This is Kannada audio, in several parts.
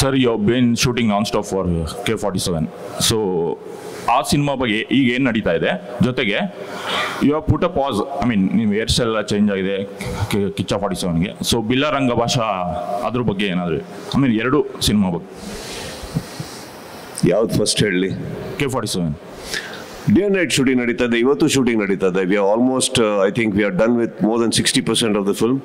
Sir, you've been shooting non-stop for K47. So, ಆ ಸಿನಿಮಾ ಬಗ್ಗೆ ಈಗ ಏನು ನಡೀತಾ ಇದೆ, ಜೊತೆಗೆ ಇವಾಗ ಪುಟ ಪಾಸ್, ಐ ಮೀನ್ ನಿಮ್ಮ ಹೇರ್ ಸ್ಟೈಲ್ ಎಲ್ಲ ಚೇಂಜ್ ಆಗಿದೆ ಕಿಚ್ಚ 47ಗೆ. ಸೊ ಬಿಲ್ಲರಂಗ ಭಾಷಾ ಅದ್ರ ಬಗ್ಗೆ ಏನಾದರೂ, ಐ ಮೀನ್ ಎರಡು ಸಿನಿಮಾ ಬಗ್ಗೆ ಯಾವ್ದು ಫಸ್ಟ್ ಹೇಳಿ? K47 ಡೇ ನೈಟ್ ಶೂಟಿಂಗ್ ನಡೀತಾ ಇದೆ, ಇವತ್ತು ಶೂಟಿಂಗ್ ನಡೀತಾ ಇದೆ. We are almost, I think we are done with more than 60% of the film.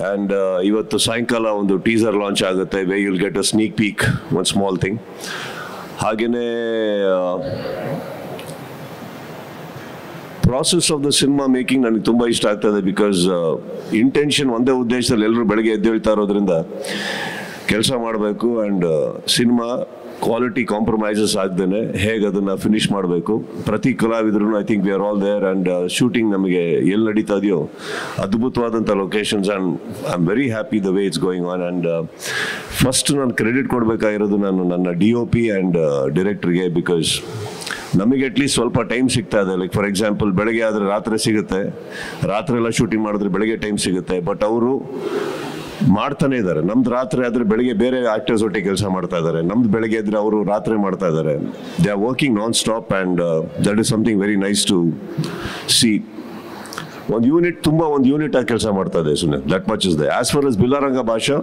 And ಇವತ್ತು ಸಾಯಂಕಾಲ ಒಂದು ಟೀಸರ್ ಲಾಂಚ್ ಆಗುತ್ತೆ, we you'll get a sneak peek, one small thing. ಹಾಗೆಯೇ process of the cinema making ನನಗೆ ತುಂಬ ಇಷ್ಟ ಆಗ್ತದೆ. ಬಿಕಾಸ್ ಇಂಟೆನ್ಷನ್ ಒಂದೇ ಉದ್ದೇಶದಲ್ಲಿ ಎಲ್ಲರೂ ಬೆಳಗ್ಗೆ ಎದ್ದೇಳ್ತಾ ಇರೋದ್ರಿಂದ ಕೆಲಸ ಮಾಡಬೇಕು ಆ್ಯಂಡ್ ಸಿನಿಮಾ ಕ್ವಾಲಿಟಿ ಕಾಂಪ್ರಮೈಸಸ್ ಆಗ್ದೇನೆ ಹೇಗೆ ಅದನ್ನು ಫಿನಿಷ್ ಮಾಡಬೇಕು. ಪ್ರತಿ ಕಲಾವಿದ್ರು I think we are all there. And shooting ನಮಗೆ ಎಲ್ಲಿ ನಡೀತಾ ಇದೆಯೋ ಅದ್ಭುತವಾದಂಥ locations. And I am very happy the way it's going on. And first ನಾನು ಕ್ರೆಡಿಟ್ ಕೊಡಬೇಕಾಗಿರೋದು ನಾನು ನನ್ನ DOP ಆ್ಯಂಡ್ ಡೈರೆಕ್ಟ್ರಿಗೆ. ಬಿಕಾಸ್ ನಮಗೆ ಅಟ್ಲೀಸ್ಟ್ ಸ್ವಲ್ಪ ಟೈಮ್ ಸಿಗ್ತಾ ಇದೆ. ಲೈಕ್ ಫಾರ್ ಎಕ್ಸಾಂಪಲ್ ಬೆಳಗ್ಗೆ ಆದರೆ ರಾತ್ರಿ ಸಿಗುತ್ತೆ, ರಾತ್ರಿ ಎಲ್ಲ ಶೂಟಿಂಗ್ ಮಾಡಿದ್ರೆ ಬೆಳಗ್ಗೆ ಟೈಮ್ ಸಿಗುತ್ತೆ. ಬಟ್ ಅವರು ಮಾಡ್ತಾನೆ ಇದ್ದಾರೆ. ನಮ್ದು ರಾತ್ರಿ ಆದರೆ ಬೆಳಗ್ಗೆ ಬೇರೆ ಆಕ್ಟರ್ಸ್ ಒಟ್ಟಿಗೆ ಕೆಲಸ ಮಾಡ್ತಾ ಇದ್ದಾರೆ, ನಮ್ದು ಬೆಳಗ್ಗೆ ಇದ್ರೆ ಅವರು ರಾತ್ರಿ ಮಾಡ್ತಾ ಇದ್ದಾರೆ. They are working non stop and that is something very nice to see. ಒಂದು ಯೂನಿಟ್ ಆಗಿ ಕೆಲಸ ಮಾಡ್ತಾ ಇದೆ ಸುಮ್ಮನೆ. That much is there. As far as Billaranga Bhasha,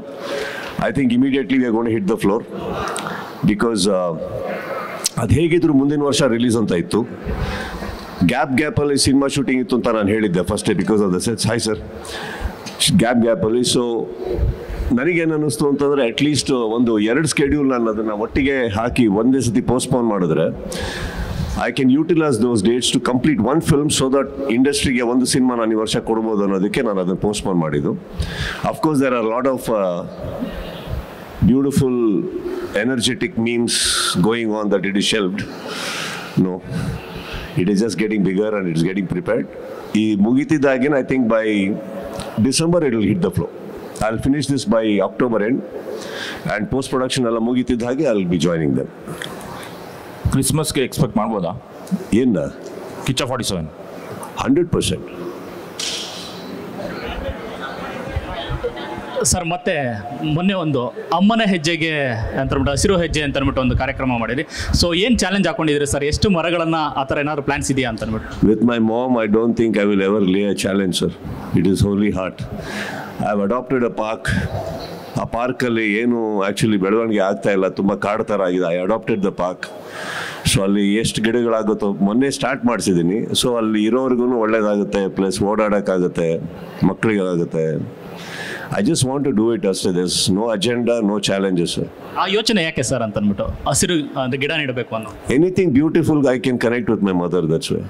I think immediately we are gonna hit the floor. Because ಅದು ಹೇಗಿದ್ರು ಮುಂದಿನ ವರ್ಷ ರಿಲೀಸ್ ಅಂತ ಇತ್ತು. ಗ್ಯಾಪಲ್ಲಿ ಸಿನಿಮಾ ಶೂಟಿಂಗ್ ಇತ್ತು ಅಂತ ನಾನು ಹೇಳಿದ್ದೆ first day because of the sets. Hi sir, ಗ್ಯಾಪಲ್ಲಿ. ಸೊ ನನಗೇನು ಅನ್ನಿಸ್ತು ಅಂತಂದರೆ ಅಟ್ಲೀಸ್ಟ್ ಒಂದು 2 ಸ್ಕೆಡ್ಯೂಲ್ ನಾನು ಅದನ್ನು ಒಟ್ಟಿಗೆ ಹಾಕಿ ಒಂದೇ ಸತಿ ಪೋಸ್ಟ್ಪೋನ್ ಮಾಡಿದ್ರೆ I can utilise those dates to complete one film. So that ಇಂಡಸ್ಟ್ರಿಗೆ ಒಂದು ಸಿನಿಮಾ ನಾನು ಈ ವರ್ಷ ಕೊಡ್ಬೋದು ಅನ್ನೋದಕ್ಕೆ ನಾನು ಅದನ್ನು ಪೋಸ್ಟ್ಪೋನ್ ಮಾಡಿದ್ದು. Of course there are lot of beautiful energetic memes going on that it is shelved. No, it is just getting bigger and it is getting prepared. Ee mugitidagin I think by December it will hit the floor. I'll finish this by October end and post production alla mugitidage I'll be joining them. Christmas ಗೆ ಎಕ್ಸ್ಪೆಕ್ಟ್ ಮಾಡ್ಬೋದಾ ಏನ ಕಿಚ್ಚ 47? 100%. ಸರ್, ಮತ್ತೆ ಮೊನ್ನೆ ಒಂದು ಅಮ್ಮನ ಹೆಜ್ಜೆಗೆ ಅಂತಂದ್ಬಿಟ್ಟು ಹಸಿರು ಹೆಜ್ಜೆ ಅಂತ ಅಂದ್ಬಿಟ್ಟು ಒಂದು ಕಾರ್ಯಕ್ರಮ ಮಾಡಿದ್ರಿ. ಸೊ ಏನು ಚಾಲೆಂಜ್ ಹಾಕೊಂಡಿದ್ರಿ ಸರ್? ಎಷ್ಟು ಮರಗಳನ್ನು ಆ ಥರ ಏನಾದ್ರು ಪ್ಲಾನ್ಸ್ ಇದೆಯಾ ಅಂತ ಅಂದ್ಬಿಟ್ಟು? With my mom, I don't think I will ever lay a challenge, sir. It is wholly heart. I have adopted a park. ಆ ಪಾರ್ಕಲ್ಲಿ ಏನು ಆ್ಯಕ್ಚುಲಿ ಬೆಳವಣಿಗೆ ಆಗ್ತಾ ಇಲ್ಲ, ತುಂಬ ಕಾಡು ಥರ ಆಗಿದೆ. I adopted the park. So ಅಲ್ಲಿ ಎಷ್ಟು ಗಿಡಗಳಾಗುತ್ತೋ ಮೊನ್ನೆ ಸ್ಟಾರ್ಟ್ ಮಾಡಿಸಿದ್ದೀನಿ. ಸೊ ಅಲ್ಲಿ ಇರೋರ್ಗು ಒಳ್ಳೇದಾಗುತ್ತೆ, plus ಓಡಾಡೋಕ್ಕಾಗುತ್ತೆ, ಮಕ್ಕಳಿಗಾಗುತ್ತೆ. I just want to do it ಅಷ್ಟೇ. There's no agenda, no challenges, sir. ಆ ಯೋಚನೆ ಯಾಕೆ ಸರ್ ಅಂತ ಅಂದ್ಬಿಟ್ಟು ಹಸಿರು ಗಿಡ ನೆಡಬೇಕು ಅನ್ನೋ? Anything beautiful I can connect with my mother, that's why.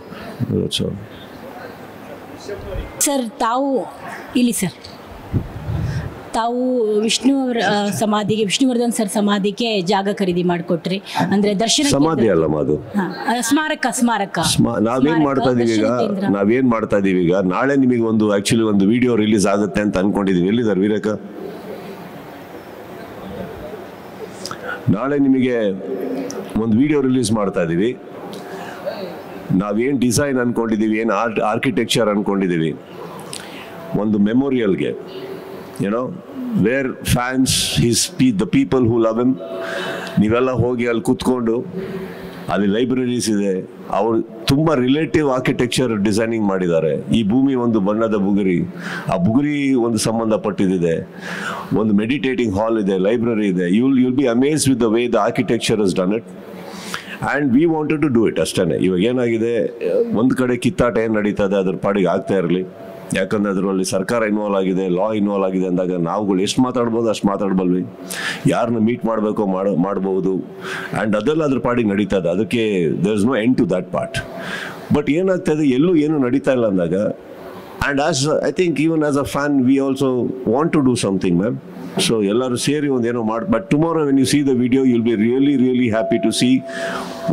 That's all. Sir, ತಾವು ವಿಷ್ಣುವರ್ಧನ್ ಸರ್ ಸಮಾಧಿಗೆ ಜಾಗ ಖರೀದಿ ಮಾಡಿಕೊಟ್ರಿ. ಅಂದ್ರೆ ದರ್ಶನ ಸಮಾಧಿ ಅಲ್ಲ ಮಾದು, ಸ್ಮಾರಕ. ನಾವೇನ್ ಮಾಡ್ತಾ ಇದೀವಿ ಈಗ, ನಾಳೆ ನಿಮಗೆ ಒಂದು ಆಕ್ಚುಲಿ ಒಂದು ವಿಡಿಯೋ ರಿಲೀಸ್ ಆಗುತ್ತೆ ಅಂತ ಅನ್ಕೊಂಡಿದೀವಿ. ಎಲ್ಲಿದ್ದಾರೆ ವೀರಕ? ನಾಳೆ ನಿಮಗೆ ಒಂದು ವಿಡಿಯೋ ರಿಲೀಸ್ ಮಾಡ್ತಾ ಇದೀವಿ. ನಾವೇನ್ ಡಿಸೈನ್ ಅನ್ಕೊಂಡಿದೀವಿ, ಏನು ಆರ್ಕಿಟೆಕ್ಚರ್ ಅನ್ಕೊಂಡಿದೀವಿ, ಒಂದು ಮೆಮೋರಿಯಲ್ಗೆ, where fans the people who love him, ನೀವೆಲ್ಲ ಹೋಗಿ ಅಲ್ಲಿ ಕೂತ್ಕೊಂಡು, ಅಲ್ಲಿ ಲೈಬ್ರರೀಸ್ ಇದೆ, ಅವರು ತುಂಬ ರಿಲೇಟಿವ್ ಆರ್ಕಿಟೆಕ್ಚರ್ ಡಿಸೈನಿಂಗ್ ಮಾಡಿದ್ದಾರೆ. ಈ ಭೂಮಿ ಒಂದು ಬಣ್ಣದ ಬುಗುರಿ, ಆ ಬುಗುರಿ ಒಂದು ಸಂಬಂಧಪಟ್ಟಿದೆ. ಒಂದು ಮೆಡಿಟೇಟಿಂಗ್ ಹಾಲ್ ಇದೆ, ಲೈಬ್ರರಿ ಇದೆ. you'll be amazed with the way the architecture has done it. And we wanted to do it ಅಷ್ಟೇ. ಇವಾಗ ಏನಾಗಿದೆ, ಒಂದು ಕಡೆ ಕಿತ್ತಾಟ ಏನು ನಡೀತದೆ ಅದ್ರ ಪಾಡಿಗೆ ಆಗ್ತಾ ಇರಲಿ. ಯಾಕಂದರೆ ಅದರಲ್ಲಿ ಸರ್ಕಾರ ಇನ್ವಾಲ್ವ್ ಆಗಿದೆ, ಲಾ ಇನ್ವಾಲ್ವ್ ಆಗಿದೆ ಅಂದಾಗ ನಾವುಗಳು ಎಷ್ಟು ಮಾತಾಡ್ಬೋದು ಅಷ್ಟು ಮಾತಾಡ್ಬಲ್ವಿ. ಯಾರನ್ನ ಮೀಟ್ ಮಾಡಬೇಕೋ ಮಾಡ್ಬೋದು. ಆ್ಯಂಡ್ ಅದೆಲ್ಲ ಅದ್ರ ಪಾಡಿಗೆ ನಡೀತಾ ಇದೆ. ಅದಕ್ಕೆ there is no end to that part. But ಏನಾಗ್ತಾಯಿದೆ, ಎಲ್ಲೂ ಏನೂ ನಡೀತಾ ಇಲ್ಲ ಅಂದಾಗ, and I think even as a fan we also want to do something, ma'am. So ಎಲ್ಲರೂ ಸೇರಿ ಒಂದೇನೋ ಮಾಡಿ. But tomorrow when you see the video you will be really happy to see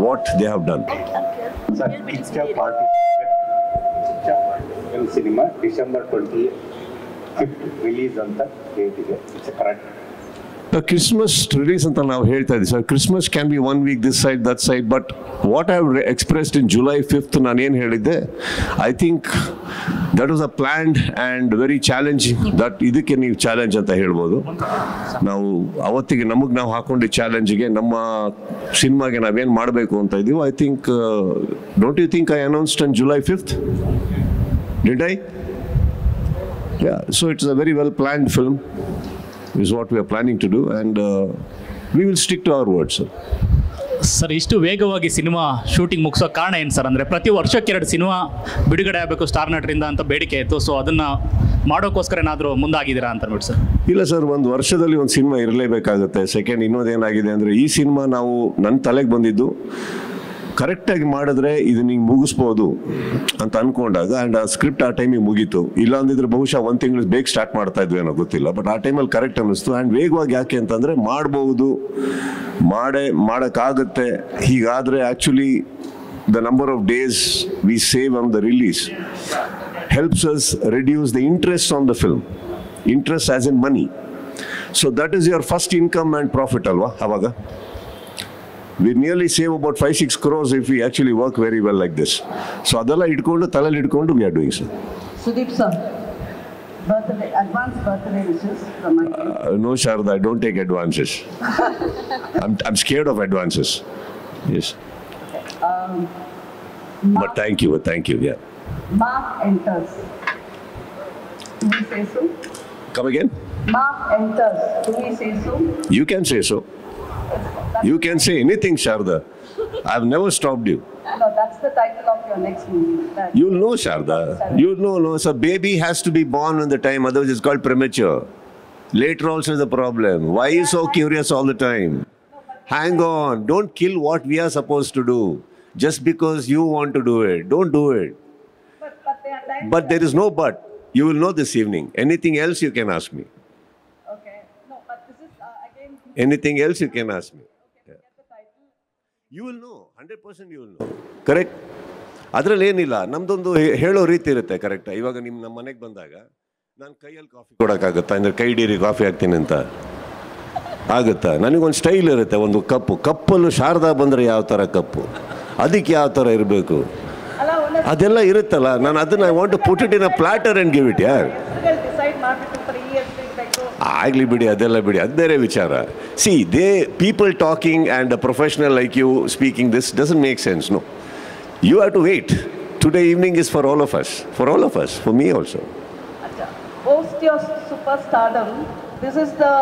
what they have done. Cinema December 25th release ಅಂತ ಹೇಳ್ತಿದೆ. It's correct? ಕ್ರಿಸ್ಮಸ್ ರಿಲೀಸ್ ಅಂತ ನಾವು ಹೇಳ್ತಾ ಇದ್ದೀವಿ sir. Christmas can be 1 week this side that side, but what I expressed in July 5th ನಾನು ಏನು ಹೇಳಿದ್ದೆ, I think that was a planned and very challenging. That ಇದಕ್ಕೆ ನೀವು ಚಾಲೆಂಜ್ ಅಂತ ಹೇಳ್ಬೋದು. ನಾವು ಅವತ್ತಿಗೆ ನಮಗೆ ನಾವು ಹಾಕೊಂಡು ಚಾಲೆಂಜಿಗೆ ನಮ್ಮ ಸಿನಿಮಾಗೆ ನಾವೇನು ಮಾಡಬೇಕು ಅಂತ ಇದ್ದೀವಿ. I think don't you think I announced on July 5th? Did I? Yeah, so it's a very well planned film is what we are planning to do, and we will stick to our words, sir. Sir, ಇಷ್ಟು ವೇಗವಾಗಿ ಸಿನಿಮಾ ಶೂಟಿಂಗ್ ಮುಗಿಸೋ ಕಾರಣ ಏನು ಸರ್? ಅಂದರೆ ಪ್ರತಿ ವರ್ಷಕ್ಕೆ 2 ಸಿನಿಮಾ ಬಿಡುಗಡೆ ಆಗಬೇಕು ಸ್ಟಾರ್ ನಟರಿಂದ ಅಂತ ಬೇಡಿಕೆ ಇತ್ತು. ಸೊ ಅದನ್ನು ಮಾಡೋಕ್ಕೋಸ್ಕರ ಏನಾದರೂ ಮುಂದಾಗಿದ್ದೀರಾ ಅಂತ ಅಂದ್ಬಿಟ್ಟು ಸರ್? ಇಲ್ಲ ಸರ್, ಒಂದು ವರ್ಷದಲ್ಲಿ ಒಂದು ಸಿನಿಮಾ ಇರಲೇಬೇಕಾಗುತ್ತೆ. ಸೆಕೆಂಡ್, ಇನ್ನೊಂದೇನಾಗಿದೆ ಅಂದರೆ ಈ ಸಿನಿಮಾ ನಾವು ನನ್ನ ತಲೆಗೆ ಬಂದಿದ್ದು ಕರೆಕ್ಟಾಗಿ ಮಾಡಿದ್ರೆ ಇದನ್ನ ಹಿಂಗೆ ಮುಗಿಸ್ಬೋದು ಅಂತ ಅಂದ್ಕೊಂಡಾಗ, ಆ್ಯಂಡ್ ಆ ಸ್ಕ್ರಿಪ್ಟ್ ಆ ಟೈಮಿಗೆ ಮುಗೀತು. ಇಲ್ಲ ಅಂದಿದ್ರೆ ಬಹುಶಃ 1 ತಿಂಗಳು ಬೇಗ ಸ್ಟಾರ್ಟ್ ಮಾಡ್ತಾ ಇದ್ವಿ ಏನೋ ಗೊತ್ತಿಲ್ಲ. ಬಟ್ ಆ ಟೈಮಲ್ಲಿ ಕರೆಕ್ಟ್ ಅನ್ನಿಸ್ತು. ಆ್ಯಂಡ್ ವೇಗವಾಗಿ ಯಾಕೆ ಅಂತಂದರೆ ಮಾಡ್ಬೋದು, ಮಾಡೋಕ್ಕಾಗುತ್ತೆ. ಹೀಗಾದರೆ actually the number of days we save on the release helps us reduce the interest on the film. Interest as in money. So that is your first income and profit ಅಲ್ವಾ? ಆವಾಗ we nearly save about 5-6 crores if we actually work very well like this. So adala idkondu talal idkondu we are doing so. Sudeep sir, advance birthday wishes from my end. No Sharda, I don't take advances. I'm scared of advances. Yes. But thank you, yeah. Mark enters. Do we say so? Come again? Mark enters. Do we say so? You can say so. You can say anything, Sharda. I've never stopped you. No, that's the title of your next movie. You'll know, Sharda. You'll know. No, so baby has to be born on the time, otherwise it's called premature. Later also is a problem. Why are you so curious all the time? Hang on. Don't kill what we are supposed to do just because you want to do it. Don't do it. But there is no but. You will know this evening. Anything else you can ask me. Anything else you can ask me. Yeah. You will know, 100% you will know. Correct? ಅದರಲ್ಲಿ ಏನಿಲ್ಲ, ನಮ್ದೊಂದು ಹೇಳೋ ರೀತಿ ಇರುತ್ತೆ. ಕರೆಕ್ಟಾ? ಇವಾಗ ನಮ್ಮ ಮನೆಗೆ ಬಂದಾಗ ನಾನು ಕೈಯಲ್ಲಿ ಕಾಫಿ ಕೊಡೋಕ್ಕಾಗತ್ತಾ? ಅಂದರೆ ಕೈ ಡೀರಿ ಕಾಫಿ ಹಾಕ್ತೀನಿ ಅಂತ ಆಗುತ್ತಾ? ನನಗೊಂದು ಸ್ಟೈಲ್ ಇರುತ್ತೆ. ಒಂದು ಕಪ್ಪಲ್ಲೂ ಶಾರದಾ ಬಂದರೆ ಯಾವ ಥರ ಕಪ್ಪು, ಅದಕ್ಕೆ ಯಾವ ಥರ ಇರಬೇಕು, ಅದೆಲ್ಲ ಇರುತ್ತಲ್ಲ. ನಾನು ಅದನ್ನು I want to put it in a platter and give it. ಯಾರ್ ಆಗಲಿ ಬಿಡಿ, ಅದೆಲ್ಲ ಬಿಡಿ, ಅದು ಬೇರೆ ವಿಚಾರ. See people talking and a professional like you speaking this doesn't make sense. No, you have to wait. Today evening is for all of us, for me also. Post your superstardom, this is the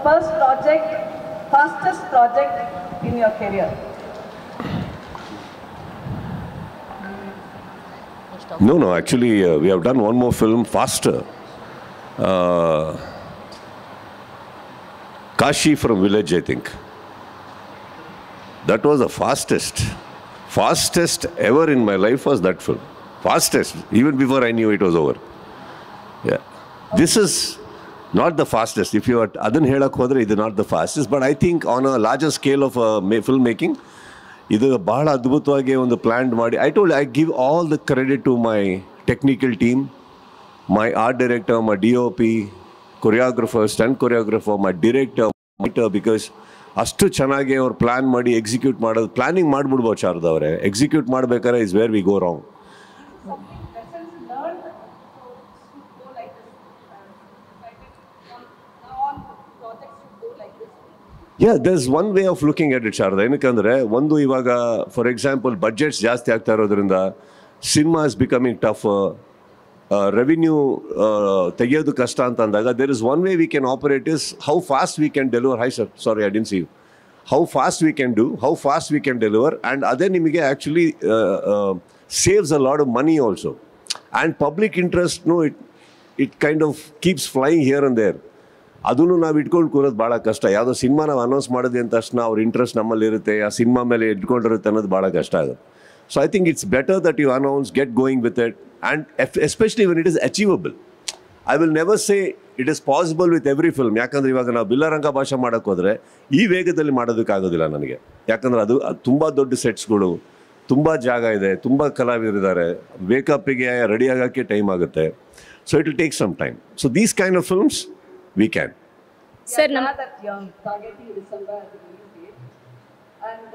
fastest project in your career. No, actually we have done one more film faster. Kashi from Village, I think. That was the fastest ever in my life was that film. Fastest, even before I knew it was over. Yeah. This is not the fastest. If you are adan helak hodre, it is not the fastest. But I think on a larger scale of filmmaking, ಇದು ಬಹಳ ಅದ್ಭುತವಾಗಿ ಒಂದು ಪ್ಲ್ಯಾನ್ ಮಾಡಿ. I give all the credit to my technical team, my art director, my DOP, choreographer, stunt choreographer, my director, because ಅಷ್ಟು ಚೆನ್ನಾಗಿ ಅವ್ರು ಪ್ಲ್ಯಾನ್ ಮಾಡಿ ಎಕ್ಸಿಕ್ಯೂಟ್ ಮಾಡೋದು. ಪ್ಲ್ಯಾನಿಂಗ್ ಮಾಡಿಬಿಡ್ಬೋದು ಶಾರದಾ ಅವರೇ, ಎಕ್ಸಿಕ್ಯೂಟ್ ಮಾಡ್ಬೇಕಾದ್ರೆ is where we go wrong. Yeah, there's one way of looking at it, Sharda. ಏನಕ್ಕಂದರೆ ಒಂದು ಇವಾಗ ಫಾರ್ ಎಕ್ಸಾಂಪಲ್ ಬಡ್ಜೆಟ್ಸ್ ಜಾಸ್ತಿ ಆಗ್ತಾ ಇರೋದ್ರಿಂದ cinema is becoming tough, revenue ತೆಗೆಯೋದು ಕಷ್ಟ ಅಂತ ಅಂದಾಗ there is one way we can operate is how fast we can deliver. Hi sir, sorry I didn't see you. How fast we can do, how fast we can deliver, and ಅದೇ ನಿಮಗೆ actually saves a lot of money also. And public ಇಂಟ್ರೆಸ್ಟ್ನು it kind of keeps flying here and there. ಅದನ್ನು ನಾವು ಇಟ್ಕೊಂಡು ಕೂರೋದು ಭಾಳ ಕಷ್ಟ. ಯಾವುದೋ ಸಿನಿಮಾ ನಾವು ಅನೌನ್ಸ್ ಮಾಡಿದ್ವಿ ಅಂದ ತಕ್ಷಣ ಅವ್ರ ಇಂಟ್ರೆಸ್ಟ್ ನಮ್ಮಲ್ಲಿ ಇರುತ್ತೆ, ಆ ಸಿನಿಮಾ ಮೇಲೆ ಇಟ್ಕೊಂಡಿರುತ್ತೆ ಅನ್ನೋದು ಭಾಳ ಕಷ್ಟ ಆಗುತ್ತೆ. So I think it's better that you announce, get going with it, and especially when it is achievable. I will never say it is possible with every film. ಯಾಕಂದರೆ ಇವಾಗ ನಾವು ಬಿಲ್ಲರಂಗ ಭಾಷೆ ಮಾಡೋಕ್ಕೆ ಹೋದರೆ ಈ ವೇಗದಲ್ಲಿ ಮಾಡೋದಕ್ಕಾಗೋದಿಲ್ಲ ನನಗೆ. ಯಾಕಂದರೆ ಅದು ತುಂಬ ದೊಡ್ಡ ಸೆಟ್ಸ್ಗಳು, ತುಂಬ ಜಾಗ ಇದೆ, ತುಂಬ ಕಲಾವಿದರಿದ್ದಾರೆ, ವೇಕಪ್ಪಿಗೆ ರೆಡಿ ಆಗೋಕ್ಕೆ ಟೈಮ್ ಆಗುತ್ತೆ. So it will take some time. So these kind of films we can. Sir, glad that you're targeting December as a release date. And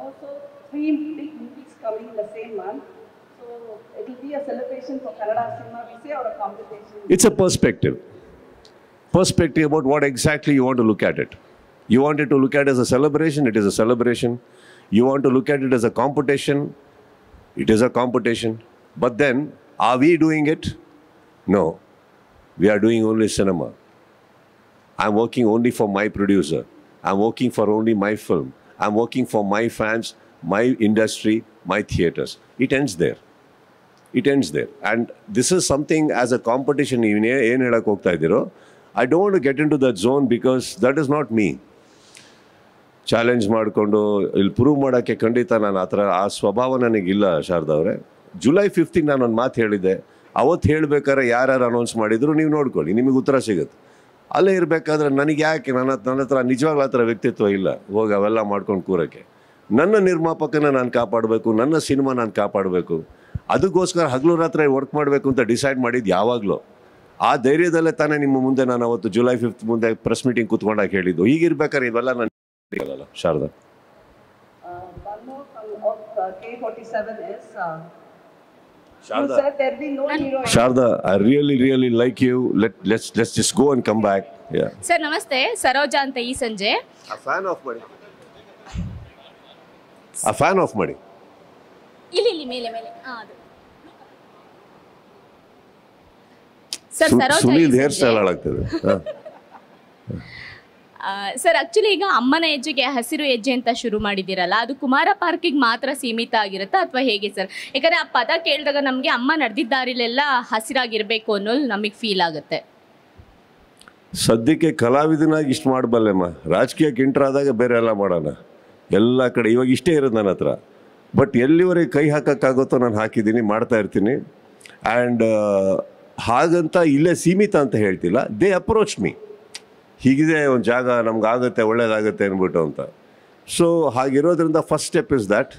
also 3 big movies coming in the same month. So it will be a celebration for Kannada cinema, we say, or a competition. It's a perspective. Perspective about what exactly you want to look at it. You want it to look at it as a celebration, it is a celebration. You want to look at it as a competition, it is a competition. But then, are we doing it? No. We are doing only cinema. I'm working only for my producer. I'm working for only my film. I'm working for my fans, my industry, my theatres. It ends there. It ends there. And this is something as a competition, I don't want to get into that zone because that is not me. Challenge ಮಾಡಿಕೊಂಡು ಇಲ್ಲಿ ಪ್ರೂವ್ ಮಾಡೋಕ್ಕೆ ಖಂಡಿತ ನಾನು ಆ ಸ್ವಭಾವ ನನಗಿಲ್ಲ ಶಾರದಾ ಅವರೇ. ಜುಲೈ 5th ನಾನೊಂದು ಮಾತು ಹೇಳಿದ್ದೆ. ಅವತ್ತು ಹೇಳಬೇಕಾದ್ರೆ ಯಾರ್ಯಾರು ಅನೌನ್ಸ್ ಮಾಡಿದ್ರು ನೀವು ನೋಡ್ಕೊಳ್ಳಿ, ನಿಮಗೆ ಉತ್ತರ ಸಿಗುತ್ತೆ. ಅಲ್ಲೇ ಇರಬೇಕಾದ್ರೆ ನನಗೆ ಯಾಕೆ ನನ್ನ ಹತ್ರ ನಿಜವಾಗ್ಲೂ ಆ ಥರ ವ್ಯಕ್ತಿತ್ವ ಇಲ್ಲ ಹೋಗಿ ಅವೆಲ್ಲ ಮಾಡ್ಕೊಂಡು ಕೂರೋಕ್ಕೆ. ನನ್ನ ನಿರ್ಮಾಪಕನ ನಾನು ಕಾಪಾಡಬೇಕು, ನನ್ನ ಸಿನಿಮಾ ನಾನು ಕಾಪಾಡಬೇಕು, ಅದಕ್ಕೋಸ್ಕರ ಹಗಲು ರಾತ್ರಿ ವರ್ಕ್ ಮಾಡಬೇಕು ಅಂತ ಡಿಸೈಡ್ ಮಾಡಿದ್ದು ಯಾವಾಗಲೂ. ಆ ಧೈರ್ಯದಲ್ಲೇ ತಾನೇ ನಿಮ್ಮ ಮುಂದೆ ನಾನು ಅವತ್ತು ಜುಲೈ 5th ಮುಂದೆ ಪ್ರೆಸ್ ಮೀಟಿಂಗ್ ಕೂತ್ಕೊಂಡಾಗ ಹೇಳಿದ್ದು. ಹೀಗಿರ್ಬೇಕಾದ್ರೆ ಇವೆಲ್ಲ ನಾನು Sharada. One more of K47 is, you said there'll be no hero. Sharda, I really like you. Let's just go and come back. Yeah. Sir, namaste. Saroja anta ee sanje. A fan of Madi. A fan of Madi. ಇಲ್ಲಿ ಮೇಲೆ ಅದು. Sir, Saroja. Sunil hair style ಹಾಳಾಗ್ತದೆ. ಸರ್, ಆಕ್ಚುಲಿ ಈಗ ಅಮ್ಮನ ಹೆಜ್ಜೆಗೆ ಹಸಿರು ಹೆಜ್ಜೆ ಅಂತ ಶುರು ಮಾಡಿದ್ದೀರಲ್ಲ, ಅದು ಕುಮಾರ ಪಾರ್ಕಿಗೆ ಮಾತ್ರ ಸೀಮಿತ ಆಗಿರುತ್ತಾ ಅಥವಾ ಹೇಗೆ ಸರ್? ಯಾಕಂದರೆ ಆ ಪದ ಕೇಳಿದಾಗ ನಮಗೆ ಅಮ್ಮ ನಡೆದಿದ್ದ ದಾರಿಲೆಲ್ಲ ಹಸಿರಾಗಿರಬೇಕು ಅನ್ನೋದು ನಮಗೆ ಫೀಲ್ ಆಗುತ್ತೆ. ಸದ್ಯಕ್ಕೆ ಕಲಾವಿದನಾಗಿ ಇಷ್ಟು ಮಾಡಬಲ್ಲೆಮ್ಮ, ರಾಜಕೀಯಕ್ಕೆ ಎಂಟರ್ ಆದಾಗ ಬೇರೆ ಎಲ್ಲ ಮಾಡೋಣ. ಎಲ್ಲ ಕಡೆ ಇವಾಗ ಇಷ್ಟೇ ಇರೋದು ನನ್ನ ಹತ್ರ. ಬಟ್ ಎಲ್ಲಿವರೆಗೆ ಕೈ ಹಾಕೋಕ್ಕಾಗುತ್ತೋ ನಾನು ಹಾಕಿದ್ದೀನಿ, ಮಾಡ್ತಾ ಇರ್ತೀನಿ. ಆ್ಯಂಡ್ ಹಾಗಂತ ಇಲ್ಲೇ ಸೀಮಿತ ಅಂತ ಹೇಳ್ತಿಲ್ಲ. ದೇ ಅಪ್ರೋಚ್ ಮೀ, ಹೀಗಿದೆ ಒಂದು ಜಾಗ ನಮ್ಗಾಗುತ್ತೆ, ಒಳ್ಳೇದಾಗುತ್ತೆ ಅಂದ್ಬಿಟ್ಟು ಅಂತ. ಸೊ ಹಾಗಿರೋದ್ರಿಂದ first step is that.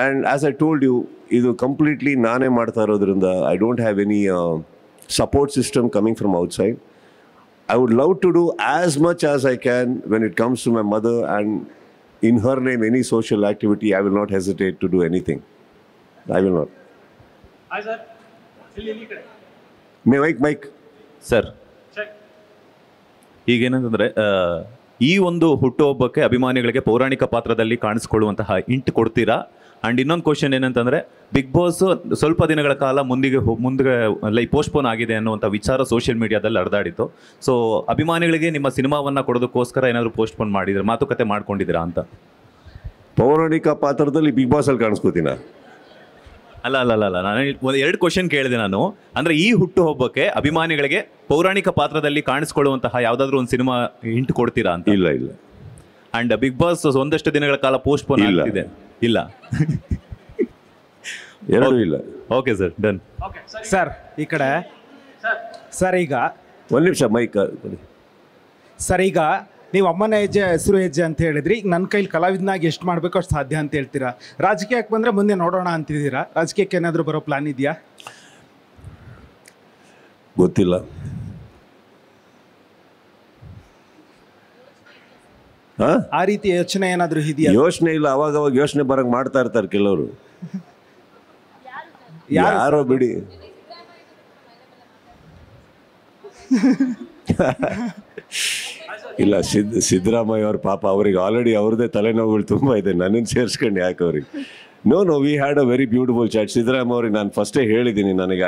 And as I told you, ಇದು ಕಂಪ್ಲೀಟ್ಲಿ ನಾನೇ ಮಾಡ್ತಾ ಇರೋದ್ರಿಂದ I don't have any support system coming from outside. I would love to do as much as I can when it comes to my mother, and in her name any social activity I will not hesitate to do anything. I will not. Mic sir, ಈಗೇನಂತಂದರೆ ಈ ಒಂದು ಹುಟ್ಟುಹಬ್ಬಕ್ಕೆ ಅಭಿಮಾನಿಗಳಿಗೆ ಪೌರಾಣಿಕ ಪಾತ್ರದಲ್ಲಿ ಕಾಣಿಸ್ಕೊಳ್ಳುವಂತಹ ಇಂಟ್ ಕೊಡ್ತೀರಾ? ಆ್ಯಂಡ್ ಇನ್ನೊಂದು ಕ್ವಶನ್ ಏನಂತಂದರೆ, ಬಿಗ್ ಬಾಸ್ ಸ್ವಲ್ಪ ದಿನಗಳ ಕಾಲ ಮುಂದೆ ಲೈಕ್ ಪೋಸ್ಟ್ಪೋನ್ ಆಗಿದೆ ಅನ್ನುವಂಥ ವಿಚಾರ ಸೋಷಿಯಲ್ ಮೀಡಿಯಾದಲ್ಲಿ ಹರಿದಾಡಿತ್ತು. ಸೊ ಅಭಿಮಾನಿಗಳಿಗೆ ನಿಮ್ಮ ಸಿನಿಮಾವನ್ನು ಕೊಡೋದಕ್ಕೋಸ್ಕರ ಏನಾದರೂ ಪೋಸ್ಟ್ಪೋನ್ ಮಾಡಿದ್ರೆ ಮಾತುಕತೆ ಮಾಡ್ಕೊಂಡಿದ್ದೀರಾ ಅಂತ? ಪೌರಾಣಿಕ ಪಾತ್ರದಲ್ಲಿ ಬಿಗ್ ಬಾಸಲ್ಲಿ ಕಾಣಿಸ್ಕೋತೀನ? ಅಲ್ಲ, ನಾನು ಒಂದು 2 ಕ್ವಶನ್ ಕೇಳಿದೆ ನಾನು. ಅಂದರೆ ಈ ಹುಟ್ಟುಹಬ್ಬಕ್ಕೆ ಅಭಿಮಾನಿಗಳಿಗೆ ಪೌರಾಣಿಕ ಪಾತ್ರದಲ್ಲಿ ಕಾಣಿಸ್ಕೊಳ್ಳುವಂತಹ ಯಾವುದಾದ್ರೂ ಒಂದು ಸಿನಿಮಾ ಹಿಂಟ್ ಕೊಡ್ತೀರಾ ಅಂತ? ಇಲ್ಲ. ಆ್ಯಂಡ್ ಬಿಗ್ ಬಾಸ್ ಒಂದಷ್ಟು ದಿನಗಳ ಕಾಲ ಪೋಸ್ಟ್ಪೋನ್ ಆಗ್ತಿದೆ. ಇಲ್ಲ, ಎರಡೂ ಇಲ್ಲ. Okay sir, done. ಸರ್ ಈ ಕಡೆ ಸರ್, ಈಗ ಒಂದು ನಿಮಿಷ ಮೈಕ್. ಸರ್, ಈಗ ನೀವು ಅಮ್ಮನ ಹೆಜ್ಜೆ ಹಸಿರು ಹೆಜ್ಜೆ ಅಂತ ಹೇಳಿದ್ರಿ. ಈಗ ನನ್ನ ಕೈಲಿ ಕಲಾವಿದನಾಗಿ ಎಷ್ಟು ಮಾಡಬೇಕು ಅಷ್ಟು ಸಾಧ್ಯ ಅಂತ ಹೇಳ್ತೀರಾ. ರಾಜಕೀಯಕ್ಕೆ ಬಂದರೆ ಮುಂದೆ ನೋಡೋಣ ಅಂತಿದ್ದೀರಾ. ರಾಜಕೀಯಕ್ಕೆ ಏನಾದರೂ ಬರೋ ಪ್ಲಾನ್ ಇದೆಯಾ? ಗೊತ್ತಿಲ್ಲ. ಆ ರೀತಿ ಯೋಚನೆ ಏನಾದರೂ ಇದೆಯಾ? ಯೋಚನೆ ಇಲ್ಲ, ಅವಾಗ ಯೋಚನೆ ಬರಂಗ್ ಮಾಡ್ತಾ ಇರ್ತಾರೆ ಕೆಲವರು. ಯಾರೋ ಬಿಡಿ. ಇಲ್ಲ, ಸಿದ್ದರಾಮಯ್ಯ ಅವ್ರ ಪಾಪ, ಅವ್ರಿಗೆ ಆಲ್ರೆಡಿ ಅವ್ರದ್ದೇ ತಲೆನೋವುಗಳು ತುಂಬ ಇದೆ, ನನ್ನನ್ನು ಸೇರಿಸ್ಕೊಂಡು ಯಾಕೆ ಅವ್ರಿಗೆ. No we had a very beautiful chat. Siddaramaiah ಅವ್ರಿಗೆ ನಾನು ಫಸ್ಟೇ ಹೇಳಿದ್ದೀನಿ, ನನಗೆ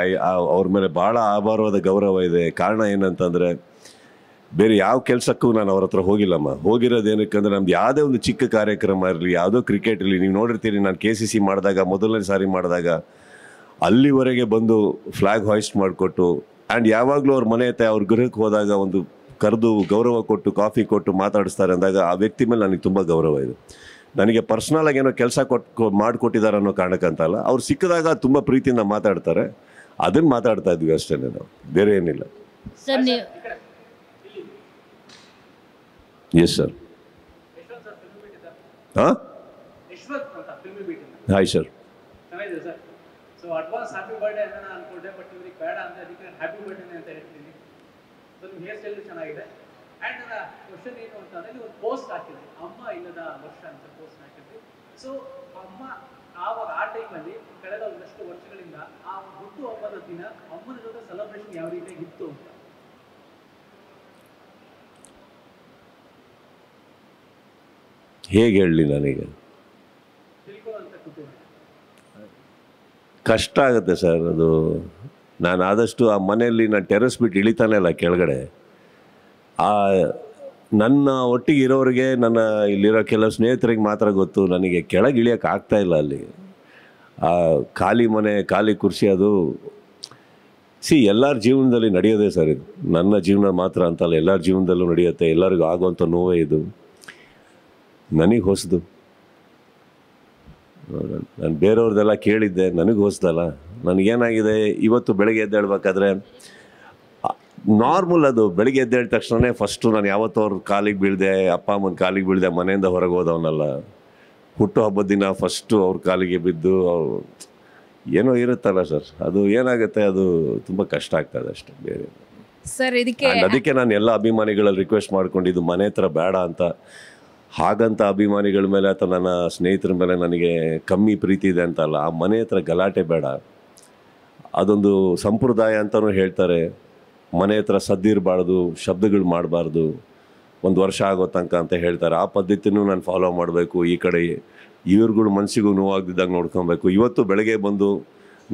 ಅವ್ರ ಮೇಲೆ ಭಾಳ ಆಭಾರವಾದ ಗೌರವ ಇದೆ. ಕಾರಣ ಏನಂತಂದರೆ, ಬೇರೆ ಯಾವ ಕೆಲಸಕ್ಕೂ ನಾನು ಅವ್ರ ಹತ್ರ ಹೋಗಿಲ್ಲಮ್ಮ. ಹೋಗಿರೋದು ಏನಕ್ಕಂದ್ರೆ, ನಮ್ದು ಯಾವುದೇ ಒಂದು ಚಿಕ್ಕ ಕಾರ್ಯಕ್ರಮ ಇರಲಿ, ಯಾವುದೋ ಕ್ರಿಕೆಟ್ ಇರಲಿ, ನೀವು ನೋಡಿರ್ತೀರಿ ನಾನು KCC ಮಾಡಿದಾಗ, ಮೊದಲನೇ ಸಾರಿ ಮಾಡಿದಾಗ ಅಲ್ಲಿವರೆಗೆ ಬಂದು ಫ್ಲ್ಯಾಗ್ ಹಾಯ್ಸ್ಟ್ ಮಾಡಿಕೊಟ್ಟು, ಆ್ಯಂಡ್ ಯಾವಾಗಲೂ ಅವ್ರ ಮನೆ ಹತ್ರ ಅವ್ರ ಗೃಹಕ್ಕೆ ಹೋದಾಗ ಒಂದು ಕರೆದು ಗೌರವ ಕೊಟ್ಟು ಕಾಫಿ ಕೊಟ್ಟು ಮಾತಾಡಿಸ್ತಾರೆ ಅಂದಾಗ ಆ ವ್ಯಕ್ತಿ ಮೇಲೆ ನನಗೆ ತುಂಬ ಗೌರವ ಇದೆ. ನನಗೆ ಪರ್ಸ್ನಲಾಗಿ ಏನೋ ಕೆಲಸ ಮಾಡಿಕೊಟ್ಟಿದ್ದಾರೆ ಅನ್ನೋ ಕಾರಣಕ್ಕಂತಲ್ಲ, ಅವ್ರು ಸಿಕ್ಕಿದಾಗ ತುಂಬ ಪ್ರೀತಿಯಿಂದ ಮಾತಾಡ್ತಾರೆ, ಅದನ್ನು ಮಾತಾಡ್ತಾ ಇದ್ವಿ ಅಷ್ಟೇ, ನಾವು ಬೇರೆ ಏನಿಲ್ಲ. Yes sir. ಹಾಂ, hi sir. So advance happy birthday ಅಂತ ಅನ್ಕೊಂಡೆ, ಬಟ್ ಇವ್ರಿಗೆ ಬೇಡ ಅಂತ ಅದಕ್ಕೆ ಹ್ಯಾಪಿ ಬರ್ಡೇ ಅಂತ ಹೇಳ್ತೀನಿ. ಸೊ ನಿಮ್ಮ ಹೇರ್ ಸ್ಟೈಲ್ ಚೆನ್ನಾಗಿದೆ. ಆ್ಯಂಡ್ ನನ್ನ ಕ್ವಶನ್ ಏನು ಅಂತಂದರೆ ನೀವು ಒಂದು ಪೋಸ್ಟ್ ಹಾಕಿದ್ರಿ, ಅಮ್ಮ ಇಲ್ಲದ ವರ್ಷ ಅಂತ ಪೋಸ್ಟ್ ಹಾಕಿದ್ರಿ. ಸೊ ಅಮ್ಮ ಆವಾಗ ಆ ಟೈಮಲ್ಲಿ ಕಳೆದ ಒಂದಷ್ಟು ವರ್ಷಗಳಿಂದ ಆ ಹುಟ್ಟು ಹಬ್ಬದ ದಿನ ಅಮ್ಮನ ಜೊತೆ ಸೆಲೆಬ್ರೇಷನ್ ಯಾವ ರೀತಿಯಾಗಿ ಇತ್ತು ಅಂತ ಹೇಗೆ ಹೇಳಲಿ ನನಗೆ? ತಿಳ್ಕೊಳ್ಳೋಂಥ ಕುತೂಹಲ. ಕಷ್ಟ ಆಗುತ್ತೆ ಸರ್ ಅದು. ನಾನು ಆದಷ್ಟು ಆ ಮನೆಯಲ್ಲಿ ನಾನು ಟೆರೆಸ್ ಬಿಟ್ಟು ಇಳಿತಾನೆ ಇಲ್ಲ ಕೆಳಗಡೆ. ಆ ನನ್ನ ಒಟ್ಟಿಗೆ ಇರೋರಿಗೆ, ನನ್ನ ಇಲ್ಲಿರೋ ಕೆಲವು ಸ್ನೇಹಿತರಿಗೆ ಮಾತ್ರ ಗೊತ್ತು, ನನಗೆ ಕೆಳಗೆ ಇಳಿಯೋಕೆ ಆಗ್ತಾಯಿಲ್ಲ ಅಲ್ಲಿ. ಆ ಖಾಲಿ ಮನೆ, ಖಾಲಿ ಕುರ್ಚಿ, ಅದು ಎಲ್ಲರ ಜೀವನದಲ್ಲಿ ನಡೆಯೋದೇ ಸರ್ ಇದು. ನನ್ನ ಜೀವನ ಮಾತ್ರ ಅಂತಲ್ಲ, ಎಲ್ಲರ ಜೀವನದಲ್ಲೂ ನಡೆಯುತ್ತೆ. ಎಲ್ಲರಿಗೂ ಆಗುವಂಥ ನೋವೇ ಇದು. ನನಗೆ ಹೊಸದು. ನಾನು ಬೇರೆಯವ್ರದ್ದೆಲ್ಲ ಕೇಳಿದ್ದೆ, ನನಗೆ ಹೊಸದಲ್ಲ. ನನಗೇನಾಗಿದೆ, ಇವತ್ತು ಬೆಳಗ್ಗೆ ಎದ್ದೇಳ್ಬೇಕಾದ್ರೆ ನಾರ್ಮಲ್ ಅದು. ಬೆಳಗ್ಗೆ ಎದ್ದೇಳಿದ ತಕ್ಷಣ ಫಸ್ಟು ನಾನು ಯಾವತ್ತೂ ಅವ್ರ ಕಾಲಿಗೆ ಬೀಳಿದೆ, ಅಪ್ಪ ಅಮ್ಮನ ಕಾಲಿಗೆ ಬೀಳಿದೆ, ಮನೆಯಿಂದ ಹೊರಗೆ ಹೋದವನಲ್ಲ. ಹುಟ್ಟು ಹಬ್ಬದ ದಿನ ಫಸ್ಟು ಅವ್ರ ಕಾಲಿಗೆ ಬಿದ್ದು ಏನೋ ಇರುತ್ತಲ್ಲ ಸರ್, ಅದು ಏನಾಗುತ್ತೆ, ಅದು ತುಂಬ ಕಷ್ಟ ಆಗ್ತದೆ ಅಷ್ಟೇ, ಬೇರೆ ಸರ್. ಅದಕ್ಕೆ ನಾನು ಎಲ್ಲ ಅಭಿಮಾನಿಗಳಲ್ಲಿ ರಿಕ್ವೆಸ್ಟ್ ಮಾಡ್ಕೊಂಡಿದ್ದು, ಮನೆ ಹತ್ರ ಬೇಡ ಅಂತ. ಹಾಗಂತ ಅಭಿಮಾನಿಗಳ ಮೇಲೆ ಅಥವಾ ನನ್ನ ಸ್ನೇಹಿತರ ಮೇಲೆ ನನಗೆ ಕಮ್ಮಿ ಪ್ರೀತಿ ಇದೆ ಅಂತಲ್ಲ, ಆ ಮನೆ ಹತ್ರ ಗಲಾಟೆ ಬೇಡ. ಅದೊಂದು ಸಂಪ್ರದಾಯ ಅಂತಲೂ ಹೇಳ್ತಾರೆ, ಮನೆ ಹತ್ರ ಸದ್ದಿರಬಾರ್ದು, ಶಬ್ದಗಳು ಮಾಡಬಾರ್ದು, ಒಂದು ವರ್ಷ ಆಗೋ ತನಕ ಅಂತ ಹೇಳ್ತಾರೆ. ಆ ಪದ್ಧತಿನೂ ನಾನು ಫಾಲೋ ಮಾಡಬೇಕು. ಈ ಕಡೆ ಇವ್ರುಗಳ ಮನಸ್ಸಿಗೂ ನೋವಾಗ್ದಿದ್ದಾಗ ನೋಡ್ಕೊಬೇಕು. ಇವತ್ತು ಬೆಳಗ್ಗೆ ಬಂದು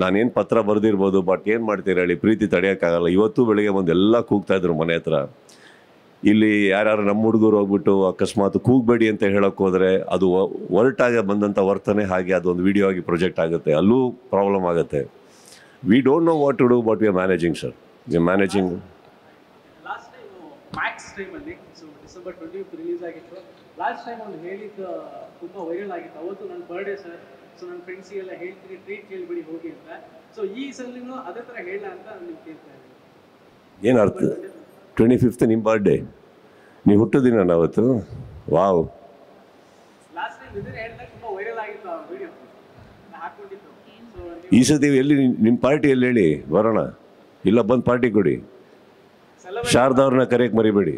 ನಾನೇನು ಪತ್ರ ಬರೆದಿರ್ಬೋದು, ಬಟ್ ಏನು ಮಾಡ್ತೀರ ಹೇಳಿ, ಪ್ರೀತಿ ತಡೆಯೋಕ್ಕಾಗಲ್ಲ. ಇವತ್ತು ಬೆಳಗ್ಗೆ ಬಂದು ಎಲ್ಲ ಕೂಗ್ತಾಯಿದ್ರು ಮನೆ ಹತ್ರ. ಇಲ್ಲಿ ಯಾರ್ಯಾರು ನಮ್ಮ ಹುಡುಗರು ಹೋಗ್ಬಿಟ್ಟು ಅಕಸ್ಮಾತ್ ಕೂಗಬೇಡಿ ಅಂತ ಹೇಳೋಕ್ಕೆ ಹೋದರೆ ಅದು ಹೊರಟಾಗ ಬಂದಂಥ ವರ್ತನೆ ಹಾಗೆ ಅದೊಂದು ವಿಡಿಯೋ ಆಗಿ ಪ್ರೊಜೆಕ್ಟ್ ಆಗುತ್ತೆ, ಅಲ್ಲೂ ಪ್ರಾಬ್ಲಮ್ ಆಗುತ್ತೆ. We don't know what to do, but we are managing sir, we are managing. Last time max ಟೈಮಲ್ಲಿ, ಸೊ ಡಿಸೆಂಬರ್ 20 ರಿಲೀಸ್ ಆಗಿತ್ತು. ಲಾಸ್ಟ್ ಟೈಮ್ ಒಂದು ಹೇಳಿದ್ದು ತುಂಬ ವೈರಲ್ ಆಗಿತ್ತು. ಅವತ್ತು ನನ್ನ ಬರ್ಡೇ ಸರ್, ಸೊ ನನ್ನ ಫ್ರೆಂಡ್ಸಿಗೆಲ್ಲ ಹೇಳ್ತೀನಿ ಟ್ರೀಟ್ ಕೇಳಿಬಿಡಿ ಹೋಗಿ ಅಂತ. ಸೊ ಈ ಸಲಿನೂ ಅದೇ ಥರ ಹೇಳ ಅಂತ ನಿಮ್ಗೆ ಕೇಳ್ತಾ ಇದ್ದೀನಿ. ಏನು ಅರ್ಥ? 25th ನಿಮ್ಮ ಬರ್ಡೇ, ನೀವು ಹುಟ್ಟೋದಿನ ಅವತ್ತು? ವಾವ್. ಲಾಸ್ಟ್ ಟೈಮ್ ಇದನ್ನೇ ಹೇಳಿದಾಗ ತುಂಬ ವೈರಲ್ ಆಗಿತ್ತು ಆ ವಿಡಿಯೋ ಹಾಕ್ಕೊಂಡಿದ್ದು. ಈ ಸತಿ ಎಲ್ಲಿ ನಿಮ್ಮ ಪಾರ್ಟಿ ಎಲ್ಲಿ ಹೇಳಿ ಬರೋಣ? ಇಲ್ಲ ಬಂದು ಪಾರ್ಟಿ ಕೊಡಿ. ಶಾರದವ್ರನ್ನ ಕರೆಯಕ್ಕೆ ಮರಿಬೇಡಿ.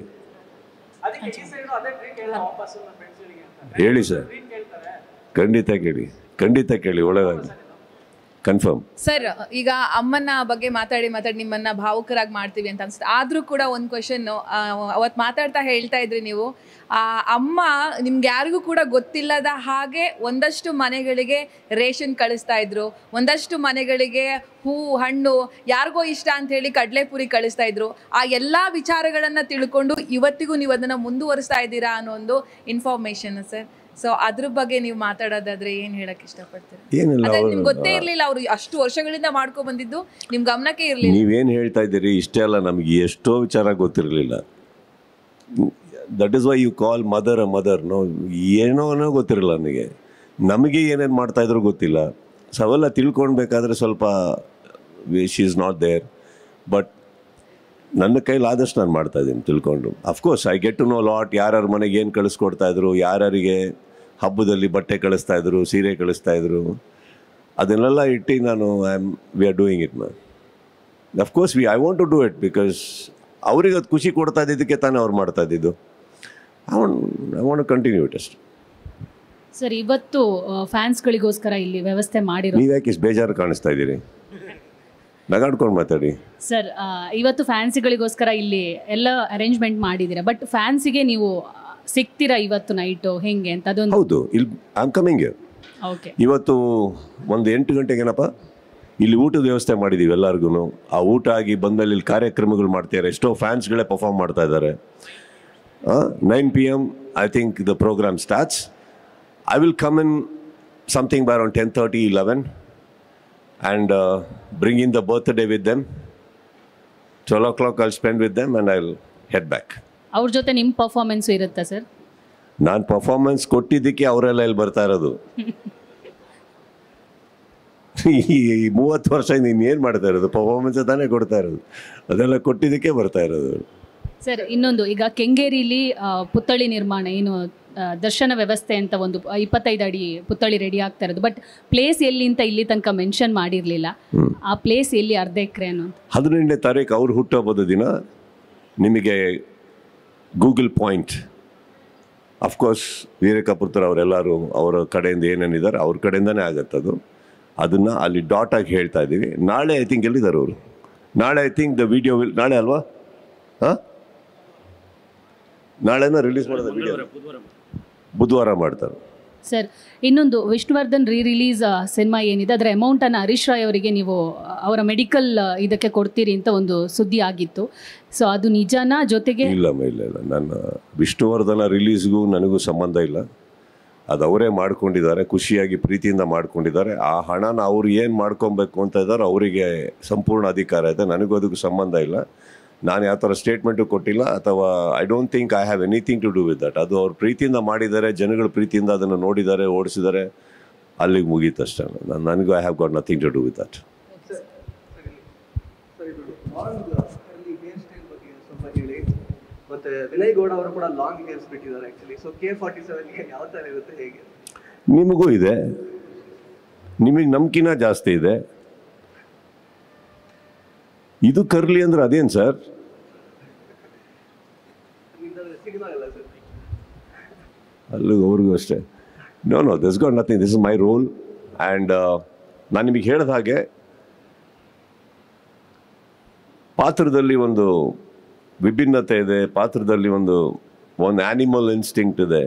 ಅದಕ್ಕೆ ಈ ಸೈಡು ಅದೇ ಟ್ರೀಟ್ ಹೇಳ ವಾಪಸ್ ನನ್ನ ಫ್ರೆಂಡ್ಸ್ಗಳಿಗೆ ಅಂತ ಹೇಳಿ ಸರ್, ಟ್ರೀಟ್ ಕೇಳ್ತಾರೆ. ಖಂಡಿತ ಕೇಳಿ, ಖಂಡಿತ ಕೇಳಿ, ಒಳ್ಳೆಯದಾಗಲಿ, ಕನ್ಫರ್ಮ್. ಸರ್, ಈಗ ಅಮ್ಮನ ಬಗ್ಗೆ ಮಾತಾಡಿ ನಿಮ್ಮನ್ನ ಭಾವುಕರಾಗಿ ಮಾಡ್ತೀವಿ ಅಂತ ಅನ್ಸುತ್ತೆ. ಆದ್ರೂ ಕೂಡ ಒಂದು ಕ್ವಶನ್, ಅವತ್ತು ಮಾತಾಡ್ತಾ ಹೇಳ್ತಾ ಇದ್ರಿ ನೀವು, ಅಮ್ಮ ನಿಮ್ಗೆ ಯಾರಿಗೂ ಕೂಡ ಗೊತ್ತಿಲ್ಲದ ಹಾಗೆ ಒಂದಷ್ಟು ಮನೆಗಳಿಗೆ ರೇಷನ್ ಕಳಿಸ್ತಾ ಇದ್ರು, ಒಂದಷ್ಟು ಮನೆಗಳಿಗೆ ಹೂ ಹಣ್ಣು ಯಾರಿಗೋ ಇಷ್ಟ ಅಂತ ಹೇಳಿ ಕಡಲೆಪುರಿ ಕಳಿಸ್ತಾ ಇದ್ರು. ಆ ಎಲ್ಲ ವಿಚಾರಗಳನ್ನ ತಿಳ್ಕೊಂಡು ಇವತ್ತಿಗೂ ನೀವು ಅದನ್ನ ಮುಂದುವರಿಸ್ತಾ ಇದ್ದೀರಾ ಅನ್ನೋ ಒಂದು ಇನ್ಫಾರ್ಮೇಶನ್ ಸರ್. ಸೊ ಅದ್ರ ಬಗ್ಗೆ ನೀವು ಮಾತಾಡೋದಾದ್ರೆ ಏನ್ ಹೇಳಕ್ ಇಷ್ಟಪಡ್ತೀರಾ? ಅದೇ ನಿಮ್ಗೆ ಗೊತ್ತೇ ಇರ್ಲಿಲ್ಲ, ಅವ್ರು ಅಷ್ಟು ವರ್ಷಗಳಿಂದ ಮಾಡ್ಕೊ ಬಂದಿದ್ದು ನಿಮ್ ಗಮನಕ್ಕೆ ಇರ್ಲಿಲ್ಲ. ನೀವೇನ್ ಹೇಳ್ತಾ ಇದ್ದೀರಿ ಇಷ್ಟೇ ಅಲ್ಲ, ನಮ್ಗೆ ಎಷ್ಟೋ ವಿಚಾರ ಗೊತ್ತಿರಲಿಲ್ಲ. That is why you call mother a mother. No, ಏನೋ ಗೊತ್ತಿರಲ್ಲ ನನಗೆ. ನಮಗೆ ಏನೇನು ಮಾಡ್ತಾಯಿದ್ರು ಗೊತ್ತಿಲ್ಲ. ಸೊ ಅವೆಲ್ಲ ತಿಳ್ಕೊಳ್ಬೇಕಾದ್ರೆ ಸ್ವಲ್ಪ she is not there. But ನನ್ನ ಕೈಲಾದಷ್ಟು ನಾನು ಮಾಡ್ತಾಯಿದ್ದೀನಿ ತಿಳ್ಕೊಂಡು. Of course I get to know lot. ಯಾರ್ಯಾರ ಮನೆಗೆ ಏನು ಕಳಿಸ್ಕೊಡ್ತಾಯಿದ್ರು, ಯಾರ್ಯಾರಿಗೆ ಹಬ್ಬದಲ್ಲಿ ಬಟ್ಟೆ ಕಳಿಸ್ತಾಯಿದ್ರು, ಸೀರೆ ಕಳಿಸ್ತಾಯಿದ್ರು, ಅದನ್ನೆಲ್ಲ ಇಟ್ಟು ನಾನು we are doing it ma'am. Of course I want to do it because ಅವ್ರಿಗೆ ಅದು ಖುಷಿ ಕೊಡ್ತಾ ಇದ್ದಿದ್ದಕ್ಕೆ ತಾನೇ ಅವ್ರು ಮಾಡ್ತಾ ಇದ್ದಿದ್ದು. I want to continue it ಅಷ್ಟು. ಸರ್, ಇವತ್ತು ಫ್ಯಾನ್ಸ್ಗಳಿಗೋಸ್ಕರ ಇಲ್ಲಿ ವ್ಯವಸ್ಥೆ ಮಾಡಿರೋ, ನೀವು ಯಾಕೆ ಇಷ್ಟು ಬೇಜಾರು ಕಾಣಿಸ್ತಾ ಇದ್ದೀರಿ? ನಗಾಡ್ಕೊಂಡು ಮಾತಾಡಿ ಸರ್. ಇವತ್ತು ಫ್ಯಾನ್ಸಿಗಳಿಗೋಸ್ಕರ ಇಲ್ಲಿ ಎಲ್ಲ ಅರೇಂಜ್ಮೆಂಟ್ ಮಾಡಿದ್ದೀರಾ, ಬಟ್ ಫ್ಯಾನ್ಸಿಗೆ ನೀವು ಸಿಗ್ತೀರಾ ಇವತ್ತು ನೈಟು ಹೆಂಗೆ ಅಂತ ಅದೊಂದು? ಹೌದು, ಇಲ್ಲಿ ಐ ಆಮ್ ಕಮಿಂಗ್. ಓಕೆ, ಇವತ್ತು ಒಂದು 8 ಗಂಟೆಗೇನಪ್ಪ ಇಲ್ಲಿ ಊಟದ ವ್ಯವಸ್ಥೆ ಮಾಡಿದ್ದೀವಿ ಎಲ್ಲರಿಗೂ. ಆ ಊಟ ಆಗಿ ಬಂದಲ್ಲಿ ಇಲ್ಲಿ ಕಾರ್ಯಕ್ರಮಗಳು ಮಾಡ್ತಿದ್ದಾರೆ. ಎಷ್ಟೋ ಫ್ಯಾನ್ಸ್ಗಳೇ ಪರ್ಫಾರ್ಮ್ ಮಾಡ್ತಾ ಇದ್ದಾರೆ. 9 PM I think the programme starts. I will come in something by around 10:30, 11 and bring in the birthday with them. 12 o'clock I'll spend with them and I'll head back. ಅವ್ರ ಜೊತೆ ನಿಮ್ಮ ಪರ್ಫಾರ್ಮೆನ್ಸು ಇರುತ್ತಾ ಸರ್? ನಾನು ಪರ್ಫಾರ್ಮೆನ್ಸ್ ಕೊಟ್ಟಿದ್ದಕ್ಕೆ ಅವರೆಲ್ಲ ಇಲ್ಲಿ ಬರ್ತಾ ಇರೋದು. ಈ 30 ವರ್ಷ ಇನ್ನೇನು ಮಾಡ್ತಾ ಇರೋದು? ಪರ್ಫಾರ್ಮೆನ್ಸ್ ತಾನೇ ಕೊಡ್ತಾ ಇರೋದು. ಅದೆಲ್ಲ ಕೊಟ್ಟಿದ್ದಕ್ಕೆ ಬರ್ತಾ ಇರೋದು. ಸರ್, ಇನ್ನೊಂದು, ಈಗ ಕೆಂಗೇರಿಲಿ ಪುತ್ಥಳಿ ನಿರ್ಮಾಣ ಏನು ದರ್ಶನ ವ್ಯವಸ್ಥೆ ಅಂತ ಒಂದು 25 ಅಡಿ ಪುತ್ಥಳಿ ರೆಡಿ ಆಗ್ತಾ ಇರೋದು, ಬಟ್ ಪ್ಲೇಸ್ ಎಲ್ಲಿ ಅಂತ ಇಲ್ಲಿ ತನಕ ಮೆನ್ಷನ್ ಮಾಡಿರಲಿಲ್ಲ. ಆ ಪ್ಲೇಸ್ ಎಲ್ಲಿ? 1/2 ಎಕರೆ ಅನ್ನೋ. 18ನೇ ತಾರೀಕು ಅವ್ರ ಹುಟ್ಟುಹಬ್ಬದ ದಿನ ನಿಮಗೆ ಗೂಗಲ್ ಪಾಯಿಂಟ್, ಅಫ್ಕೋರ್ಸ್ ವೀರೇ ಕಪೂರ್ ಅವರೆಲ್ಲರೂ ಅವರ ಕಡೆಯಿಂದ ಏನೇನಿದ್ದಾರೆ ಅವ್ರ ಕಡೆಯಿಂದನೇ ಆಗುತ್ತದು. ಅದನ್ನು ಅಲ್ಲಿ ಡಾಟ್ ಆಗಿ ಹೇಳ್ತಾ ಇದ್ದೀವಿ. ನಾಳೆ ಐ ಥಿಂಕ್ ಎಲ್ಲಿದ್ದಾರೆ ಅವರು? ನಾಳೆ ಐ ಥಿಂಕ್ ದ ವಿಡಿಯೋ ನಾಳೆ ಅಲ್ವಾ? ಹಾಂ, ನಾಳೆನ ರಿಲೀಸ್ ಮಾಡೋದು ವಿಡಿಯೋ ಬುಧವಾರ ಮಾಡ್ತಾರೆ ಸರ್. ಇನ್ನೊಂದು ವಿಷ್ಣುವರ್ಧನ್ ರಿಲೀಸ್ ಸಿನಿಮಾ ಏನಿದೆ ಅದರ ಅಮೌಂಟನ್ನು ಹರೀಶ್ ರಾಯ್ ಅವರಿಗೆ ನೀವು ಅವರ ಮೆಡಿಕಲ್ ಇದಕ್ಕೆ ಕೊಡ್ತೀರಿ ಅಂತ ಒಂದು ಸುದ್ದಿ ಆಗಿತ್ತು. ಸೊ ಅದು ನಿಜನಾ? ಜೊತೆಗೆ ಇಲ್ಲ, ನನ್ನ ವಿಷ್ಣುವರ್ಧನ ರಿಲೀಸ್ಗೂ ನನಗೂ ಸಂಬಂಧ ಇಲ್ಲ. ಅದು ಅವರೇ ಮಾಡ್ಕೊಂಡಿದ್ದಾರೆ, ಖುಷಿಯಾಗಿ ಪ್ರೀತಿಯಿಂದ ಮಾಡ್ಕೊಂಡಿದ್ದಾರೆ. ಆ ಹಣನ ಅವ್ರು ಏನು ಮಾಡ್ಕೊಬೇಕು ಅಂತ ಇದ್ದಾರೋ ಅವರಿಗೆ ಸಂಪೂರ್ಣ ಅಧಿಕಾರ ಇದೆ. ನನಗೂ ಅದಕ್ಕೂ ಸಂಬಂಧ ಇಲ್ಲ. ನಾನು ಯಾವ ಥರ ಸ್ಟೇಟ್ಮೆಂಟು ಕೊಟ್ಟಿಲ್ಲ, ಅಥವಾ I don't think I have anything to do with that. ಅದು ಅವ್ರ ಪ್ರೀತಿಯಿಂದ ಮಾಡಿದ್ದಾರೆ, ಜನಗಳ ಪ್ರೀತಿಯಿಂದ ಅದನ್ನು ನೋಡಿದ್ದಾರೆ, ಓಡಿಸಿದ್ದಾರೆ, ಅಲ್ಲಿಗೆ ಮುಗೀತಷ್ಟೇ. ನನಗೂ I have got nothing to do with that. ಮತ್ತೆ ವಿನಯ್ ಗೌಡ ಅವರು ಕೂಡ ಲಾಂಗ್ ಹೇರ್ಸ್ ಬಿಟ್ಟಿದ್ದಾರೆ ಆಕ್ಚುಲಿ. ಸೊ K47 ಯಾವ ತರ ಇರುತ್ತೆ, ಹೇಗೆ? ನಿಮಗೂ ಇದೆ, ನಿಮಗೆ ನಮ್ಕಿನ ಜಾಸ್ತಿ ಇದೆ. ಇದು ಕರ್ಲಿ ಅಂದ್ರೆ ಅದೇನು ಸರ್? ಅಲ್ಲೂ ಅವ್ರಿಗೂ ಅಷ್ಟೇ. No this got nothing, this is my role. And ನಾನು ನಿಮಗೆ ಹೇಳಿದ ಹಾಗೆ ಪಾತ್ರದಲ್ಲಿ ಒಂದು ವಿಭಿನ್ನತೆ ಇದೆ, ಪಾತ್ರದಲ್ಲಿ ಒಂದು ಆ್ಯನಿಮಲ್ ಇನ್ಸ್ಟಿಂಕ್ಟ್ ಇದೆ.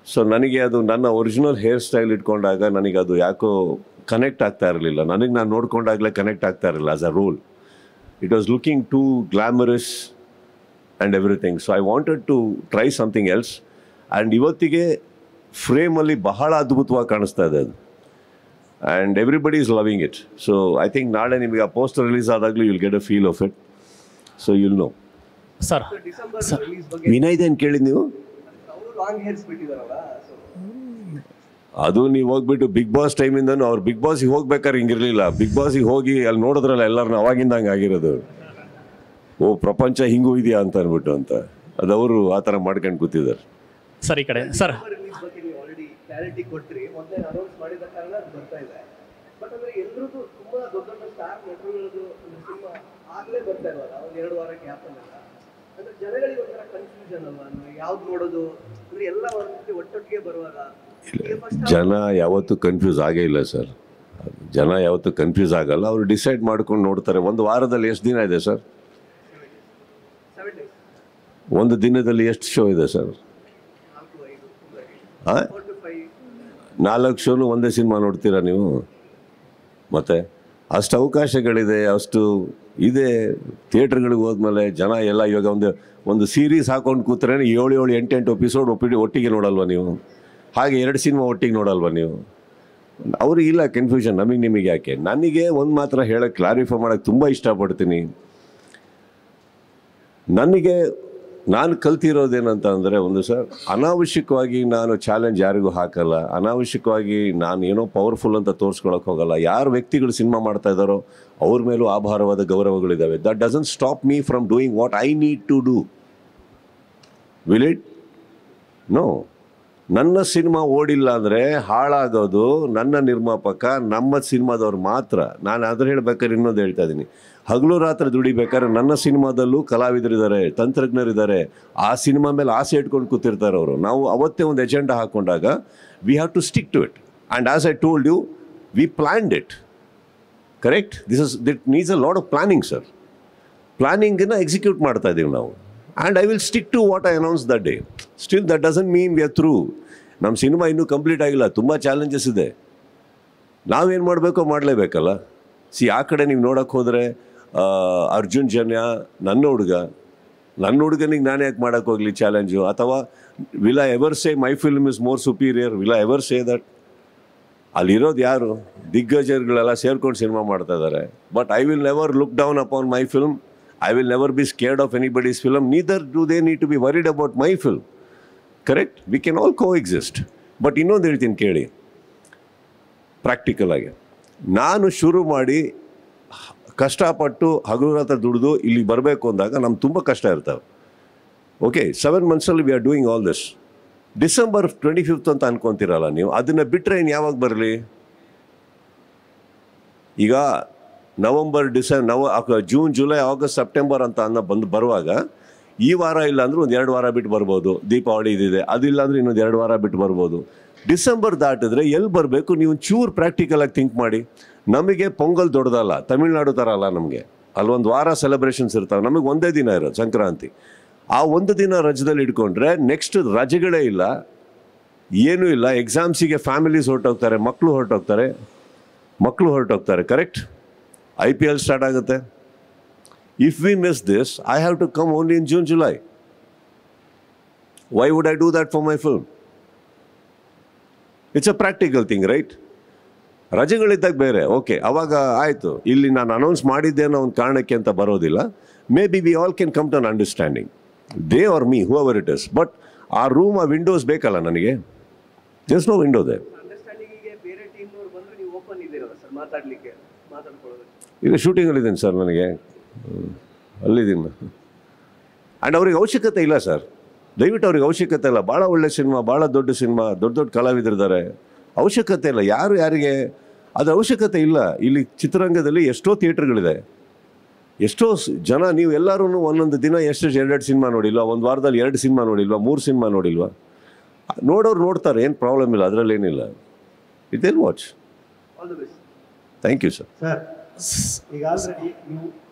ಸೊ ನನಗೆ ಅದು ನನ್ನ ಒರಿಜಿನಲ್ ಹೇರ್ ಸ್ಟೈಲ್ ಇಟ್ಕೊಂಡಾಗ ನನಗೆ ಅದು ಯಾಕೋ ಕನೆಕ್ಟ್ ಆಗ್ತಾ ಇರಲಿಲ್ಲ. ನನಗೆ ನಾನು ನೋಡ್ಕೊಂಡಾಗಲೇ ಕನೆಕ್ಟ್ ಆಗ್ತಾ ಇರಲಿಲ್ಲ as a role. It was looking too glamorous and everything. So I wanted to try something else. And ಇವತ್ತಿಗೆ ಫ್ರೇಮಲ್ಲಿ ಬಹಳ ಅದ್ಭುತವಾಗಿ ಕಾಣಿಸ್ತಾ ಇದೆ ಅದು. And everybody is loving it. So I think ನಾಳೆ ನಿಮಗೆ ಆ ಪೋಸ್ಟರ್ ರಿಲೀಸ್ ಆದಾಗಲೂ you'll get a feel of it. So you'll know. Sir ವಿನಯ್ದೇನು ಕೇಳಿದ್ ನೀವು? ಲಾಂಗ್ ಹೇರ್ಸ್ ಬಿಟ್ಟಿದಾರಲ್ಲ, ಅದು ನೀವು ಹೋಗ್ಬಿಟ್ಟು ಬಿಗ್ ಬಾಸ್ ಟೈಮಿಂದನೂ ಅವ್ರು ಬಿಗ್ ಬಾಸಿಗೆ ಹೋಗ್ಬೇಕಾದ್ರೆ ಹಿಂಗಿರಲಿಲ್ಲ. ಬಿಗ್ ಬಾಸಿಗೆ ಹೋಗಿ ಅಲ್ಲಿ ನೋಡಿದ್ರಲ್ಲ ಎಲ್ಲರನ್ನ, ಅವಾಗಿಂದ ಹಂಗೆ ಆಗಿರೋದು. ಓ ಪ್ರಪಂಚ ಹಿಂಗೂ ಇದೆಯಾ ಅಂತ ಅಂದ್ಬಿಟ್ಟು ಅಂತ ಅದು ಅವರು ಆ ಥರ ಮಾಡ್ಕೊಂಡು ಕೂತಿದ್ದಾರೆ. ಸರ್ ಈ ಕಡೆ ಸರ್ ರಿಲೀಸ್ ಬಗ್ಗೆ ನೀವು ಆಲ್ರೆಡಿ ಕ್ಲಾರಿಟಿ ಕೊಟ್ರಿ, ಮೊದಲೇ ಅನೌನ್ಸ್ ಮಾಡಿದ ಕಾರಣ ಅದು ಬರ್ತಾ ಇದೆ. ಬಟ್ ಅಂದ್ರೆ ಎಲ್ಲರದ್ದು ತುಂಬಾ ದೊಡ್ಡ ದೊಡ್ಡ ಸ್ಟಾರ್ ನಟರುಗಳದ್ದು ಸಿನಿಮಾ ಆಗಲೇ ಬರ್ತಾ ಇಲ್ವಲ್ಲ, ಒಂದು 2 ವಾರ ಗ್ಯಾಪ್ ಅಲ್ಲ. ಅಂದ್ರೆ ಜನಗಳಿಗೆ ಒಂಥರ ಕನ್ಫ್ಯೂಷನ್ ಅಲ್ವಾ, ಯಾವ್ದು ನೋಡೋದು ಅಂದ್ರೆ ಎಲ್ಲ ಒಟ್ಟೊಟ್ಟಿಗೆ ಬರುವಾಗ. ಜನ ಯಾವತ್ತೂ ಕನ್ಫ್ಯೂಸ್ ಆಗೇ ಇಲ್ಲ ಸರ್. ಜನ ಯಾವತ್ತೂ ಕನ್ಫ್ಯೂಸ್ ಆಗಲ್ಲ. ಅವರು ಡಿಸೈಡ್ ಮಾಡ್ಕೊಂಡು ನೋಡ್ತಾರೆ. ಒಂದು ವಾರದಲ್ಲಿ ಎಷ್ಟು ದಿನ ಇದೆ ಸರ್? 7 days. ಒಂದು ದಿನದಲ್ಲಿ ಎಷ್ಟು ಶೋ ಇದೆ ಸರ್? 4 ಶೋನು ಒಂದೇ ಸಿನಿಮಾ ನೋಡ್ತೀರಾ ನೀವು? ಮತ್ತು ಅಷ್ಟು ಅವಕಾಶಗಳಿದೆ, ಅಷ್ಟು ಇದೆ. ಥಿಯೇಟ್ರ್ಗಳಿಗೆ ಹೋದ್ಮೇಲೆ ಜನ ಎಲ್ಲ ಇವಾಗ ಒಂದು ಸೀರೀಸ್ ಹಾಕೊಂಡು ಕೂತ್ರೆ 7 8 ಎಪಿಸೋಡ್ ಒಟ್ಟಿಗೆ ನೋಡಲ್ವ ನೀವು? ಹಾಗೆ 2 ಸಿನಿಮಾ ಒಟ್ಟಿಗೆ ನೋಡಲ್ವ ನೀವು? ಅವ್ರಿಗೆ ಇಲ್ಲ ಕನ್ಫ್ಯೂಷನ್, ನಿಮಗೆ ಯಾಕೆ? ನನಗೆ ಒಂದು ಮಾತ್ರ ಹೇಳೋಕ್ಕೆ, ಕ್ಲಾರಿಫೈ ಮಾಡೋಕ್ಕೆ ತುಂಬ ಇಷ್ಟಪಡ್ತೀನಿ. ನಾನು ಕಲ್ತಿರೋದೇನಂತ ಅಂದರೆ, ಒಂದು ಸರ್, ಅನಾವಶ್ಯಕವಾಗಿ ನಾನು ಚಾಲೆಂಜ್ ಯಾರಿಗೂ ಹಾಕಲ್ಲ. ಅನಾವಶ್ಯಕವಾಗಿ ನಾನು ಏನೋ ಪವರ್ಫುಲ್ ಅಂತ ತೋರಿಸ್ಕೊಳಕ್ಕೆ ಹೋಗಲ್ಲ. ಯಾರು ವ್ಯಕ್ತಿಗಳು ಸಿನಿಮಾ ಮಾಡ್ತಾ ಇದ್ದಾರೋ ಅವ್ರ ಮೇಲೂ ಆಭಾರವಾದ ಗೌರವಗಳಿದ್ದಾವೆ. That doesn't stop me from doing what I need to do. Will it? No. ನನ್ನ ಸಿನಿಮಾ ಓಡಿಲ್ಲ ಅಂದರೆ ಹಾಳಾಗೋದು ನನ್ನ ನಿರ್ಮಾಪಕ, ನಮ್ಮ ಸಿನಿಮಾದವ್ರು ಮಾತ್ರ. ನಾನು ಅದ್ರ ಹೇಳ್ಬೇಕಾದ್ರೆ ಇನ್ನೊಂದು ಹೇಳ್ತಾ ಇದ್ದೀನಿ, ಹಗಲು ರಾತ್ರಿ ದುಡಿಬೇಕಾದ್ರೆ ನನ್ನ ಸಿನಿಮಾದಲ್ಲೂ ಕಲಾವಿದರಿದ್ದಾರೆ, ತಂತ್ರಜ್ಞರಿದ್ದಾರೆ. ಆ ಸಿನಿಮಾ ಮೇಲೆ ಆಸೆ ಇಟ್ಕೊಂಡು ಕೂತಿರ್ತಾರೆ ಅವರು. ನಾವು ಅವತ್ತೇ ಒಂದು ಎಜೆಂಡಾ ಹಾಕ್ಕೊಂಡಾಗ we have to stick to it. And as I told you, we planned it. Correct? It needs a lot of planning sir. ಪ್ಲಾನಿಂಗನ್ನು ಎಕ್ಸಿಕ್ಯೂಟ್ ಮಾಡ್ತಾ ಇದ್ದೀವಿ ನಾವು. And I will stick to what I announce that day. Still that doesn't mean we are through. ನಮ್ಮ ಸಿನಿಮಾ ಇನ್ನೂ ಕಂಪ್ಲೀಟ್ ಆಗಿಲ್ಲ, ತುಂಬ ಚಾಲೆಂಜಸ್ ಇದೆ. ನಾವೇನು ಮಾಡಬೇಕೋ ಮಾಡಲೇಬೇಕಲ್ಲ. ಆ ಕಡೆ ನೀವು ನೋಡೋಕ್ಕೆ ಹೋದರೆ ಅರ್ಜುನ್ ಜನ್ಯ ನನ್ನ ಹುಡುಗನಿಗೆ ನಾನು ಯಾಕೆ ಮಾಡೋಕ್ಕೆ ಹೋಗಲಿ ಚಾಲೆಂಜು? ಅಥವಾ will I ever say my film is more superior? Will I ever say that? ಅಲ್ಲಿರೋದು ಯಾರು? ದಿಗ್ಗಜರುಗಳೆಲ್ಲ ಸೇರ್ಕೊಂಡು ಸಿನಿಮಾ ಮಾಡ್ತಾ ಇದ್ದಾರೆ. But I will never look down upon my film. I will never be scared of anybody's film. Neither do they need to be worried about my film. Correct? We can all coexist. But ಇನ್ನೊಂದು ಹೇಳ್ತೀನಿ ಕೇಳಿ, ಪ್ರಾಕ್ಟಿಕಲ್ ಆಗಿ. ನಾನು ಶುರು ಮಾಡಿ ಕಷ್ಟಪಟ್ಟು ಹಗಲು ರಾತ್ರಿ ದುಡಿದು ಇಲ್ಲಿಗೆ ಬರಬೇಕು ಅಂದಾಗ ನಮ್ಗೆ ತುಂಬ ಕಷ್ಟ ಇರ್ತವೆ. ಓಕೆ, 7 monthsಲ್ಲಿ we are doing all this. December 25th ಅಂತ ಅನ್ಕೊತೀರಲ್ಲ ನೀವು, ಅದನ್ನು ಬಿಟ್ಟರೆ ಇನ್ನು ಯಾವಾಗ ಬರಲಿ? ಈಗ November, June, July, August, September ಅಂತ ಬರುವಾಗ ಈ ವಾರ ಇಲ್ಲ ಅಂದ್ರೆ ಒಂದು 2 ವಾರ ಬಿಟ್ಟು ಬರ್ಬೋದು. ದೀಪಾವಳಿ ಇದಿದೆ, ಅದಿಲ್ಲ ಅಂದರೆ ಇನ್ನೊಂದು 2 ವಾರ ಬಿಟ್ಟು ಬರ್ಬೋದು. ಡಿಸೆಂಬರ್ ದಾಟಿದ್ರೆ ಎಲ್ಲಿ ಬರಬೇಕು, ನೀವು ಚೂರು ಪ್ರಾಕ್ಟಿಕಲಾಗಿ ಥಿಂಕ್ ಮಾಡಿ. ನಮಗೆ ಪೊಂಗಲ್ ದೊಡ್ಡದಲ್ಲ, ತಮಿಳ್ನಾಡು ಥರ ಅಲ್ಲ. ನಮಗೆ ಅಲ್ಲೊಂದು ವಾರ ಸೆಲೆಬ್ರೇಷನ್ಸ್ ಇರ್ತಾವೆ, ನಮಗೆ ಒಂದೇ ದಿನ ಇರೋದು ಸಂಕ್ರಾಂತಿ. ಆ ಒಂದು ದಿನ ರಜದಲ್ಲಿ ಇಟ್ಕೊಂಡ್ರೆ ನೆಕ್ಸ್ಟ್ ರಜೆಗಳೇ ಇಲ್ಲ, ಏನೂ ಇಲ್ಲ. ಎಕ್ಸಾಮ್ಸಿಗೆ ಫ್ಯಾಮಿಲೀಸ್ ಹೊರಟೋಗ್ತಾರೆ, ಮಕ್ಕಳು ಹೊರಟೋಗ್ತಾರೆ. ಕರೆಕ್ಟ್? IPL ಸ್ಟಾರ್ಟ್ ಆಗುತ್ತೆ. If we miss this, I have to come only in June, July. Why would I do that for my film? It's a practical thing, right? ರಜೆಗಳಿದ್ದಾಗ ಬೇರೆ, ಓಕೆ, ಅವಾಗ ಆಯಿತು. ಇಲ್ಲಿ ನಾನು ಅನೌನ್ಸ್ ಮಾಡಿದ್ದೆ ಅನ್ನೋ ಒಂದು ಕಾರಣಕ್ಕೆ ಅಂತ ಬರೋದಿಲ್ಲ. Maybe we all can come to an understanding, they are me, whoever it is. But ಆ ರೂಮ್, ಆ ವಿಂಡೋಸ್ ಬೇಕಲ್ಲ ನನಗೆ. Just no window there. ಅಂಡರ್ಸ್ಟ್ಯಾಂಡಿಂಗಿಗೆ ಬೇರೆ ಟೀಮ್ನವ್ರು ಬಂದರೆ ನೀವು ಓಪನ್ ಇದ್ದೀರಲ್ಲ ಸರ್ ಮಾತಾಡಲಿಕ್ಕೆ, ಮಾತಾಡ್ಕೊಳ್ಳೋದು? ಈಗ ಶೂಟಿಂಗಲ್ಲಿದ್ದೀನಿ ಸರ್, ನನಗೆ ಅಲ್ಲಿದ್ದೀನಿ. ಆ್ಯಂಡ್ ಅವ್ರಿಗೆ ಅವಶ್ಯಕತೆ ಇಲ್ಲ ಸರ್, ದಯವಿಟ್ಟು ಅವ್ರಿಗೆ ಅವಶ್ಯಕತೆ ಇಲ್ಲ. ಭಾಳ ಒಳ್ಳೆ ಸಿನಿಮಾ, ಭಾಳ ದೊಡ್ಡ ಸಿನಿಮಾ, ದೊಡ್ಡ ಕಲಾವಿದರಿದ್ದಾರೆ, ಅವಶ್ಯಕತೆ ಇಲ್ಲ. ಯಾರಿಗೆ ಅದರ ಅವಶ್ಯಕತೆ ಇಲ್ಲ. ಇಲ್ಲಿ ಚಿತ್ರರಂಗದಲ್ಲಿ ಎಷ್ಟೋ ಥಿಯೇಟ್ರ್ಗಳಿದೆ, ಎಷ್ಟೋ ಜನ. ನೀವು ಎಲ್ಲರೂ ಒಂದೊಂದು ದಿನ ಎಷ್ಟು 2 ಸಿನಿಮಾ ನೋಡಿಲ್ವಾ, ಒಂದು ವಾರದಲ್ಲಿ 2 ಸಿನಿಮಾ ನೋಡಿಲ್ವಾ, 3 ಸಿನಿಮಾ ನೋಡಿಲ್ವಾ? ನೋಡೋರು ನೋಡ್ತಾರೆ, ಏನು ಪ್ರಾಬ್ಲಮ್ ಇಲ್ಲ, ಅದರಲ್ಲೇನಿಲ್ಲ. ಇದೇನು watch. All the best. Thank you sir. Sir, ಈಗ ಆಲ್ರೆಡಿ ನೀವು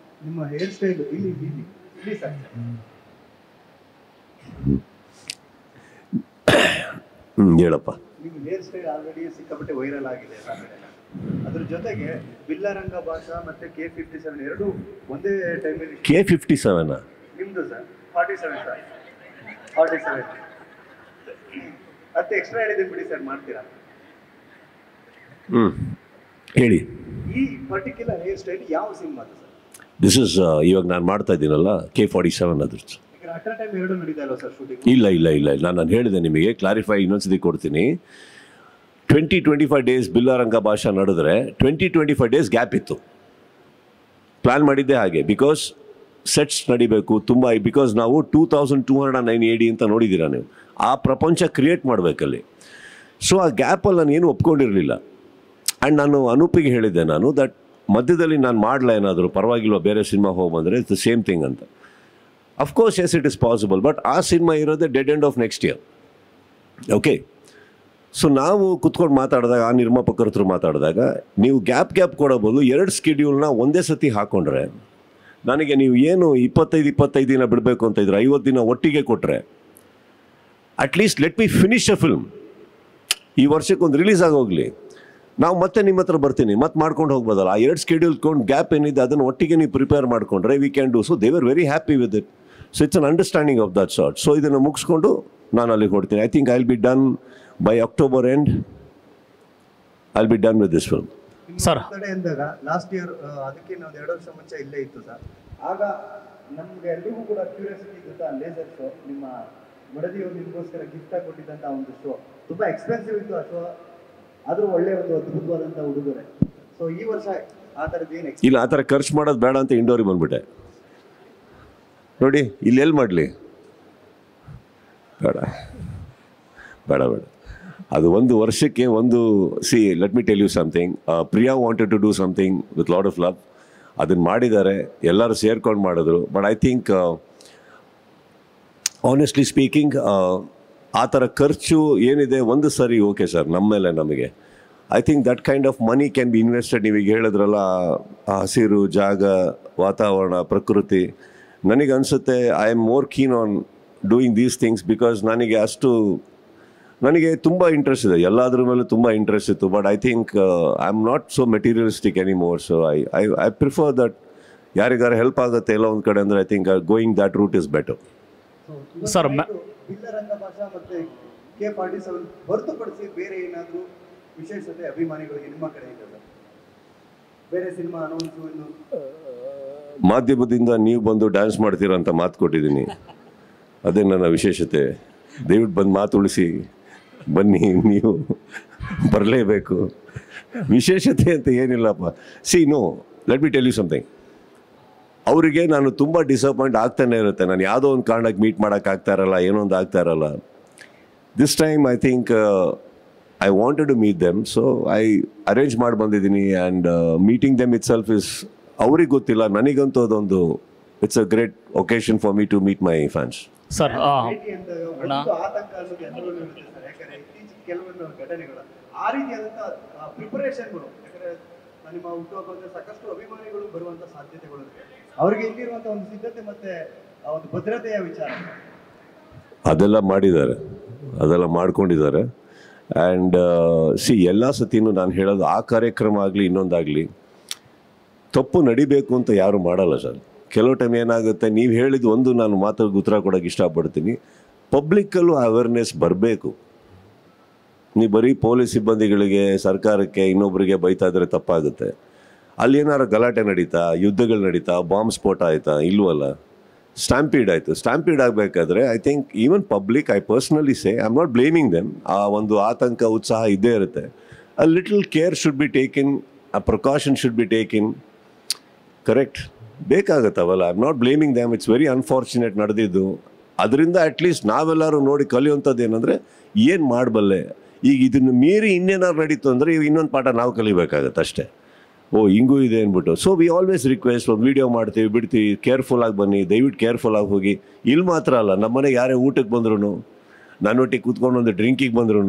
ನಿಮ್ಮ ಹೇರ್ ಸ್ಟೈಲ್ ಇಲ್ಲಿ ಸರ್, ಹೇಳಪ್ಪ. ನಿಮ್ಮ ಹೇರ್ ಸ್ಟೈಲ್ ಆಲ್ರೆಡಿ ಸಿಕ್ಕಾಪಟ್ಟೆ ವೈರಲ್ ಆಗಿದೆ ಅದ್ರ ಜೊತೆಗೆ ಬಿಲ್ಲರಂಗ ಭಾಷಾ ಮತ್ತೆ K57 ಎರಡು ಒಂದೇ ಟೈಮಲ್ಲಿ. K57 ನಿಮ್ದು ಸರ್ 47 ಸರ್, 47 ಮತ್ತೆ ಎಕ್ಸ್ಟ್ರಾ ಹೇಳಿದ್ದೀನಿ ಬಿಡಿ ಸರ್, ಮಾಡ್ತೀರಾ? ಹೇಳಿ. ಈ ಪರ್ಟಿಕ್ಯುಲರ್ ಹೇರ್ ಸ್ಟೈಲ್ ಯಾವ ಸಿನಿಮಾದು ಸರ್? ದಿಸ್ ಇಸ್ ಇವಾಗ ನಾನು ಮಾಡ್ತಾ ಇದ್ದೀನಲ್ಲ K47 ಅದ್ರ. ಅಟ್ ಅ ಟೈಮ್ ಎರಡು ನಡೀತಾ ಇಲ್ವಾ ಸರ್ ಶೂಟಿಂಗ್? ಇಲ್ಲ. ನಾನು ಹೇಳಿದೆ ನಿಮಗೆ, ಕ್ಲಾರಿಫೈ ಇನ್ನೊಂದ್ಸತಿ ಕೊಡ್ತೀನಿ. 20-25 ಡೇಸ್ ಬಿಲ್ಲರಂಗ ಭಾಷಾ ನಡೆದ್ರೆ 20-25 ಡೇಸ್ ಗ್ಯಾಪ್ ಇತ್ತು. ಪ್ಲ್ಯಾನ್ ಮಾಡಿದ್ದೆ ಹಾಗೆ, ಬಿಕಾಸ್ ಸೆಟ್ಸ್ ನಡಿಬೇಕು ತುಂಬ. ಬಿಕಾಸ್ ನಾವು 2209 AD ಅಂತ ನೋಡಿದ್ದೀರಾ ನೀವು, ಆ ಪ್ರಪಂಚ ಕ್ರಿಯೇಟ್ ಮಾಡಬೇಕಲ್ಲಿ. ಸೊ ಆ ಗ್ಯಾಪಲ್ಲಿ ನಾನು ಏನು ಒಪ್ಕೊಂಡಿರಲಿಲ್ಲ. ಆ್ಯಂಡ್ ನಾನು ಅನೂಪಿಗೆ ಹೇಳಿದ್ದೆ ನಾನು, ದಟ್ ಮಧ್ಯದಲ್ಲಿ ನಾನು ಮಾಡಲ್ಲ, ಏನಾದರೂ ಪರವಾಗಿಲ್ವ ಬೇರೆ ಸಿನಿಮಾ ಹೋಗ್ಬಂದರೆ ಇಟ್ಸ್ ದ ಸೇಮ್ ಥಿಂಗ್ ಅಂತ. Of course yes, it is possible, but ಆ ಸಿನಿಮಾ ಇರೋದೇ dead end of next year. Okay, so ನಾವು ಕುತ್ಕೊಂಡು ಮಾತಾಡಿದಾಗ, ಆ ನಿರ್ಮಾಪಕರ ಹತ್ರ ಮಾತಾಡಿದಾಗ, ನೀವು ಗ್ಯಾಪ್ ಕೊಡಬಹುದು. 2 ಸ್ಕೆಡ್ಯೂಲ್ನ ಒಂದೇ ಸತಿ ಹಾಕ್ಕೊಂಡ್ರೆ, ನನಗೆ ನೀವು ಏನು 25 ದಿನ ಬಿಡಬೇಕು ಅಂತ ಇದ್ರೆ 50 ದಿನ ಒಟ್ಟಿಗೆ ಕೊಟ್ಟರೆ, at least let me finish a film. ಈ ವರ್ಷಕ್ಕೊಂದು ರಿಲೀಸ್ ಆಗೋಗಲಿ, ನಾವು ಮತ್ತೆ ನಿಮ್ಮ ಹತ್ರ ಬರ್ತೀನಿ, ಮತ್ತೆ ಮಾಡ್ಕೊಂಡು ಹೋಗ್ಬೋದಲ್ಲ. ಆ 2 ಸ್ಕೆಡ್ಯೂಲ್ ಗ್ಯಾಪ್ ಏನಿದೆ ಅದನ್ನು ಒಟ್ಟಿಗೆ ನೀವು ಪ್ರಿಪೇರ್ ಮಾಡಿಕೊಂಡ್ರೆ we can do. So they were very happy with it. So it's an understanding of that sort. So ಇದನ್ನು ಮುಗಿಸ್ಕೊಂಡು ನಾನು ಅಲ್ಲಿಗೆ ಹೊಡ್ತೀನಿ. I think I will be done by October end. I will be done with this film. Sir ಎಂದಾಗ ಲಾಸ್ಟ್ ಇಯರ್, ಅದಕ್ಕೆ ನಾವು 2 ವರ್ಷ ಮುಂಚೆ ಇಲ್ಲೇ ಇತ್ತು ಸರ್. ಆಗ ನಮ್ಗೆ ಎಲ್ರಿಗೂ ಕೂಡ ಕ್ಯೂರಿಯಾಸಿಟಿ ಇತ್ತು. ಆ ಲೇಸರ್ ಶೋ, ನಿಮ್ಮ ಮಡದಿಯವರು ನಿಮಗೋಸ್ಕರ ಗಿಫ್ಟ್ ಆಗಿ ಕೊಟ್ಟಿದ್ದಂಥ ಒಂದು ಶೋ ತುಂಬ ಎಕ್ಸ್ಪೆನ್ಸಿವ್ ಇತ್ತು ಆ ಶೋ, ಆದರೂ ಒಳ್ಳೆಯ ಒಂದು ಅದ್ಭುತವಾದಂಥ ಉಡುಗೊರೆ. ಸೊ ಈ ವರ್ಷ ಆ ಥರದ್ದು ಏನು ಇಲ್ಲ, ಆ ಥರ ಖರ್ಚು ಮಾಡೋದು ಬೇಡ ಅಂತ ಇಂಡೋರಿಗೆ ಬಂದ್ಬಿಟ್ಟೆ. ನೋಡಿ ಇಲ್ಲಿ ಎಲ್ಲಿ ಮಾಡಲಿ, ಬೇಡ. ಅದು ಒಂದು ವರ್ಷಕ್ಕೆ ಒಂದು. See, let me tell you something. Priya wanted to do something with lot of love. ಅದನ್ನು ಮಾಡಿದ್ದಾರೆ, ಎಲ್ಲರೂ ಸೇರ್ಕೊಂಡು ಮಾಡಿದ್ರು. But I think honestly speaking, ಆ ಥರ ಖರ್ಚು ಏನಿದೆ ಒಂದು ಸರಿ ಓಕೆ ಸರ್, ನಮ್ಮ ಮೇಲೆ ನಮಗೆ. I think that kind of money can be invested. ನೀವೀಗ ಹೇಳಿದ್ರಲ್ಲ, ಹಸಿರು ಜಾಗ, ವಾತಾವರಣ, ಪ್ರಕೃತಿ. ನನಗೆ ಅನಿಸುತ್ತೆ I am more keen on doing these things, because ನನಗೆ ತುಂಬ ಇಂಟ್ರೆಸ್ಟ್ ಇದೆ, ಎಲ್ಲದ್ರ ಮೇಲೂ ತುಂಬ ಇಂಟ್ರೆಸ್ಟ್ ಇತ್ತು. But I think I am not so materialistic anymore. So I prefer that ಯಾರಿಗಾರು ಹೆಲ್ಪ್ ಆಗುತ್ತೆ ಎಲ್ಲ ಒಂದು ಕಡೆ ಅಂದರೆ, I think going that route is better. Sir, Billaranga Bhasha ಮತ್ತು K47 ಹೊರತುಪಡಿಸಿ ಬೇರೆ ಏನಾದರೂ ವಿಶೇಷತೆ ಅಭಿಮಾನಿಗಳಿಗೆ ನಿಮ್ಮ ಕಡೆ ಇದೆ ಸರ್? ಬೇರೆ ಸಿನಿಮಾ ಅನೌನ್ಸು ಇನ್ನು ಮಾಧ್ಯಮದಿಂದ ನೀವು ಬಂದು ಡ್ಯಾನ್ಸ್ ಮಾಡ್ತೀರಾ ಅಂತ ಮಾತು ಕೊಟ್ಟಿದ್ದೀನಿ, ಅದೇ ನನ್ನ ವಿಶೇಷತೆ. ದಯವಿಟ್ಟು ಬಂದು ಮಾತು ಉಳಿಸಿ ಬನ್ನಿ, ನೀವು ಬರಲೇಬೇಕು. ವಿಶೇಷತೆ ಅಂತ ಏನಿಲ್ಲಪ್ಪ. See, no, let me tell you something. ಅವರಿಗೆ ನಾನು ತುಂಬ ಡಿಸಪಾಯಿಂಟ್ ಆಗ್ತಾನೆ ಇರುತ್ತೆ. ನಾನು ಯಾವುದೋ ಒಂದು ಕಾರಣಕ್ಕೆ ಮೀಟ್ ಮಾಡೋಕ್ಕಾಗ್ತಾ ಇರಲ್ಲ, ಏನೋ ಒಂದು ಆಗ್ತಾ ಇರಲ್ಲ. This time I think I wanted to meet them. So I arrange ಮಾಡಿ ಬಂದಿದ್ದೀನಿ. And meeting them itself is, ಅವ್ರಿಗೆ ಗೊತ್ತಿಲ್ಲ, ನನಗಂತೂ ಅದೊಂದು it's a great occasion for me to meet my fans. Sir ಭೇಟಿ ಅಂತ ಒಂದು ಆತಂಕ ಅನ್ನೋದು ಎಲ್ಲರಲ್ಲೂ ಇರುತ್ತೆ ಸರ್. ಯಾಕಂದ್ರೆ ಇತ್ತೀಚೆಗೆ ಕೆಲವೊಂದು ಘಟನೆಗಳು ಆ ರೀತಿಯಾದಂತಹ ಪ್ರಿಪರೇಷನ್ಗಳು, ಯಾಕಂದ್ರೆ ನಿಮ್ಮ ಹುಟ್ಟುಹಬ್ಬಕ್ಕೆ ಸಾಕಷ್ಟು ಅಭಿಮಾನಿಗಳು ಬರುವಂತ ಸಾಧ್ಯತೆಗಳು ಇರುತ್ತೆ. ಅವ್ರಿಗೆ ಇಲ್ಲಿರುವಂತ ಒಂದು ಸಿದ್ಧತೆ ಮತ್ತೆ ಒಂದು ಭದ್ರತೆಯ ವಿಚಾರ ಅದೆಲ್ಲ ಮಾಡಿದ್ದಾರೆ, ಅದೆಲ್ಲ ಮಾಡ್ಕೊಂಡಿದ್ದಾರೆ. ಆ್ಯಂಡ್ ಎಲ್ಲ ಸತಿನೂ ನಾನು ಹೇಳೋದು, ಆ ಕಾರ್ಯಕ್ರಮ ಆಗಲಿ ಇನ್ನೊಂದಾಗಲಿ ತಪ್ಪು ನಡಿಬೇಕು ಅಂತ ಯಾರು ಮಾಡಲ್ಲ ಸರ್. ಕೆಲವು ಟೈಮ್ ಏನಾಗುತ್ತೆ, ನೀವು ಹೇಳಿದ ಒಂದು ನಾನು ಮಾತಿಗೆ ಉತ್ತರ ಕೊಡೋಕ್ಕೆ ಇಷ್ಟಪಡ್ತೀನಿ, ಪಬ್ಲಿಕ್ಕಲ್ಲೂ ಅವೇರ್ನೆಸ್ ಬರಬೇಕು. ನೀವು ಬರೀ ಪೊಲೀಸ್ ಸಿಬ್ಬಂದಿಗಳಿಗೆ, ಸರ್ಕಾರಕ್ಕೆ, ಇನ್ನೊಬ್ಬರಿಗೆ ಬೈತಾ ಇದ್ರೆ ತಪ್ಪಾಗುತ್ತೆ. ಅಲ್ಲಿ ಏನಾರು ಗಲಾಟೆ ನಡೀತಾ, ಯುದ್ಧಗಳು ನಡೀತಾ, ಬಾಂಬ್ ಸ್ಫೋಟ ಆಯಿತಾ? ಇಲ್ವಲ್ಲ. ಸ್ಟ್ಯಾಂಪೀಡ್ ಆಯಿತು. ಸ್ಟ್ಯಾಂಪೀಡ್ ಆಗಬೇಕಾದ್ರೆ I think even public, I personally say, I am not blaming them, ಆ ಒಂದು ಆತಂಕ ಉತ್ಸಾಹ ಇದ್ದೇ ಇರುತ್ತೆ. A little care should be taken, a precaution should be taken. Correct, ಬೇಕಾಗತ್ತವಲ್ಲ. I am not blaming them, it's very unfortunate ನಡೆದಿದ್ದು. ಅದರಿಂದ ಅಟ್ಲೀಸ್ಟ್ ನಾವೆಲ್ಲರೂ ನೋಡಿ ಕಲಿಯುವಂಥದ್ದು ಏನಂದರೆ, ಏನು ಮಾಡಬಲ್ಲೆ, ಈಗ ಇದನ್ನು ಮೀರಿ ಇನ್ನೇನಾದ್ರು ನಡೀತು ಅಂದರೆ ಈಗ ಇನ್ನೊಂದು ಪಾಠ ನಾವು ಕಲಿಬೇಕಾಗತ್ತೆ ಅಷ್ಟೇ. ಓ ಹಿಂಗೂ ಇದೆ ಅಂದ್ಬಿಟ್ಟು. ಸೊ ವಿ ಆಲ್ವೇಸ್ ರಿಕ್ವೆಸ್ಟ್, ಒಂದು ವೀಡಿಯೋ ಮಾಡ್ತೀವಿ, ಬಿಡ್ತೀವಿ, ಕೇರ್ಫುಲ್ಲಾಗಿ ಬನ್ನಿ, ದಯವಿಟ್ಟು ಕೇರ್ಫುಲ್ಲಾಗಿ ಹೋಗಿ. ಇಲ್ಲಿ ಮಾತ್ರ ಅಲ್ಲ, ನಮ್ಮ ಮನೆಗೆ ಯಾರೇ ಊಟಕ್ಕೆ ಬಂದ್ರು, ನನ್ನೊಟ್ಟಿಗೆ ಕೂತ್ಕೊಂಡು ಒಂದು ಡ್ರಿಂಕಿಗೆ ಬಂದ್ರು,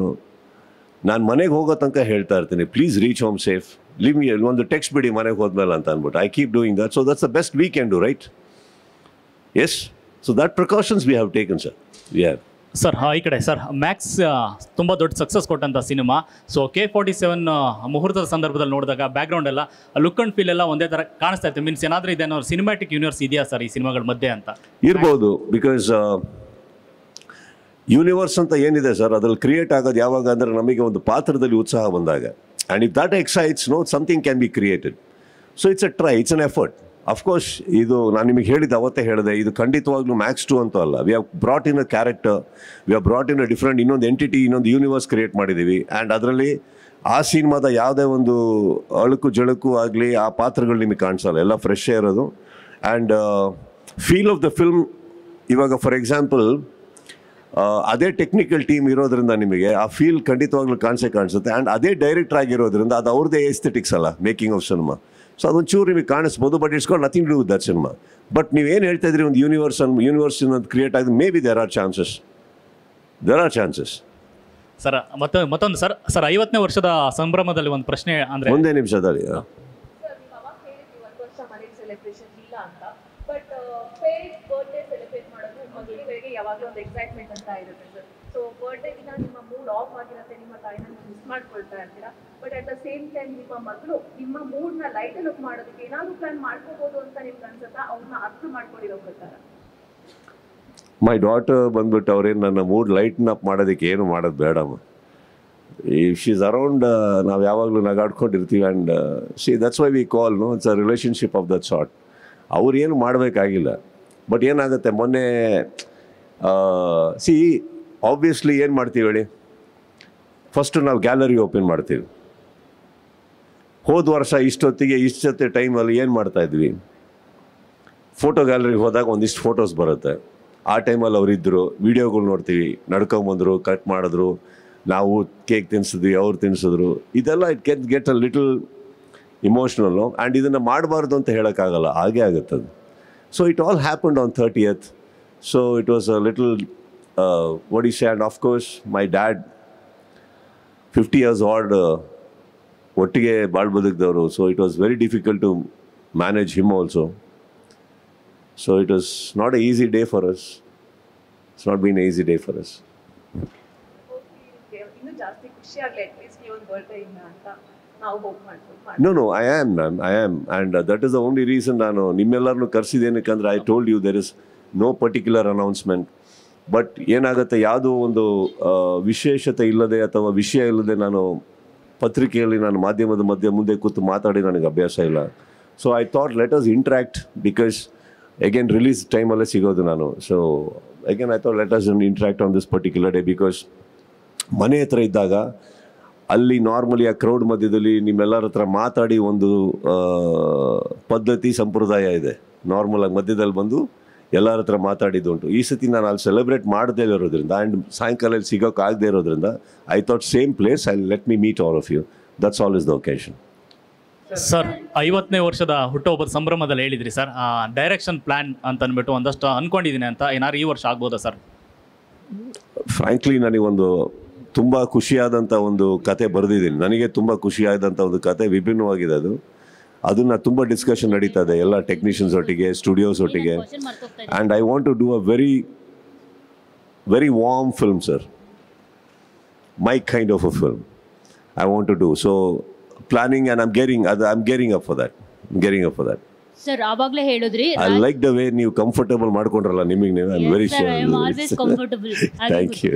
ನಾನು ಮನೆಗೆ ಹೋಗೋ ತನಕ ಹೇಳ್ತಾ ಇರ್ತೀನಿ, please reach home safe, leave me, ಒಂದು ಟೆಕ್ಸ್ಟ್ ಬಿಡಿ ಮನೆಗೆ ಹೋದ್ಮೇಲೆ ಅಂತ ಅಂದ್ಬಿಟ್ಟು. I keep doing that. So that's the best we can do, right? Yes. So that precautions we have taken sir. We have. Sir ಈ ಕಡೆ ಸರ್, ಮ್ಯಾಕ್ಸ್ ತುಂಬ ದೊಡ್ಡ ಸಕ್ಸಸ್ ಕೊಟ್ಟಂಥ ಸಿನಿಮಾ. ಸೊ K47 ಮುಹೂರ್ತದ ಸಂದರ್ಭದಲ್ಲಿ ನೋಡಿದಾಗ ಬ್ಯಾಕ್ಗ್ರೌಂಡ್ ಎಲ್ಲ ಲುಕ್ ಆ್ಯಂಡ್ ಫೀಲ್ ಎಲ್ಲ ಒಂದೇ ಥರ ಕಾಣಿಸ್ತಾ ಇತ್ತು. ಮೀನ್ಸ್ ಏನಾದರೂ ಇದೇನೋ ಸಿನಿಮ್ಯಾಟಿಕ್ ಯೂನಿವರ್ಸ್ ಇದೆಯಾ ಸರ್ ಈ ಸಿನಿಮಾಗಳ ಮಧ್ಯೆ ಅಂತ? ಇರ್ಬೋದು, ಬಿಕಾಸ್ ಯೂನಿವರ್ಸ್ ಅಂತ ಏನಿದೆ ಸರ್, ಅದ್ರಲ್ಲಿ ಕ್ರಿಯೇಟ್ ಆಗೋದು ಯಾವಾಗ ಅಂದರೆ ನಮಗೆ ಒಂದು ಪಾತ್ರದಲ್ಲಿ ಉತ್ಸಾಹ ಬಂದಾಗ. And if that excites, no, something can be created. So it's a try, it's an effort. Of course ಇದು ನಾನು ನಿಮಗೆ ಹೇಳಿದ್ದು ಅವತ್ತೇ ಹೇಳಿದೆ, ಇದು ಖಂಡಿತವಾಗ್ಲೂ ಮ್ಯಾಕ್ಸ್ 2 ಅಂತೂ ಅಲ್ಲ. We have brought in a character, we have brought in a different ಇನ್ನೊಂದು ಎಂಟಿಟಿ, ಇನ್ನೊಂದು ಯೂನಿವರ್ಸ್ ಕ್ರಿಯೇಟ್ ಮಾಡಿದ್ದೀವಿ. ಆ್ಯಂಡ್ ಅದರಲ್ಲಿ ಆ ಸಿನಿಮಾದ ಯಾವುದೇ ಒಂದು ಅಳುಕು ಜಳುಕು ಆಗಲಿ ಆ ಪಾತ್ರಗಳು ನಿಮಗೆ ಕಾಣಿಸಲ್ಲ, ಎಲ್ಲ ಫ್ರೆಶ್ಶೇ ಇರೋದು. And feel of the film ಇವಾಗ ಫಾರ್ ಎಕ್ಸಾಂಪಲ್ ಅದೇ ಟೆಕ್ನಿಕಲ್ ಟೀಮ್ ಇರೋದ್ರಿಂದ ನಿಮಗೆ ಆ ಫೀಲ್ ಖಂಡಿತವಾಗ್ಲೂ ಕಾಣಿಸುತ್ತೆ. ಆ್ಯಂಡ್ ಅದೇ ಡೈರೆಕ್ಟರ್ ಆಗಿರೋದ್ರಿಂದ ಅದು ಅವ್ರದ್ದೇ ಎಸ್ಥೆಟಿಕ್ಸ್ ಅಲ್ಲ, ಮೇಕಿಂಗ್ ಆಫ್ ಸಿನಿಮಾ. ಸೊ ಅದೊಂದು ಚೂರು ನಿಮಗೆ ಕಾಣಿಸ್ಬೋದು, but it's got nothing to do with that cinema. But ನೀವೇನು ಹೇಳ್ತಾ ಇದ್ರಿ, ಒಂದು ಯೂನಿವರ್ಸ್ ಅನ್ನೋದು ಕ್ರಿಯೇಟ್ ಆಗಿದೆ, maybe there are chances. Sir ಮತ್ತೊಂದು ಸರ್ 50ನೇ ವರ್ಷದ ಸಂಭ್ರಮದಲ್ಲಿ ಒಂದು ಪ್ರಶ್ನೆ ಅಂದರೆ, ಒಂದೇ ನಿಮಿಷದಲ್ಲಿ ಯಾವಾಗಲೂ ಒಂದು ಎಕ್ಸೈಟ್ಮೆಂಟ್ ಅಂತ ಇರುತ್ತೆ ಸರ್. ಸೊ ಬರ್ಡೇ ದಿನ ನಿಮ್ಮ ಮೂಡ್ ಆಫ್ ಆಗಿರುತ್ತೆ, ನಿಮ್ಮ ತಾಯಿನ ಮಿಸ್ ಮಾಡ್ಕೊಳ್ತಾ ಇರ್ತೀರಾ. But at the same time ನಿಮ್ಮ ಮಗಳು ನಿಮ್ಮ ಮೂಡ್ನ ಲೈಟನ್ ಅಪ್ ಮಾಡೋದಕ್ಕೆ ಏನಾದರೂ ಪ್ಲಾನ್ ಮಾಡ್ಕೋಬಹುದು ಅಂತ ನಿಮ್ಗೆ ಅನ್ಸುತ್ತಾ, ಅವ್ರನ್ನ ಅರ್ಥ ಮಾಡ್ಕೊಂಡಿರೋ ಪ್ರಕಾರ? ಮೈ ಡಾಟರ್ ಬಂದ್ಬಿಟ್ಟು ಅವ್ರೇನು ನನ್ನ ಮೂಡ್ ಲೈಟ್ನ್ ಅಪ್ ಮಾಡೋದಕ್ಕೆ ಏನು ಮಾಡೋದು ಬೇಡಮ್ಮ. ಇಫ್ ಶಿ ಇಸ್ ಅರೌಂಡ್, ನಾವು ಯಾವಾಗಲೂ ನಗಾಡ್ಕೊಂಡಿರ್ತೀವಿ. And that's why we call, no, it's a relationship of that sort. ಅವ್ರು ಏನು ಮಾಡಬೇಕಾಗಿಲ್ಲ. ಬಟ್ ಏನಾಗುತ್ತೆ, ಮೊನ್ನೆ ಆಬ್ವಿಯಸ್ಲಿ ಏನು ಮಾಡ್ತೀವಿ ಹೇಳಿ, ಫಸ್ಟು ನಾವು ಗ್ಯಾಲರಿ ಓಪನ್ ಮಾಡ್ತೀವಿ. ಹೋದ ವರ್ಷ ಇಷ್ಟೊತ್ತಿಗೆ ಇಷ್ಟೊತ್ತೆ ಟೈಮಲ್ಲಿ ಏನು ಮಾಡ್ತಾಯಿದ್ವಿ, ಫೋಟೋ ಗ್ಯಾಲರಿಗೆ ಹೋದಾಗ ಒಂದಿಷ್ಟು ಫೋಟೋಸ್ ಬರುತ್ತೆ. ಆ ಟೈಮಲ್ಲಿ ಅವರಿದ್ದರು, ವೀಡಿಯೋಗಳು ನೋಡ್ತೀವಿ, ನಡ್ಕೊಂಬಂದರು, ಕಟ್ ಮಾಡಿದ್ರು, ನಾವು ಕೇಕ್ ತಿನ್ಸಿದ್ವಿ, ಅವ್ರು ತಿನ್ಸಿದ್ರು. ಇದೆಲ್ಲ ಇಟ್ ಗೆಟ್ ಅ ಲಿಟಲ್ ಇಮೋಷ್ನಲ್ಲು. ಆ್ಯಂಡ್ ಇದನ್ನು ಮಾಡಬಾರ್ದು ಅಂತ ಹೇಳೋಕ್ಕಾಗಲ್ಲ, ಹಾಗೇ ಆಗುತ್ತದು. So it all happened on 30th. So it was a little, what do you say, and of course my dad, 50 years old, ಒಟ್ಟಿಗೆ ಬಾಳ್ ಬದುಕಿದವರು. So it was very difficult to manage him also. So it was not an easy day for us. It's not been an easy day for us. ಇನ್ನು ಜಾಸ್ತಿ ಖುಷಿ ಆಗಲಿ ಅಟ್ಲೀಸ್ಟ್ ಈ ಒಂದು ಬರ್ಡೇ ಇಂದ ಅಂತ ನಾವು ಹೋಪ್ ಮಾಡ್ತೀವಿ. No, I am, ma'am, I am. And that is the only reason ನಾನು ನಿಮ್ಮೆಲ್ಲರನ್ನು ಕರೆಸಿದ್ದೇನಕ್ಕಂದ್ರೆ I told you there is no particular announcement. But ಏನಾಗುತ್ತೆ, ಯಾವುದೋ ಒಂದು ವಿಶೇಷತೆ ಇಲ್ಲದೆ ಅಥವಾ ವಿಷಯ ಇಲ್ಲದೆ ನಾನು ಪತ್ರಿಕೆಯಲ್ಲಿ ನಾನು ಮಾಧ್ಯಮದ ಮುಂದೆ ಕೂತು ಮಾತಾಡಿ ನನಗೆ ಅಭ್ಯಾಸ ಇಲ್ಲ. So I thought let us interact, because again release ಟೈಮಲ್ಲೇ ಸಿಗೋದು ನಾನು. So again I thought let us interact on this particular day, because ಮನೆ ಹತ್ರ ಇದ್ದಾಗ ಅಲ್ಲಿ ನಾರ್ಮಲಿ ಆ ಕ್ರೌಡ್ ಮಧ್ಯದಲ್ಲಿ ನಿಮ್ಮೆಲ್ಲರ ಹತ್ರ ಮಾತಾಡಿ ಒಂದು ಪದ್ಧತಿ ಸಂಪ್ರದಾಯ ಇದೆ. ನಾರ್ಮಲಾಗಿ ಮಧ್ಯದಲ್ಲಿ ಬಂದು ಎಲ್ಲರ ಹತ್ರ ಮಾತಾಡಿದ್ದುಂಟು. ಈ ಸತಿ ನಾನು ಅಲ್ಲಿ ಸೆಲೆಬ್ರೇಟ್ ಮಾಡದೇ ಇರೋದ್ರಿಂದ ಆ್ಯಂಡ್ ಸಾಯಂಕಾಲ ಸಿಗೋಕ್ಕಾಗದೇ ಇರೋದ್ರಿಂದ I thought same place, I let me meet all of you. That's all is the occasion. Sir 50ನೇ ವರ್ಷದ ಹುಟ್ಟುಹಬ್ಬದ ಸಂಭ್ರಮದಲ್ಲಿ ಹೇಳಿದ್ರಿ ಸರ್, ಡೈರೆಕ್ಷನ್ ಪ್ಲಾನ್ ಅಂತ ಅಂದ್ಬಿಟ್ಟು ಒಂದಷ್ಟು ಅನ್ಕೊಂಡಿದ್ದೀನಿ ಅಂತ, ಏನಾದ್ರು ಈ ವರ್ಷ ಆಗ್ಬೋದಾ ಸರ್? ಫ್ರ್ಯಾಂಕ್ಲಿ ನನಗೊಂದು ತುಂಬ ಖುಷಿಯಾದಂಥ ಒಂದು ಕತೆ ಬರೆದಿದ್ದೀನಿ. ನನಗೆ ತುಂಬ ಖುಷಿಯಾದಂಥ ಒಂದು ಕತೆ, ವಿಭಿನ್ನವಾಗಿದೆ ಅದು. ಅದನ್ನು ತುಂಬ ಡಿಸ್ಕಷನ್ ನಡೀತಾ ಇದೆ ಎಲ್ಲ ಟೆಕ್ನಿಷಿಯನ್ಸ್ ಒಟ್ಟಿಗೆ, ಸ್ಟುಡಿಯೋಸ್ ಒಟ್ಟಿಗೆ. And I want to do a very very warm film sir, my kind of a film I want to do. So planning and I'm gearing up for that. Sir ಆವಾಗಲೇ ಹೇಳಿದ್ರಿ, ಐ ಲೈಕ್ ದ ವೇ ನೀವು ಕಂಫರ್ಟಬಲ್ ಮಾಡ್ಕೊಂಡ್ರಲ್ಲ ನಿಮಗೆ ನೀವು. I am very sure. Thank you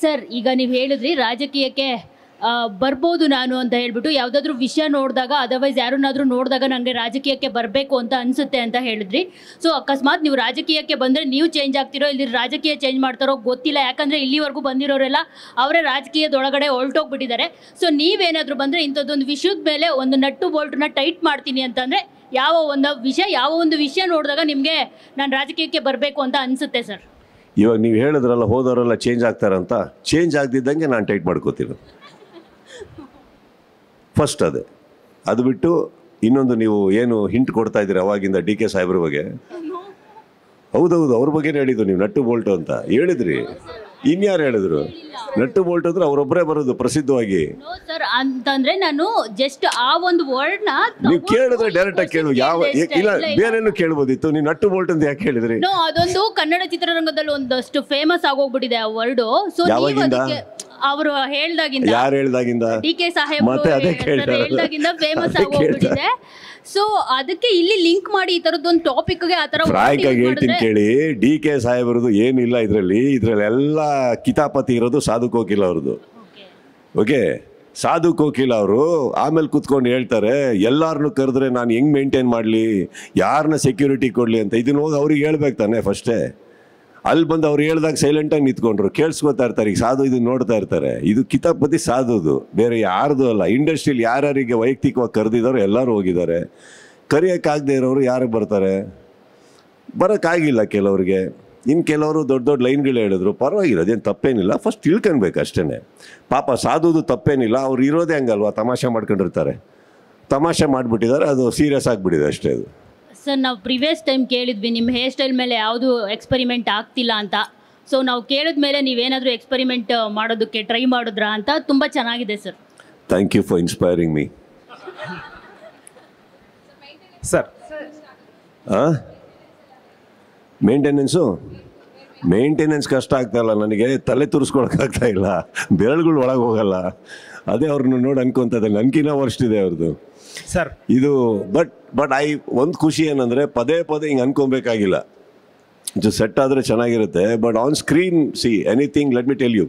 sir. ಈಗ ನೀವು ಹೇಳಿದ್ರಿ ರಾಜಕೀಯಕ್ಕೆ ಬರ್ಬೋದು ನಾನು ಅಂತ ಹೇಳ್ಬಿಟ್ಟು, ಯಾವುದಾದ್ರೂ ವಿಷಯ ನೋಡಿದಾಗ ಅದರ್ವೈಸ್ ಯಾರನ್ನಾದ್ರೂ ನೋಡಿದಾಗ ನನಗೆ ರಾಜಕೀಯಕ್ಕೆ ಬರಬೇಕು ಅಂತ ಅನಿಸುತ್ತೆ ಅಂತ ಹೇಳಿದ್ರಿ. ಸೊ ಅಕಸ್ಮಾತ್ ನೀವು ರಾಜಕೀಯಕ್ಕೆ ಬಂದರೆ ನೀವು ಚೇಂಜ್ ಆಗ್ತಿರೋ, ಇಲ್ಲಿ ರಾಜಕೀಯ ಚೇಂಜ್ ಮಾಡ್ತಾರೋ ಗೊತ್ತಿಲ್ಲ. ಯಾಕಂದರೆ ಇಲ್ಲಿವರೆಗೂ ಬಂದಿರೋರೆಲ್ಲ ಅವರೇ ರಾಜಕೀಯದೊಳಗಡೆ ಹೊರಟೋಗ್ಬಿಟ್ಟಿದ್ದಾರೆ. ಸೊ ನೀವೇನಾದರೂ ಬಂದರೆ ಇಂಥದ್ದೊಂದು ವಿಷಯದ ಮೇಲೆ ಒಂದು ನಟ್ಟು ಬೋಲ್ಟನ್ನ ಟೈಟ್ ಮಾಡ್ತೀನಿ ಅಂತಂದರೆ ಯಾವ ಒಂದು ವಿಷಯ ನೋಡಿದಾಗ ನಿಮಗೆ ನಾನು ರಾಜಕೀಯಕ್ಕೆ ಬರಬೇಕು ಅಂತ ಅನಿಸುತ್ತೆ ಸರ್? ಇವಾಗ ನೀವು ಹೇಳಿದ್ರಲ್ಲ ಹೋದವರೆಲ್ಲ ಚೇಂಜ್ ಆಗ್ತಾರಂತ, ಚೇಂಜ್ ಆಗದಿದ್ದಂಗೆ ನಾನು ಟೈಟ್ ಮಾಡ್ಕೋತೀನಿ ಫಸ್ಟ್. ಅದು ಬಿಟ್ಟು ಇನ್ನೊಂದು, ನೀವು ಏನು ಹಿಂಟ್ ಕೊಡ್ತಾ ಇದ್ದೀರಿ ಅವಾಗಿಂದ ಡಿ ಕೆ ಸಾಹೇಬ್ರ ಬಗ್ಗೆ, ಹೌದೌದು ಅವ್ರ ಬಗ್ಗೆನೇ ಹೇಳಿದ್ದು ನೀವು, ನಟ್ಟು ಬೋಲ್ಟು ಅಂತ ಹೇಳಿದ್ರಿ. ಇನ್ಯಾರು ಹೇಳಿದ್ರು? ನಟ್ಟು ಬೋಲ್ಟ್ ಅಂದ್ರೆ ಅವರೊಬ್ಬರೇ ಬರೋದು ಪ್ರಸಿದ್ಧವಾಗಿ. ಸರ್ ಅಂತಂದ್ರೆ ನಾನು ಜಸ್ಟ್ ಆ ಒಂದು ವರ್ಡ್ನ ನೀವು ಕೇಳಿದ್ರೆ ಡೈರೆಕ್ಟ್ ಆಗಿ ಕೇಳು, ಇಲ್ಲ ಬೇರೇನು ಕೇಳ್ಬೋದಿತ್ತು. ನೀವು ನಟ್ಟು ಬೋಲ್ಟ್ ಅಂತ ಯಾಕೆ ಹೇಳಿದ್ರಿ? ಅದೊಂದು ಕನ್ನಡ ಚಿತ್ರರಂಗದಲ್ಲಿ ಒಂದಷ್ಟು ಫೇಮಸ್ ಆಗೋಗ್ಬಿಟ್ಟಿದೆ ಆ ವರ್ಡು. ಸೊ ಅವರು ಹೇಳ್ದಾಗಿಂದ, ಯಾರು ಹೇಳ್ದಾಗಿಂದ? ಡಿ ಕೆ ಸಾಹೇಬ್ ಹೇಳ್ದಾಗಿಂದ ಫೇಮಸ್ ಆಗೋಗ್ಬಿಟ್ಟಿದೆ. ಸೊ ಅದಕ್ಕೆ ಇಲ್ಲಿ ಲಿಂಕ್ ಮಾಡಿ ಈ ತರದೊಂದು ಟಾಪಿಕ್ಗೆ ಆ ತರ ಫ್ರಾಂಕ್ ಆಗಿ ಹೇಳ್ತೀನಿ ಕೇಳಿ. ಡಿ ಕೆ ಸಾಹೇಬ್ರದ್ದು ಏನಿಲ್ಲ ಇದ್ರಲ್ಲೆಲ್ಲ ಕಿತಾಪತಿ ಇರೋದು ಸಾಧು ಕೋಕಿಲ ಅವ್ರದ್ದು. ಓಕೆ, ಸಾಧು ಕೋಕಿಲ ಅವರು ಆಮೇಲೆ ಕೂತ್ಕೊಂಡು ಹೇಳ್ತಾರೆ ಎಲ್ಲಾರನ್ನು ಕರೆದ್ರೆ ನಾನು ಹೆಂಗ್ ಮೇಂಟೈನ್ ಮಾಡಲಿ, ಯಾರನ್ನ ಸೆಕ್ಯೂರಿಟಿ ಕೊಡಲಿ ಅಂತ. ಇದನ್ನ ಹೋಗಿ ಅವ್ರಿಗೆ ಹೇಳ್ಬೇಕು ತಾನೆ ಫಸ್ಟೇ. ಅಲ್ಲಿ ಬಂದು ಅವ್ರು ಹೇಳ್ದಾಗ ಸೈಲೆಂಟಾಗಿ ನಿಂತ್ಕೊಂಡ್ರು, ಕೇಳಿಸ್ಕೊತಾ ಇರ್ತಾರೆ. ಈಗ ಸಾಧು ಇದನ್ನ ನೋಡ್ತಾ ಇರ್ತಾರೆ. ಇದು ಕಿತಾಪತಿ ಸಾಧುದು, ಬೇರೆ ಯಾರ್ದು ಅಲ್ಲ. ಇಂಡಸ್ಟ್ರಿಯಲ್ಲಿ ಯಾರ್ಯಾರಿಗೆ ವೈಯಕ್ತಿಕವಾಗಿ ಕರೆದಿದ್ದಾರೋ ಎಲ್ಲರೂ ಹೋಗಿದ್ದಾರೆ. ಕರೆಯೋಕ್ಕಾಗದೇ ಇರೋರು ಯಾರಿಗೆ ಬರ್ತಾರೆ? ಬರೋಕ್ಕಾಗಿಲ್ಲ ಕೆಲವ್ರಿಗೆ. ಇನ್ನು ಕೆಲವರು ದೊಡ್ಡ ದೊಡ್ಡ ಲೈನ್ಗಳು ಹೇಳಿದ್ರು, ಪರವಾಗಿಲ್ಲ, ಅದೇನು ತಪ್ಪೇನಿಲ್ಲ. ಫಸ್ಟ್ ತಿಳ್ಕೊಳ್ಬೇಕು ಅಷ್ಟೇ. ಪಾಪ ಸಾಧುದು ತಪ್ಪೇನಿಲ್ಲ, ಅವ್ರು ಇರೋದೇ ಹಂಗಲ್ವಾ, ತಮಾಷೆ ಮಾಡ್ಕೊಂಡಿರ್ತಾರೆ. ತಮಾಷೆ ಮಾಡಿಬಿಟ್ಟಿದ್ದಾರೆ, ಅದು ಸೀರಿಯಸ್ ಆಗಿಬಿಟ್ಟಿದೆ ಅಷ್ಟೇ. ಅದು ಸರ್ ನಾವು ಪ್ರಿವಿಯಸ್ ಟೈಮ್ ಕೇಳಿದ್ವಿ ನಿಮ್ಮ ಹೇರ್ ಸ್ಟೈಲ್ ಮೇಲೆ ಯಾವುದು ಎಕ್ಸ್ಪೆರಿಮೆಂಟ್ ಆಗ್ತಿಲ್ಲ ಅಂತ. ಸೊ ನಾವು ಕೇಳಿದ ಮೇಲೆ ನೀವೇನಾದರೂ ಎಕ್ಸ್ಪೆರಿಮೆಂಟ್ ಮಾಡೋದಕ್ಕೆ ಟ್ರೈ ಮಾಡಿದ್ರಾ ಅಂತ. ತುಂಬ ಚೆನ್ನಾಗಿದೆ sir. Thank you for inspiring me sir. Maintenance ಕಷ್ಟ ಆಗ್ತಾಯಿಲ್ಲ ನನಗೆ, ತಲೆ ತುರಿಸ್ಕೊಳಕ್ಕಾಗ್ತಾ ಇಲ್ಲ, ಬೆರಳುಗಳು ಒಳಗೆ ಹೋಗಲ್ಲ. ಅದೇ ಅವ್ರನ್ನ ನೋಡಿ ಅನ್ಕೊಂತದೆ, ನನ್ಕಿನ್ನ ವರ್ಸ್ಟ್ ಇದೆ ಅವ್ರದ್ದು ಸರ್ ಇದು. ಬಟ್ ಒಂದು ಖುಷಿ ಏನಂದರೆ ಪದೇ ಹಿಂಗೆ ಅನ್ಕೊಬೇಕಾಗಿಲ್ಲ. ಇದು ಸೆಟ್ ಆದರೆ ಚೆನ್ನಾಗಿರುತ್ತೆ. But on screen anything, let me tell you,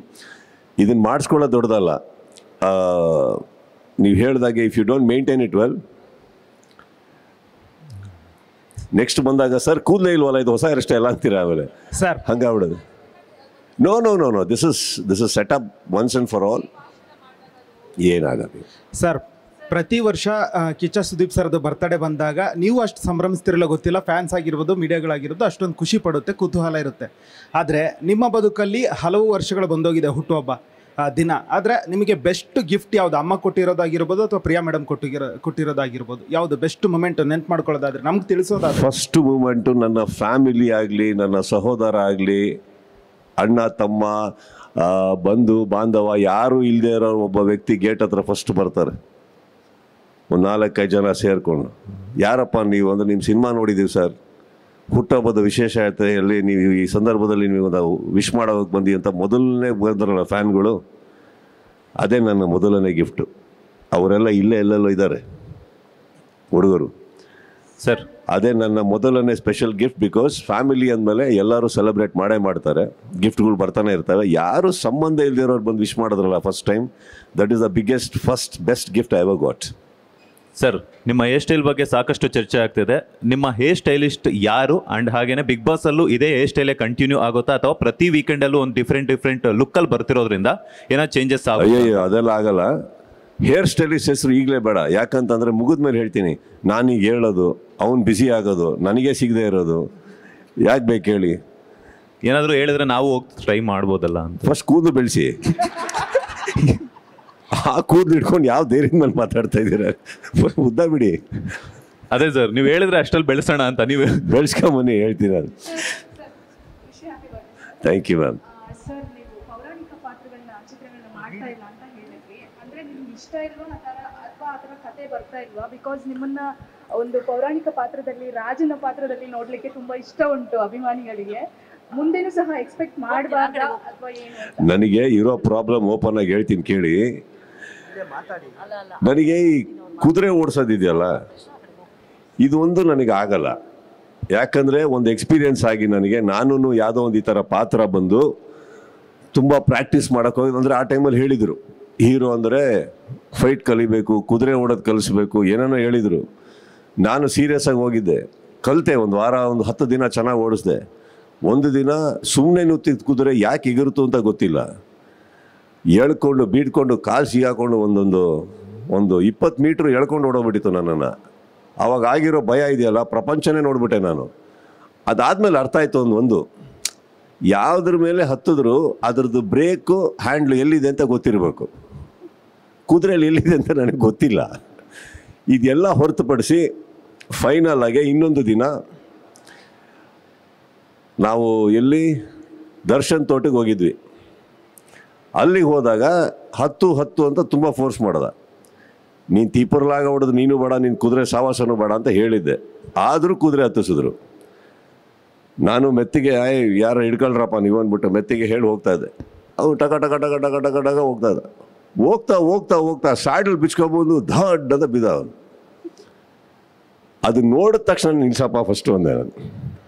ಇದನ್ನು ಮಾಡಿಸ್ಕೊಳ್ಳೋದು ದೊಡ್ಡದಲ್ಲ. ನೀವು ಹೇಳ್ದಾಗೆ if you don't maintain it well, next ಬಂದಾಗ ಸರ್ ಕೂದಲೇ ಇಲ್ವಲ್ಲ, ಇದು ಹೊಸ ಹೇರ್ ಸ್ಟೈಲ್ ಅಂತೀರಾ ಆಮೇಲೆ ಸರ್, ಹಂಗಾಗ್ಬಿಡೋದು. No, this is set up once and for all. ಏನಾಗಲ್ಲ ಸರ್. ಪ್ರತಿ ವರ್ಷ ಕಿಚ್ಚ ಸುದೀಪ್ ಸರ್ದು ಬರ್ತಡೇ ಬಂದಾಗ ನೀವು ಅಷ್ಟು ಸಂಭ್ರಮಿಸ್ತಿರಲ್ಲ ಗೊತ್ತಿಲ್ಲ, ಫ್ಯಾನ್ಸ್ ಆಗಿರ್ಬೋದು, ಮೀಡಿಯಾಗಳಾಗಿರ್ಬೋದು, ಅಷ್ಟೊಂದು ಖುಷಿ ಪಡುತ್ತೆ, ಕುತೂಹಲ ಇರುತ್ತೆ. ಆದರೆ ನಿಮ್ಮ ಬದುಕಲ್ಲಿ ಹಲವು ವರ್ಷಗಳು ಬಂದೋಗಿದೆ ಹುಟ್ಟುಹಬ್ಬ ದಿನ. ಆದರೆ ನಿಮಗೆ ಬೆಸ್ಟ್ ಗಿಫ್ಟ್ ಯಾವುದು? ಅಮ್ಮ ಕೊಟ್ಟಿರೋದಾಗಿರ್ಬೋದು ಅಥವಾ ಪ್ರಿಯಾ ಮೇಡಮ್ ಕೊಟ್ಟಿರೋದಾಗಿರ್ಬೋದು, ಯಾವುದು ಬೆಸ್ಟ್ ಮೂಮೆಂಟ್ ನೆನ್ಪು ಮಾಡ್ಕೊಳ್ಳೋದಾದ್ರೆ ನಮ್ಗೆ ತಿಳಿಸೋದಾದ್ರೆ? ಫಸ್ಟ್ ಮೂಮೆಂಟು ನನ್ನ ಫ್ಯಾಮಿಲಿ ಆಗಲಿ, ನನ್ನ ಸಹೋದರ ಆಗಲಿ, ಅಣ್ಣ ತಮ್ಮ, ಬಂಧು ಬಾಂಧವ ಯಾರೂ ಇಲ್ಲದೆ ಇರೋ ಒಬ್ಬ ವ್ಯಕ್ತಿ ಗೇಟ್ ಹತ್ರ ಫಸ್ಟ್ ಬರ್ತಾರೆ. ಒಂದು 4-5 ಜನ ಸೇರಿಕೊಂಡು, ಯಾರಪ್ಪ ನೀವು ಅಂದರೆ, ನಿಮ್ಮ ಸಿನಿಮಾ ನೋಡಿದ್ದೀವಿ ಸರ್, ಹುಟ್ಟುಹಬ್ಬದ ವಿಶೇಷ ಅಲ್ಲಿ ನೀವು ಈ ಸಂದರ್ಭದಲ್ಲಿ ನೀವು ಒಂದು ವಿಶ್ ಮಾಡೋಕ್ಕೆ ಬಂದಿ ಅಂತ ಮೊದಲನೇ ಬಂದ್ರಲ್ಲ ಫ್ಯಾನ್ಗಳು, ಅದೇ ನನ್ನ ಮೊದಲನೇ ಗಿಫ್ಟು. ಅವರೆಲ್ಲ ಎಲ್ಲೆಲ್ಲೋ ಇದ್ದಾರೆ ಹುಡುಗರು ಸರ್. ಅದೇ ನನ್ನ ಮೊದಲನೇ ಸ್ಪೆಷಲ್ ಗಿಫ್ಟ್. ಬಿಕಾಸ್ ಫ್ಯಾಮಿಲಿ ಅಂದಮೇಲೆ ಎಲ್ಲರೂ ಸೆಲೆಬ್ರೇಟ್ ಮಾಡ್ತಾರೆ, ಗಿಫ್ಟ್ಗಳು ಬರ್ತಾನೆ ಇರ್ತವೆ. ಯಾರು ಸಂಬಂಧ ಇಲ್ದಿರೋರು ಬಂದು ವಿಶ್ ಮಾಡಿದ್ರಲ್ಲ first time, that is the best gift I ever got. Sir, ನಿಮ್ಮ ಹೇರ್ ಸ್ಟೈಲ್ ಬಗ್ಗೆ ಸಾಕಷ್ಟು ಚರ್ಚೆ ಆಗ್ತಿದೆ. ನಿಮ್ಮ ಹೇರ್ ಸ್ಟೈಲಿಸ್ಟ್ ಯಾರು? ಆ್ಯಂಡ್ ಹಾಗೇನೆ ಬಿಗ್ ಬಾಸಲ್ಲೂ ಇದೇ ಹೇರ್ ಸ್ಟೈಲೇ ಕಂಟಿನ್ಯೂ ಆಗುತ್ತಾ ಅಥವಾ ಪ್ರತಿ ವೀಕೆಂಡಲ್ಲೂ ಒಂದು ಡಿಫ್ರೆಂಟ್ ಲುಕ್ಕಲ್ಲಿ ಬರ್ತಿರೋದ್ರಿಂದ ಏನೋ ಚೇಂಜಸ್ ಅಯ್ಯೋ ಅದೆಲ್ಲ ಆಗಲ್ಲ. ಹೇರ್ ಸ್ಟೈಲಿಸ್ಟ್ ಹೆಸರು ಈಗಲೇ ಬೇಡ. ಯಾಕಂತಂದರೆ ಮುಗಿದ್ಮೇಲೆ ಹೇಳ್ತೀನಿ, ನಾನೀಗ ಹೇಳೋದು, ಅವ್ನು ಬ್ಯುಸಿ ಆಗೋದು, ನನಗೆ ಸಿಗದೆ ಇರೋದು ಯಾಕೆ ಬೇಕು ಹೇಳಿ? ಏನಾದರೂ ಹೇಳಿದ್ರೆ ನಾವು ಹೋಗಿ ಟ್ರೈ ಮಾಡ್ಬೋದಲ್ಲ ಅಂತ. ಫಸ್ಟ್ ಕೂದಲು ಬೆಳೆಸಿ, ಆ ಕೂದಲು ಇಟ್ಕೊಂಡು ಯಾವ ಧೈರ್ಯದ ಮೇಲೆ ಮಾತಾಡ್ತಾ ಇದ್ದೀರಾ? ಉದ್ದ ಬಿಡಿ. ಅದೇ ಸರ್, ನೀವು ಹೇಳಿದ್ರೆ ಅಷ್ಟಲ್ಲಿ ಬೆಳೆಸೋಣ ಅಂತ. ನೀವು ಬೆಳೆಸ್ಕೊಂಬನ್ನಿ, ಹೇಳ್ತೀನಿ ನಾನು. Thank you ma'am. ಸರ್, ನೀವು ಪೌರಾಣಿಕ ಪಾತ್ರಗಳನ್ನ ಚಿತ್ರಗಳನ್ನ ಮಾಡ್ತಾ ಇಲ್ಲ ಅಂತ ಹೇಳಿದ್ರಿ. ಅಂದ್ರೆ ನಿಮ್ಗೆ ಇಷ್ಟ ಇಲ್ವಾ ಅಥವಾ ಆ ಥರ ಕತೆ ಬರ್ತಾ ಇಲ್ವಾ? ಬಿಕಾಸ್ ನಿಮ್ಮನ್ನ ಒಂದು ಪೌರಾಣಿಕ ಪಾತ್ರದಲ್ಲಿ, ರಾಜನ ಪಾತ್ರದಲ್ಲಿ ನೋಡ್ಲಿಕ್ಕೆ ತುಂಬಾ ಇಷ್ಟ ಉಂಟು ಅಭಿಮಾನಿಗಳಿಗೆ. ಮುಂದೆನೂ ಸಹ ಎಕ್ಸ್ಪೆಕ್ಟ್ ಮಾಡಬಾರ್ದ ಅಥವಾ ಏನು? ನನಗೆ ಇರೋ ಪ್ರಾಬ್ಲಮ್ ಓಪನ್ ಆಗಿ ಹೇಳ್ತೀನಿ ಕೇಳಿ. ನನಗೆ ಈ ಕುದುರೆ ಓಡಿಸೋದಿದೆಯಲ್ಲ, ಇದು ಒಂದು ನನಗೆ ಆಗಲ್ಲ. ಯಾಕಂದರೆ ಒಂದು ಎಕ್ಸ್ಪೀರಿಯನ್ಸ್ ಆಗಿ ನನಗೆ, ನಾನು ಯಾವುದೋ ಒಂದು ಈ ಥರ ಪಾತ್ರ ಬಂದು ತುಂಬ ಪ್ರಾಕ್ಟೀಸ್ ಮಾಡೋಕೆ ಹೋಗಿ, ಅಂದರೆ ಆ ಟೈಮಲ್ಲಿ ಹೇಳಿದರು ಹೀರೋ ಅಂದರೆ ಫೈಟ್ ಕಲಿಬೇಕು, ಕುದುರೆ ಓಡೋದು ಕಲಿಸ್ಬೇಕು, ಏನೇನೋ ಹೇಳಿದರು. ನಾನು ಸೀರಿಯಸ್ ಆಗಿ ಹೋಗಿದ್ದೆ, ಕಲಿತೆ. ಒಂದು ವಾರ, ಒಂದು 10 ದಿನ ಚೆನ್ನಾಗಿ ಓಡಿಸ್ದೆ. ಒಂದು ದಿನ ಸುಮ್ಮನೆ ನುತ್ತಿದ ಕುದುರೆ ಯಾಕೆ ಎಗರ್ತು ಅಂತ ಗೊತ್ತಿಲ್ಲ, ಎಳ್ಕೊಂಡು ಬೀಡ್ಕೊಂಡು ಕಾಲು ಸಿಗಾಕೊಂಡು ಒಂದು 20 ಮೀಟ್ರ್ ಎಳ್ಕೊಂಡು ಓಡೋಗ್ಬಿಟ್ಟಿತ್ತು ನನ್ನನ್ನು. ಆವಾಗ ಆಗಿರೋ ಭಯ ಇದೆಯಲ್ಲ, ಪ್ರಪಂಚನೇ ನೋಡ್ಬಿಟ್ಟೆ ನಾನು. ಅದಾದಮೇಲೆ ಅರ್ಥ ಆಯಿತು ಒಂದು ಯಾವುದ್ರ ಮೇಲೆ ಹತ್ತಿದ್ರು ಅದ್ರದ್ದು ಬ್ರೇಕು ಹ್ಯಾಂಡ್ಲು ಎಲ್ಲಿದೆ ಅಂತ ಗೊತ್ತಿರಬೇಕು. ಕುದುರೆಯಲ್ಲಿ ಎಲ್ಲಿದೆ ಅಂತ ನನಗೆ ಗೊತ್ತಿಲ್ಲ. ಇದೆಲ್ಲ ಹೊರತುಪಡಿಸಿ ಫೈನಲ್ ಆಗಿ ಇನ್ನೊಂದು ದಿನ ನಾವು ಎಲ್ಲಿ ದರ್ಶನ್ ತೋಟಕ್ಕೆ ಹೋಗಿದ್ವಿ. ಅಲ್ಲಿಗೆ ಹೋದಾಗ 10 ಅಂತ ತುಂಬ ಫೋರ್ಸ್ ಮಾಡ್ದ. ನೀನು ತೀಪರ್ಲಾಗ ಹೊಡೆದು ನೀನು ಬೇಡ, ನೀನು ಕುದುರೆ ಸಾವಾಸನೂ ಬೇಡ ಅಂತ ಹೇಳಿದ್ದೆ. ಆದರೂ ಕುದುರೆ ಹತ್ತಿಸಿದ್ರು. ನಾನು ಮೆತ್ತಿಗೆ ಯಾರು ಹಿಡ್ಕೊಳ್ರಪ್ಪ ನೀವು ಅಂದ್ಬಿಟ್ಟು ಮೆತ್ತಿಗೆ ಹೇಳಿ ಹೋಗ್ತಾ ಇದ್ದೆ. ಅವು ಟಕ ಟಕ ಟಕ ಟಕ ಟಕ ಟಕ ಹೋಗ್ತಾ ಇದ್ದ. ಹೋಗ್ತಾ ಸಾಯ್ಡಲ್ಲಿ ಬಿಚ್ಕೊಬೋದು, ದಡ್ ಅಂತ ಬಿದ್ದ ಅವನು. ಅದು ನೋಡಿದ ತಕ್ಷಣ ನಿಲ್ಸಪ್ಪ ಫಸ್ಟು ಅಂದೆ ನಾನು.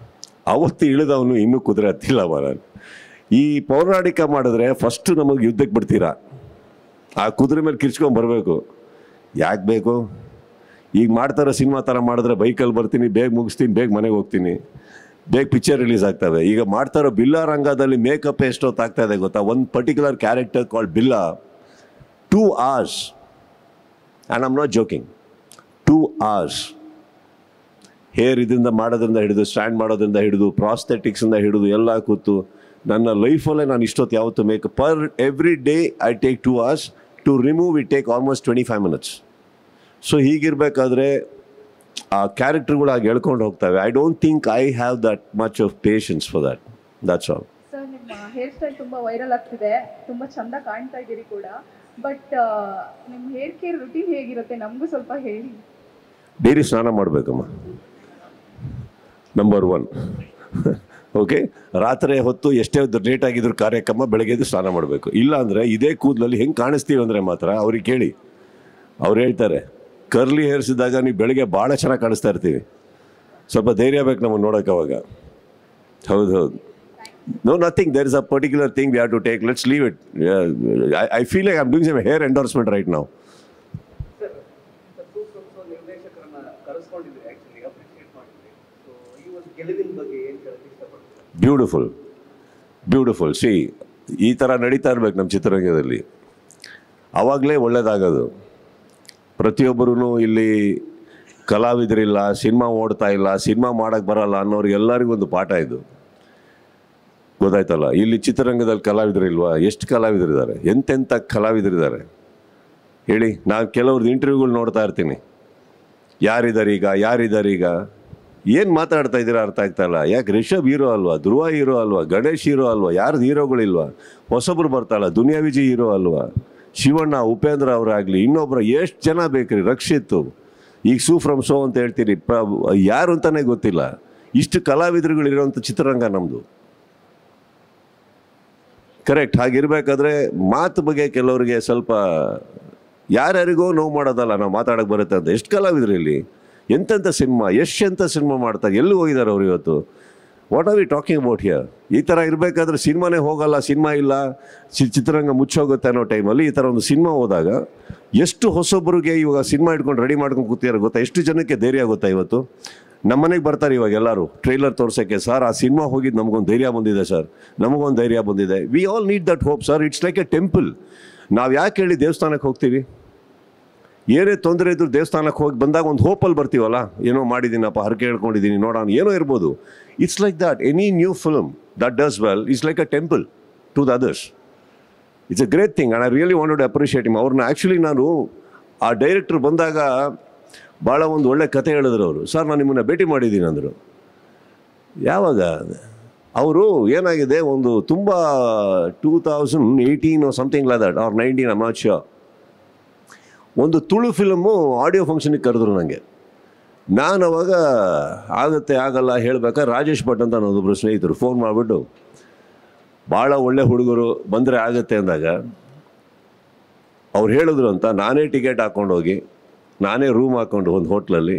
ಅವತ್ತು ಇಳಿದವನು ಇನ್ನೂ ಕುದುರೆ ಹತ್ತಿಲ್ಲ ನಾನು. ಈ ಪೌರಾಣಿಕ ಮಾಡಿದ್ರೆ ಫಸ್ಟು ನಮಗೆ ಯುದ್ಧಕ್ಕೆ ಬಿಡ್ತೀರಾ, ಆ ಕುದುರೆ ಮೇಲೆ ಕಿರ್ಚ್ಕೊಂಡು ಬರಬೇಕು. ಯಾಕೆ ಬೇಕು? ಈಗ ಮಾಡ್ತಾರೋ ಸಿನಿಮಾ ಥರ ಮಾಡಿದ್ರೆ ಬೈಕಲ್ಲಿ ಬರ್ತೀನಿ, ಬೇಗ ಮುಗಿಸ್ತೀನಿ, ಬೇಗ ಮನೆಗೆ ಹೋಗ್ತೀನಿ, ಬೇಗ ಪಿಕ್ಚರ್ ರಿಲೀಸ್ ಆಗ್ತವೆ. ಈಗ ಮಾಡ್ತಾರೋ ಬಿಲ್ಲಾ ರಂಗದಲ್ಲಿ ಮೇಕಪ್ ಎಷ್ಟೊತ್ತು ಆಗ್ತಾ ಇದೆ ಗೊತ್ತಾ? ಒಂದು particular character called Billa 2 hours, and I'm not joking, 2 hours. Hair ಇದರಿಂದ ಮಾಡೋದ್ರಿಂದ ಹಿಡಿದು, ಸ್ಟ್ಯಾಂಡ್ ಮಾಡೋದ್ರಿಂದ ಹಿಡಿದು, ಪ್ರಾಸ್ಥೆಟಿಕ್ಸಿಂದ ಹಿಡಿದು ಎಲ್ಲ ಕೂತು. ನನ್ನ ಲೈಫಲ್ಲೇ ನಾನು ಇಷ್ಟೊತ್ತು ಯಾವತ್ತು makeup per every day I take 2 hours. To remove it take almost 25 minutes. So ಹೀಗಿರಬೇಕಾದ್ರೆ ಆ ಕ್ಯಾರೆಕ್ಟರ್ಗಳು ಆಗಿ ಎಳ್ಕೊಂಡು ಹೋಗ್ತವೆ. I don't think I have that much of patience for that. That's all. Sir, ನಿಮ್ಮ ಹೇರ್ ಸ್ಟೈಲ್ ತುಂಬ ವೈರಲ್ ಆಗ್ತಿದೆ, ತುಂಬ ಚಂದ ಕಾಣ್ತಾ ಇದ್ದೀರಿ ಕೂಡ. ಬಟ್ ನಿಮ್ಮ ಹೇರ್ ಕೇರ್ ರುಟೀನ್ ಹೇಗಿರುತ್ತೆ ನಮಗೂ ಸ್ವಲ್ಪ ಹೇಳಿ. ಡೈಲಿ ಸ್ನಾನ ಮಾಡಬೇಕಮ್ಮ, ನಂಬರ್ 1. ಓಕೆ, ರಾತ್ರಿ ಹೊತ್ತು ಎಷ್ಟೇ ಲೇಟ್ ಆಗಿದ್ರು ಕಾರ್ಯಕ್ರಮ, ಬೆಳಗ್ಗೆ ಎದ್ದು ಸ್ನಾನ ಮಾಡಬೇಕು. ಇಲ್ಲಾಂದರೆ ಇದೇ ಕೂದಲಲ್ಲಿ ಹೆಂಗೆ ಕಾಣಿಸ್ತೀವಿ ಅಂದರೆ ಮಾತ್ರ ಅವ್ರಿಗೆ ಕೇಳಿ, ಅವ್ರು ಹೇಳ್ತಾರೆ ಕರ್ಲಿ ಹೇರ್ಸ್ ಇದ್ದಾಗ ನೀವು ಬೆಳಗ್ಗೆ ಭಾಳ ಚೆನ್ನಾಗಿ ಕಾಣಿಸ್ತಾ ಇರ್ತೀವಿ. ಸ್ವಲ್ಪ ಧೈರ್ಯ ಬೇಕು ನಮಗೆ ನೋಡೋಕೆ ಅವಾಗ. ಹೌದು. No, nothing, there is a particular thing we have to take. Let's leave it. I feel like I am doing some hair endorsement right now. Beautiful. See, ಈ ಥರ ನಡೀತಾ ಇರ್ಬೇಕು ನಮ್ಮ ಚಿತ್ರರಂಗದಲ್ಲಿ, ಆವಾಗಲೇ ಒಳ್ಳೇದಾಗೋದು. ಪ್ರತಿಯೊಬ್ಬರೂ ಇಲ್ಲಿ ಕಲಾವಿದರಿಲ್ಲ, ಸಿನಿಮಾ ಓಡ್ತಾ ಇಲ್ಲ, ಸಿನಿಮಾ ಮಾಡೋಕ್ಕೆ ಬರಲ್ಲ ಅನ್ನೋರಿಗೆಲ್ಲರಿಗೂ ಒಂದು ಪಾಠ ಇದು, ಗೊತ್ತಾಯ್ತಲ್ಲ. ಇಲ್ಲಿ ಚಿತ್ರರಂಗದಲ್ಲಿ ಕಲಾವಿದರಿಲ್ವಾ? ಎಷ್ಟು ಕಲಾವಿದರಿದ್ದಾರೆ, ಎಂತೆಂಥ ಕಲಾವಿದರಿದ್ದಾರೆ ಹೇಳಿ. ನಾನು ಕೆಲವ್ರದ್ದು ಇಂಟರ್ವ್ಯೂಗಳು ನೋಡ್ತಾ ಇರ್ತೀನಿ. ಯಾರಿದ್ದಾರೀಗ ಏನು ಮಾತಾಡ್ತಾ ಇದ್ದೀರಾ ಅರ್ಥ ಆಗ್ತಾ ಇಲ್ಲ. ಯಾಕೆ ರಿಷಬ್ ಹೀರೋ ಅಲ್ವಾ? ಧ್ರುವ ಹೀರೋ ಅಲ್ವಾ? ಗಣೇಶ್ ಹೀರೋ ಅಲ್ವಾ? ಯಾರ್ದು ಹೀರೋಗಳಿಲ್ವಾ? ಹೊಸಬ್ರು ಬರ್ತಾಯಿಲ್ಲ. ದುನಿಯಾ ವಿಜಯ್ ಹೀರೋ ಅಲ್ವಾ? ಶಿವಣ್ಣ, ಉಪೇಂದ್ರ ಅವರಾಗಲಿ, ಇನ್ನೊಬ್ಬರು ಎಷ್ಟು ಜನ ಬೇಕ್ರಿ, ರಕ್ಷಿತ್, ಈಗ ಸೂ ಫ್ರಮ್ ಶೋ ಅಂತ ಹೇಳ್ತೀರಿ, ಯಾರು ಅಂತಲೇ ಗೊತ್ತಿಲ್ಲ. ಇಷ್ಟು ಕಲಾವಿದರುಗಳಿರೋಂಥ ಚಿತ್ರರಂಗ ನಮ್ಮದು. ಕರೆಕ್ಟ್. ಹಾಗಿರ್ಬೇಕಾದ್ರೆ ಮಾತು ಬಗ್ಗೆ ಕೆಲವರಿಗೆ ಸ್ವಲ್ಪ ಯಾರ್ಯಾರಿಗೋ ನೋವು ಮಾಡೋದಲ್ಲ, ನಾವು ಮಾತಾಡೋಕ್ಕೆ ಬರುತ್ತೆ ಅಂತ. ಎಷ್ಟು ಕಲಾವಿದರು ಇಲ್ಲಿ, ಎಂತೆಂಥ ಸಿನಿಮಾ, ಎಂಥ ಸಿನಿಮಾ ಮಾಡ್ತಾರೆ, ಎಲ್ಲಿ ಹೋಗಿದ್ದಾರೆ ಅವರು ಇವತ್ತು? What are we talking about here? ಈ ಥರ ಇರಬೇಕಾದ್ರೆ ಸಿನಿಮಾನೇ ಹೋಗಲ್ಲ, ಸಿನಿಮಾ ಇಲ್ಲ, ಚಿತ್ರರಂಗ ಮುಚ್ಚೋಗುತ್ತೆ ಅನ್ನೋ ಟೈಮಲ್ಲಿ ಈ ಥರ ಒಂದು ಸಿನಿಮಾ ಹೋದಾಗ ಎಷ್ಟು ಹೊಸೊಬ್ಬರಿಗೆ ಇವಾಗ ಸಿನಿಮಾ ಇಟ್ಕೊಂಡು ರೆಡಿ ಮಾಡ್ಕೊಂಡು ಕೂತಿದ್ದಾರೆ ಗೊತ್ತಾ? ಎಷ್ಟು ಜನಕ್ಕೆ ಧೈರ್ಯ ಗೊತ್ತಾ? ಇವತ್ತು ನಮ್ಮ ಮನೆಗೆ ಬರ್ತಾರೆ ಇವಾಗ ಎಲ್ಲರೂ ಟ್ರೈಲರ್ ತೋರ್ಸೋಕ್ಕೆ. ಸರ್, ಆ ಸಿನಿಮಾ ಹೋಗಿದ್ದು ನಮಗೊಂದು ಧೈರ್ಯ ಬಂದಿದೆ ಸರ್, ನಮಗೊಂದು ಧೈರ್ಯ ಬಂದಿದೆ. We all need that hope sir. It's like A temple. ನಾವು ಯಾಕೆ ಹೇಳಿ ದೇವಸ್ಥಾನಕ್ಕೆ ಹೋಗ್ತೀವಿ? ಏನೇ ತೊಂದರೆ ಇದ್ರು ದೇವಸ್ಥಾನಕ್ಕೆ ಹೋಗಿ ಬಂದಾಗ ಒಂದು ಹೋಪಲ್ಲಿ ಬರ್ತೀವಲ್ಲ, ಏನೋ ಮಾಡಿದ್ದೀನಪ್ಪ, ಹರಕೆ ಹೇಳ್ಕೊಂಡಿದ್ದೀನಿ, ನೋಡೋಣ, ಏನೋ ಇರ್ಬೋದು. It's like that. Any new film that does well it's like a temple to the others. It's a great thing and I really wanted to appreciate him. ಅವ್ರನ್ನ ಆ್ಯಕ್ಚುಲಿ ನಾನು ಆ ಡೈರೆಕ್ಟ್ರ್ ಬಂದಾಗ ಭಾಳ ಒಂದು ಒಳ್ಳೆ ಕತೆ ಹೇಳಿದ್ರು ಅವರು. ಸರ್ ನಾನು ನಿಮ್ಮನ್ನು ಭೇಟಿ ಮಾಡಿದ್ದೀನಿ ಅಂದರು. ಯಾವಾಗ ಅವರು ಏನಾಗಿದೆ ಒಂದು ತುಂಬ 2018 something like that are 19 I am not sure, ಒಂದು ತುಳು ಫಿಲಮು ಆಡಿಯೋ ಫಂಕ್ಷನಿಗೆ ಕರೆದ್ರು ನನಗೆ. ನಾನು ಅವಾಗ ಆಗುತ್ತೆ ಆಗಲ್ಲ ಹೇಳ್ಬೇಕಾದ್ರೆ ರಾಜೇಶ್ ಭಟ್ ಅಂತ ನನ್ನೊಬ್ಬರು ಸ್ನೇಹಿತರು ಫೋನ್ ಮಾಡಿಬಿಟ್ಟು ಭಾಳ ಒಳ್ಳೆ ಹುಡುಗರು ಬಂದರೆ ಆಗುತ್ತೆ ಅಂದಾಗ ಅವ್ರು ಹೇಳಿದ್ರು ಅಂತ ನಾನೇ ಟಿಕೆಟ್ ಹಾಕ್ಕೊಂಡೋಗಿ ನಾನೇ ರೂಮ್ ಹಾಕ್ಕೊಂಡು ಒಂದು ಹೋಟ್ಲಲ್ಲಿ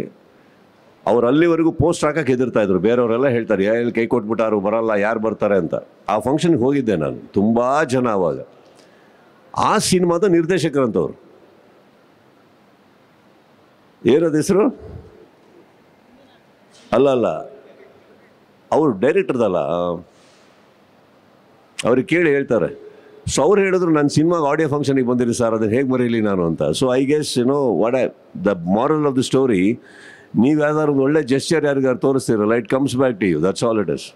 ಅವ್ರು ಅಲ್ಲಿವರೆಗೂ ಪೋಸ್ಟ್ ಹಾಕಕ್ಕೆ ಹೆದರ್ತಾಯಿದ್ರು. ಬೇರೆಯವರೆಲ್ಲ ಹೇಳ್ತಾರೆ ಎಲ್ಲಿ ಕೈ ಕೊಟ್ಬಿಟ್ಟಾರು ಬರಲ್ಲ ಯಾರು ಬರ್ತಾರೆ ಅಂತ. ಆ ಫಂಕ್ಷನ್ಗೆ ಹೋಗಿದ್ದೆ ನಾನು, ತುಂಬ ಜನ. ಆವಾಗ ಆ ಸಿನಿಮಾದ ನಿರ್ದೇಶಕರಂತವ್ರು, ಏನದು ಹೆಸರು ಅಲ್ಲ ಅವರು ಡೈರೆಕ್ಟರ್ದಲ್ಲ, ಅವ್ರಿಗೆ ಕೇಳಿ ಹೇಳ್ತಾರೆ. ಸೊ ಅವ್ರು ಹೇಳಿದ್ರು ನನ್ನ ಸಿನಿಮಾಗೆ ಆಡಿಯೋ ಫಂಕ್ಷನಿಗೆ ಬಂದಿರಿ ಸರ್, ಅದನ್ನು ಹೇಗೆ ಮರೀಲಿ ನಾನು ಅಂತ. So I guess what the moral of the story, ನೀವು ಯಾವ್ದಾದ್ರು ಒಂದು ಒಳ್ಳೆ ಜೆಸ್ಚರ್ ಯಾರಿಗಾರು ತೋರಿಸ್ತೀರಲ್ಲ, it comes back to you, that's all it is.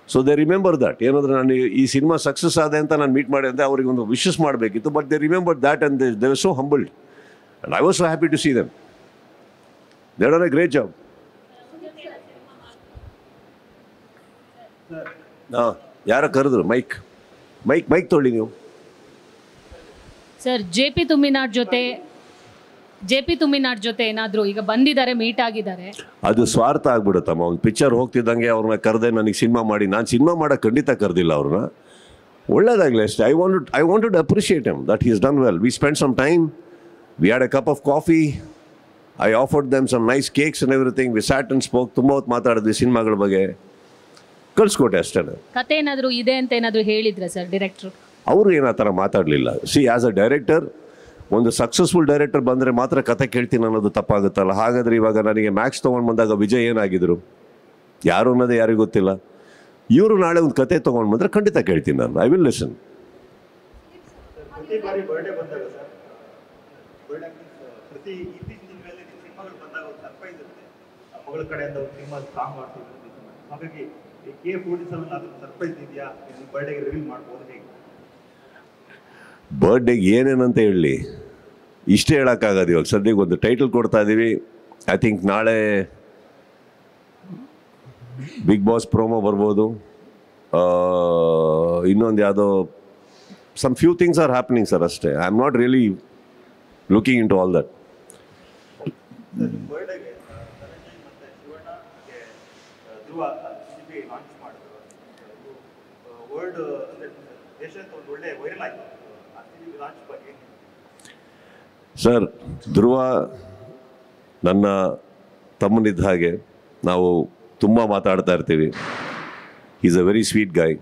So they remember that. ಏನಂದ್ರೆ ನಾನು ಈ ಸಿನಿಮಾ ಸಕ್ಸಸ್ ಆದೆ ಅಂತ ನಾನು ಮೀಟ್ ಮಾಡಿ ಅಂತ ಅವ್ರಿಗೆ ಒಂದು ವಿಶಸ್ ಮಾಡಬೇಕಿತ್ತು, but they remember that and they were so humbled and I was so happy to see them. They done a great job. ಯಾರೋ ಕರೆದ್ರು, ಮೈಕ್ ತೊಗೊಳ್ಳಿ ನೀವು. ಸರ್ ಜೆ ಪಿ ತುಮಿನಾಡ್ ಜೊತೆ ಏನಾದರೂ ಈಗ ಬಂದಿದ್ದಾರೆ, ಮೀಟ್ ಆಗಿದ್ದಾರೆ? ಅದು ಸ್ವಾರ್ಥ ಆಗ್ಬಿಡುತ್ತಮ್ಮ. ಒಂದು ಪಿಕ್ಚರ್ ಹೋಗ್ತಿದ್ದಂಗೆ ಅವ್ರನ್ನ ಕರೆದೆ ನನಗೆ ಸಿನಿಮಾ ಮಾಡಿ, ನಾನು ಸಿನಿಮಾ ಮಾಡೋಕ್ಕೆ ಖಂಡಿತ ಕರೆದಿಲ್ಲ ಅವ್ರನ್ನ. ಒಳ್ಳೇದಾಗಲಿ ಅಷ್ಟೇ. I wanted appreciate him that he is done well. We spend some time, we had a cup of coffee, I offered them some nice cakes and everything. We sat and spoke. ತುಂಬ ಹೊತ್ತು ಮಾತಾಡಿದ್ವಿ ಸಿನಿಮಾಗಳ ಬಗ್ಗೆ, ಕಳಿಸ್ಕೊಟ್ಟೆ ಅಷ್ಟೇ. ಕತೆ ಏನಾದರೂ ಇದೆ ಅಂತ ಏನಾದರೂ ಹೇಳಿದ್ರೆ ಸರ್ ಡೈರೆಕ್ಟ್ರು? ಅವರು ಏನು ಆ ಥರ ಮಾತಾಡಲಿಲ್ಲ. ಸಿ ಆ್ಯಸ್ ಅ ಡೈರೆಕ್ಟರ್, ಒಂದು ಸಕ್ಸಸ್ಫುಲ್ ಡೈರೆಕ್ಟರ್ ಬಂದರೆ ಮಾತ್ರ ಕತೆ ಕೇಳ್ತೀನಿ ಅನ್ನೋದು ತಪ್ಪಾಗುತ್ತಲ್ಲ. ಹಾಗಾದರೆ ಇವಾಗ ನನಗೆ ಮ್ಯಾಕ್ಸ್ ತೊಗೊಂಡು ಬಂದಾಗ ವಿಜಯ್ ಏನಾಗಿದ್ರು ಯಾರು ಅನ್ನೋದೇ ಯಾರಿಗೂ ಗೊತ್ತಿಲ್ಲ. ಇವರು ನಾಳೆ ಒಂದು ಕತೆ ತೊಗೊಂಡು ಬಂದರೆ ಖಂಡಿತ ಕೇಳ್ತೀನಿ ನಾನು. I will listen. ಪ್ರತಿ ಬಾರಿ ಬರ್ಡೇ ಬಂದಾಗ ಸರ್, ಪ್ರತಿ ಇತ್ತೀಚಿನ ದಿನಗಳಲ್ಲಿ ಸಿನಿಮಾಗಳು ಬಂದಾಗ ಒಂದು ಸರ್ಪ್ರೈಸ್ ಇರುತ್ತೆ. ಮಗಳ ಕಡೆಯಿಂದ ಒಂದು ಸಿನಿಮಾ ಸಾಂಗ್ ಮಾಡ್ತಿದ್ರು. ಹಾಗಾಗಿ K47 ಸರ್ಪ್ರೈಸ್ ಇದೆಯಾ, ಬರ್ಡೇಗೆ ರಿವೀಲ್ ಮಾಡ್ಬೋದು ಹೇಗೆ? ಬರ್ಡೇಗೆ ಏನೇನಂತ ಹೇಳಲಿ, ಇಷ್ಟೇ ಹೇಳೋಕ್ಕಾಗೋದು. ಇವಾಗ ಸದ್ಯಕ್ಕೆ ಒಂದು ಟೈಟಲ್ ಕೊಡ್ತಾ ಇದ್ದೀವಿ. ಐ ಥಿಂಕ್ ನಾಳೆ ಬಿಗ್ ಬಾಸ್ ಪ್ರೋಮೋ ಬರ್ಬೋದು. ಇನ್ನೊಂದು ಯಾವುದೋ some few things are happening sir, ಅಷ್ಟೇ. I am not really looking in to all that. ಬರ್ಡೇಗೆ ಧನಂಜಯ್ ಮತ್ತು ಶಿವಣ್ಣ ಧ್ರುವ ಲಾಂಚ್ ಮಾಡಿದ್ರು. ವರ್ಲ್ಡ್ ಅಂದರೆ ದೇಶದ ಒಂದು ಒಳ್ಳೆ ವೈರಲ್ ಆಯಿತು ಲಾಂಚ್ ಬಗ್ಗೆ. ಸರ್, ಧ್ರುವ ನನ್ನ ತಮ್ಮನಿದ್ದ ಹಾಗೆ. ನಾವು ತುಂಬ ಮಾತಾಡ್ತಾ ಇರ್ತೀವಿ. Is a very sweet guy.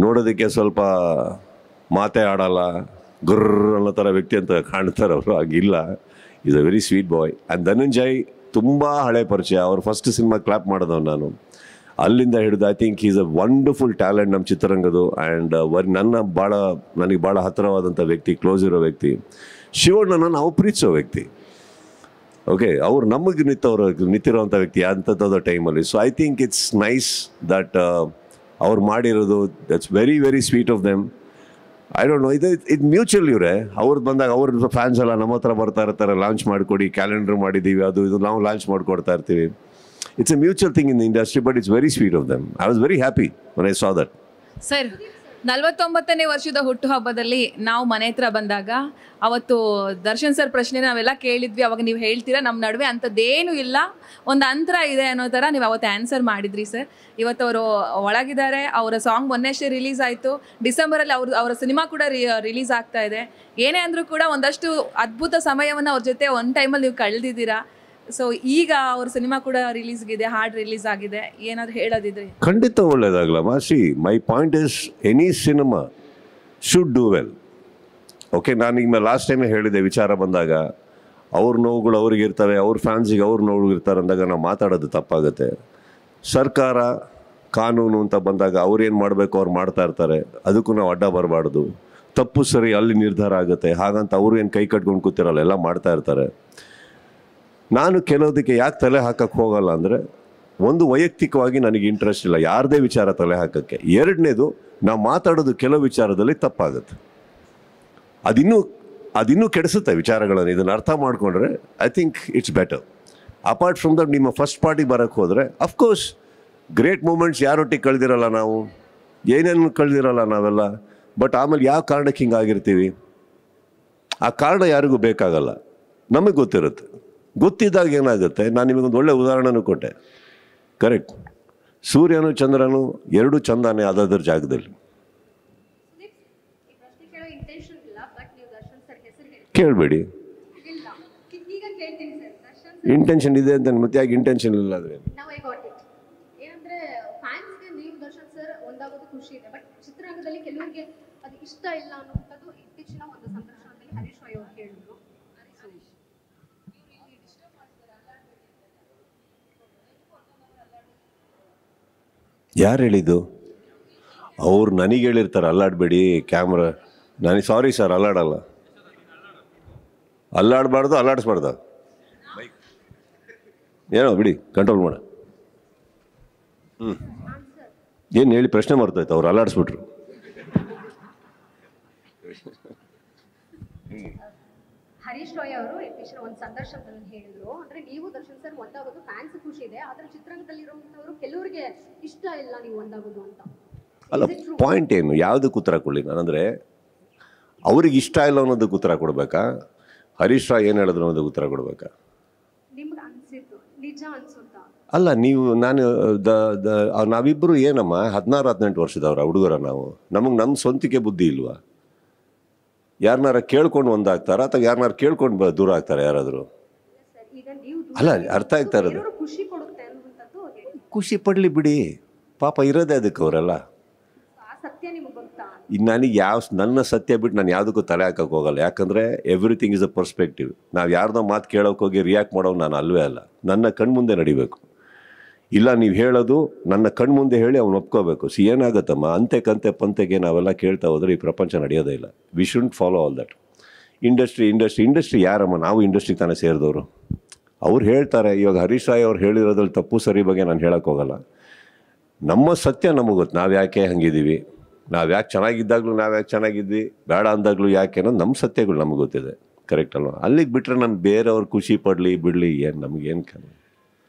ನೋಡೋದಕ್ಕೆ ಸ್ವಲ್ಪ ಮಾತೇ ಆಡಲ್ಲ, ಗುರ್ರ ಅನ್ನೋ ಥರ ವ್ಯಕ್ತಿ ಅಂತ ಕಾಣ್ತಾರೆ ಅವರು. ಆಗಿಲ್ಲ. Is a very sweet boy. And Dhananjay ತುಂಬ ಹಳೆ ಪರಿಚಯ. ಅವ್ರ ಫಸ್ಟ್ ಸಿನಿಮಾ ಕ್ಲಾಪ್ ಮಾಡಿದವ್ ನಾನು. ಅಲ್ಲಿಂದ ಹಿಡಿದು I think is a wonderful talent ನಮ್ಮ ಚಿತ್ರರಂಗದ್ದು. ಆ್ಯಂಡ್ ನನಗೆ ಭಾಳ ಹತ್ತಿರವಾದಂಥ ವ್ಯಕ್ತಿ, ಕ್ಲೋಸ್ ಇರೋ ವ್ಯಕ್ತಿ. ಶಿವಣ್ಣನ ನಾವು ಪ್ರೀತಿಸೋ ವ್ಯಕ್ತಿ. ಓಕೆ, ಅವ್ರು ನಮಗೆ ನಿಂತಿರೋವಂಥ ವ್ಯಕ್ತಿ ಅಂಥದ್ದು ಟೈಮಲ್ಲಿ. So I think it's nice that ಅವ್ರು ಮಾಡಿರೋದು. That's very very sweet of them. I don't know, ಇದು ಮ್ಯೂಚುವಲ್. ಇವರೇ ಅವ್ರದ್ದು ಬಂದಾಗ ಅವ್ರ ಫ್ಯಾನ್ಸ್ ಎಲ್ಲ ನಮ್ಮ ಹತ್ರ ಬರ್ತಾ ಇರ್ತಾರೆ, ಲಾಂಚ್ ಮಾಡಿಕೊಡಿ, ಕ್ಯಾಲೆಂಡರ್ ಮಾಡಿದ್ದೀವಿ, ಅದು ಇದು ನಾವು ಲಾಂಚ್ ಮಾಡಿಕೊಡ್ತಾ ಇರ್ತೀವಿ. It's a mutual thing in the industry, but it's very sweet of them. I was very happy when I saw that. Sir, 49ನೇ ವರ್ಷದ ಹುಟ್ಟುಹಬ್ಬದಲ್ಲಿ ನಾವು ಮನೆ ಹತ್ರ ಬಂದಾಗ ಅವತ್ತು ದರ್ಶನ್ ಸರ್ ಪ್ರಶ್ನೆ ನಾವೆಲ್ಲ ಕೇಳಿದ್ವಿ. ಅವಾಗ ನೀವು ಹೇಳ್ತೀರಾ ನಮ್ಮ ನಡುವೆ ಅಂಥದ್ದೇನು ಇಲ್ಲ, ಒಂದು ಅಂತರ ಇದೆ ಅನ್ನೋ ಥರ ನೀವು ಅವತ್ತು ಆನ್ಸರ್ ಮಾಡಿದ್ರಿ ಸರ್. ಇವತ್ತು ಅವರು ಒಳಗಿದ್ದಾರೆ. ಅವರ ಸಾಂಗ್ ಮೊನ್ನೆಷ್ಟೇ ರಿಲೀಸ್ ಆಯಿತು. ಡಿಸೆಂಬರಲ್ಲಿ ಅವರ ಸಿನಿಮಾ ಕೂಡ ರಿಲೀಸ್ ಆಗ್ತಾ ಇದೆ. ಏನೇ ಅಂದರೂ ಕೂಡ ಒಂದಷ್ಟು ಅದ್ಭುತ ಸಮಯವನ್ನು ಅವ್ರ ಜೊತೆ ಒಂದು ಟೈಮಲ್ಲಿ ನೀವು ಕಳೆದಿದ್ದೀರಾ. ಸೊ ಈಗ ಅವ್ರ ಸಿನಿಮಾ ಕೂಡ ರಿಲೀಸ್ಗಿದೆ, ಹಾಡು ರಿಲೀಸ್ ಆಗಿದೆ. ಏನಾದರೂ ಹೇಳೋದಿದ್ರೆ? ಖಂಡಿತ ಒಳ್ಳೇದಾಗಲಮ್ಮ. See my point is any cinema should do well. Okay, ನಾನು ಈಗ ಲಾಸ್ಟ್ ಟೈಮೇ ಹೇಳಿದೆ, ವಿಚಾರ ಬಂದಾಗ ಅವ್ರ ನೋವುಗಳು ಅವ್ರಿಗಿರ್ತವೆ, ಅವ್ರ ಫ್ಯಾನ್ಸಿಗೆ ಅವ್ರ ನೋವುಗಳು ಇರ್ತಾರೆ ಅಂದಾಗ ನಾವು ಮಾತಾಡೋದು ತಪ್ಪಾಗುತ್ತೆ. ಸರ್ಕಾರ ಕಾನೂನು ಅಂತ ಬಂದಾಗ ಅವ್ರೇನು ಮಾಡಬೇಕು ಅವ್ರು ಮಾಡ್ತಾ ಇರ್ತಾರೆ. ಅದಕ್ಕೂ ನಾವು ಅಡ್ಡ ಬರಬಾರ್ದು. ತಪ್ಪು ಸರಿ ಅಲ್ಲಿ ನಿರ್ಧಾರ ಆಗುತ್ತೆ. ಹಾಗಂತ ಅವರು ಏನು ಕೈ ಕಟ್ಕೊಂಡು ಕೂತಿರಲ್ಲ, ಎಲ್ಲ ಮಾಡ್ತಾ ಇರ್ತಾರೆ. ನಾನು ಕೆಲವುದಕ್ಕೆ ಯಾಕೆ ತಲೆ ಹಾಕಕ್ಕೆ ಹೋಗಲ್ಲ ಅಂದರೆ, ಒಂದು ವೈಯಕ್ತಿಕವಾಗಿ ನನಗೆ ಇಂಟ್ರೆಸ್ಟ್ ಇಲ್ಲ ಯಾರದೇ ವಿಚಾರ ತಲೆ ಹಾಕೋಕ್ಕೆ. ಎರಡನೇದು, ನಾವು ಮಾತಾಡೋದು ಕೆಲವು ವಿಚಾರದಲ್ಲಿ ತಪ್ಪಾಗುತ್ತೆ. ಅದಿನ್ನೂ ಕೆಡಿಸುತ್ತೆ ವಿಚಾರಗಳನ್ನು. ಇದನ್ನು ಅರ್ಥ ಮಾಡಿಕೊಂಡ್ರೆ I think it's better. Apart from that ನಿಮ್ಮ ಫಸ್ಟ್ ಪಾರ್ಟಿಗೆ ಬರೋಕ್ಕೆ ಹೋದರೆ ಅಫ್ಕೋರ್ಸ್ ಗ್ರೇಟ್ ಮೂಮೆಂಟ್ಸ್ ಯಾರೊಟ್ಟಿಗೆ ಕಳೆದಿರಲ್ಲ ನಾವು, ಏನೇನು ಕಳೆದಿರಲ್ಲ ನಾವೆಲ್ಲ. ಬಟ್ ಆಮೇಲೆ ಯಾವ ಕಾರಣಕ್ಕೆ ಹಿಂಗಾಗಿರ್ತೀವಿ, ಆ ಕಾರಣ ಯಾರಿಗೂ ಬೇಕಾಗಲ್ಲ, ನಮಗೆ ಗೊತ್ತಿರುತ್ತೆ. ಗೊತ್ತಿದ್ದಾಗ ಏನಾಗುತ್ತೆ, ನಾನು ನಿಮಗೊಂದು ಒಳ್ಳೆ ಉದಾಹರಣೆನೂ ಕೊಟ್ಟೆ. ಕರೆಕ್ಟ್, ಸೂರ್ಯನು ಚಂದ್ರನು ಎರಡೂ ಚಂದಾನೆ ಆದದ್ರ ಜಾಗದಲ್ಲಿ. ಕೇಳಬೇಡಿ, ಇಂಟೆನ್ಷನ್ ಇದೆ ಅಂತ ಮತ್ತೆ ಯಾಕೆ ಇಂಟೆನ್ಷನ್ ಇಲ್ಲ ಅಂದರೆ ಏನಂದ್ರೆ ಫ್ಯಾನ್ಸ್ಗೆ ನೀವು ದರ್ಶನ್ ಸರ್ ಒಂದಾಗೋದು ಖುಷಿ ಇದೆ, ಬಟ್ ಚಿತ್ರರಂಗದಲ್ಲಿ ಕೆಲವರಿಗೆ ಅದು ಇಷ್ಟ ಇಲ್ಲ ಅನ್ನುವಂಥದ್ದು ಇತ್ತೀಚಿನ ಒಂದು ಸಂದರ್ಶನದಲ್ಲಿ ಹರೀಶ್ ರಾಯ್ ಅವರು ಹೇಳಿದ್ರು. ಯಾರು ಹೇಳಿದ್ದು? ಅವ್ರು ನನಗೆ ಹೇಳಿರ್ತಾರೆ ಅಲ್ಲಾಡಬೇಡಿ ಕ್ಯಾಮ್ರಾ. ನನಗೆ ಸಾರಿ ಸರ್, ಅಲ್ಲಾಡಲ್ಲ, ಅಲ್ಲಾಡಬಾರ್ದು, ಅಲ್ಲಾಡಿಸ್ಬಾರ್ದು, ಏನೋ ಬಿಡಿ ಕಂಟ್ರೋಲ್ ಮಾಡ. ಏನು ಹೇಳಿ ಪ್ರಶ್ನೆ ಮಾಡ್ತಾಯ್ತು, ಅವ್ರು ಅಲ್ಲಾಡಿಸ್ಬಿಟ್ರು. ಹರೀಶ್ ರಾಯ್ ಅವರು ಇತ್ತೀಚಿನ ಒಂದು ಸಂದರ್ಶನದಲ್ಲಿ ಹೇಳಿದ್ರು, ಅಂದ್ರೆ ನೀವು ದರ್ಶನ್ ಸರ್ ಒಂದಾಗೋದು ಫ್ಯಾನ್ಸ್ ಖುಷಿ ಇದೆ, ಆದ್ರೆ ಚಿತ್ರರಂಗದಲ್ಲಿರುವಂತವರು ಕೆಲವರಿಗೆ ಇಷ್ಟ ಇಲ್ಲ ನೀವು ಒಂದಾಗೋದು ಅಂತ. ಅಲ್ಲ, ಪಾಯಿಂಟ್ ಏನು, ಯಾವುದಕ್ಕೆ ಉತ್ತರ ಕೊಡಲಿ ನಾನಂದರೆ? ಅವ್ರಿಗೆ ಇಷ್ಟ ಇಲ್ಲ ಅನ್ನೋದಕ್ಕೆ ಉತ್ತರ ಕೊಡಬೇಕಾ? ಹರೀಶ್ ರಾಯ್ ಏನು ಹೇಳಿದ್ರು ಅನ್ನೋದಕ್ಕೆ ಉತ್ತರ ಕೊಡಬೇಕಾ? ನಿಮ್ಗೆ ಅನ್ಸಿದ್ದು ನಿಜ ಅನ್ಸುತ್ತಾ? ಅಲ್ಲ, ನಾವಿಬ್ಬರು ಏನಮ್ಮ 16-18 ವರ್ಷದವ್ರ ಹುಡುಗರ ನಾವು. ನಮ್ಮ ಸ್ವಂತಿಕೆ ಬುದ್ಧಿ ಇಲ್ವಾ? ಯಾರನ್ನಾರ ಕೇಳ್ಕೊಂಡು ಒಂದಾಗ್ತಾರ ಅಥವಾ ಯಾರನ್ನಾರು ಕೇಳ್ಕೊಂಡು ದೂರ ಆಗ್ತಾರೆ ಯಾರಾದರೂ? ಅಲ್ಲ, ಅರ್ಥ ಆಗ್ತಾ ಇರೋದು ಖುಷಿ ಪಡಲಿ ಬಿಡಿ, ಪಾಪ ಇರೋದೇ ಅದಕ್ಕೆ ಅವರೆಲ್ಲ. ನನಗೆ ನನ್ನ ಸತ್ಯ ಬಿಟ್ಟು ನಾನು ಯಾವುದಕ್ಕೂ ತಲೆ ಹಾಕಕ್ಕೆ ಹೋಗಲ್ಲ. ಯಾಕಂದರೆ ಎವ್ರಿಥಿಂಗ್ ಇಸ್ ಅ ಪರ್ಸ್ಪೆಕ್ಟಿವ್. ನಾವು ಯಾರ್ದೋ ಮಾತು ಕೇಳೋಕೆ ಹೋಗಿ ರಿಯಾಕ್ಟ್ ಮಾಡೋದು ನಾನು ಅಲ್ವೇ ಅಲ್ಲ. ನನ್ನ ಕಣ್ಮುಂದೆ ನಡಿಬೇಕು. ಇಲ್ಲ, ನೀವು ಹೇಳೋದು ನನ್ನ ಕಣ್ಮುಂದೆ ಹೇಳಿ ಅವ್ನು ಒಪ್ಕೋಬೇಕು. ಏನಾಗುತ್ತಮ್ಮ, ಅಂತೆ ಕಂತೆ ಪಂತೆಗೆ ನಾವೆಲ್ಲ ಕೇಳ್ತಾ ಹೋದ್ರೆ ಈ ಪ್ರಪಂಚ ನಡೆಯೋದೇ ಇಲ್ಲ. We shouldn't follow all that. Industry ಯಾರಮ್ಮ? ನಾವು ಇಂಡಸ್ಟ್ರಿಗೆ ತಾನೇ ಸೇರಿದವರು. ಅವ್ರು ಹೇಳ್ತಾರೆ. ಇವಾಗ ಹರೀಶ್ ರಾಯ್ ಅವ್ರು ಹೇಳಿರೋದ್ರಲ್ಲಿ ತಪ್ಪು ಸರಿ ಬಗ್ಗೆ ನಾನು ಹೇಳೋಕ್ಕೆ ಹೋಗಲ್ಲ. ನಮ್ಮ ಸತ್ಯ ನಮಗೆ ಗೊತ್ತು, ನಾವು ಯಾಕೆ ಹಂಗಿದ್ದೀವಿ, ನಾವು ಯಾಕೆ ಚೆನ್ನಾಗಿದ್ದಾಗಲೂ ನಾವು ಯಾಕೆ ಚೆನ್ನಾಗಿದ್ವಿ, ಬೇಡ ಅಂದಾಗಲೂ ಯಾಕೆ ಅನ್ನೋದು ನಮ್ಮ ಸತ್ಯಗಳು ನಮಗೆ ಗೊತ್ತಿದೆ. ಕರೆಕ್ಟ್ ಅಲ್ವಾ? ಅಲ್ಲಿಗೆ ಬಿಟ್ಟರೆ ನಾನು ಬೇರೆಯವ್ರು ಖುಷಿ ಪಡಲಿ ಬಿಡಲಿ ಏನು ನಮಗೇನು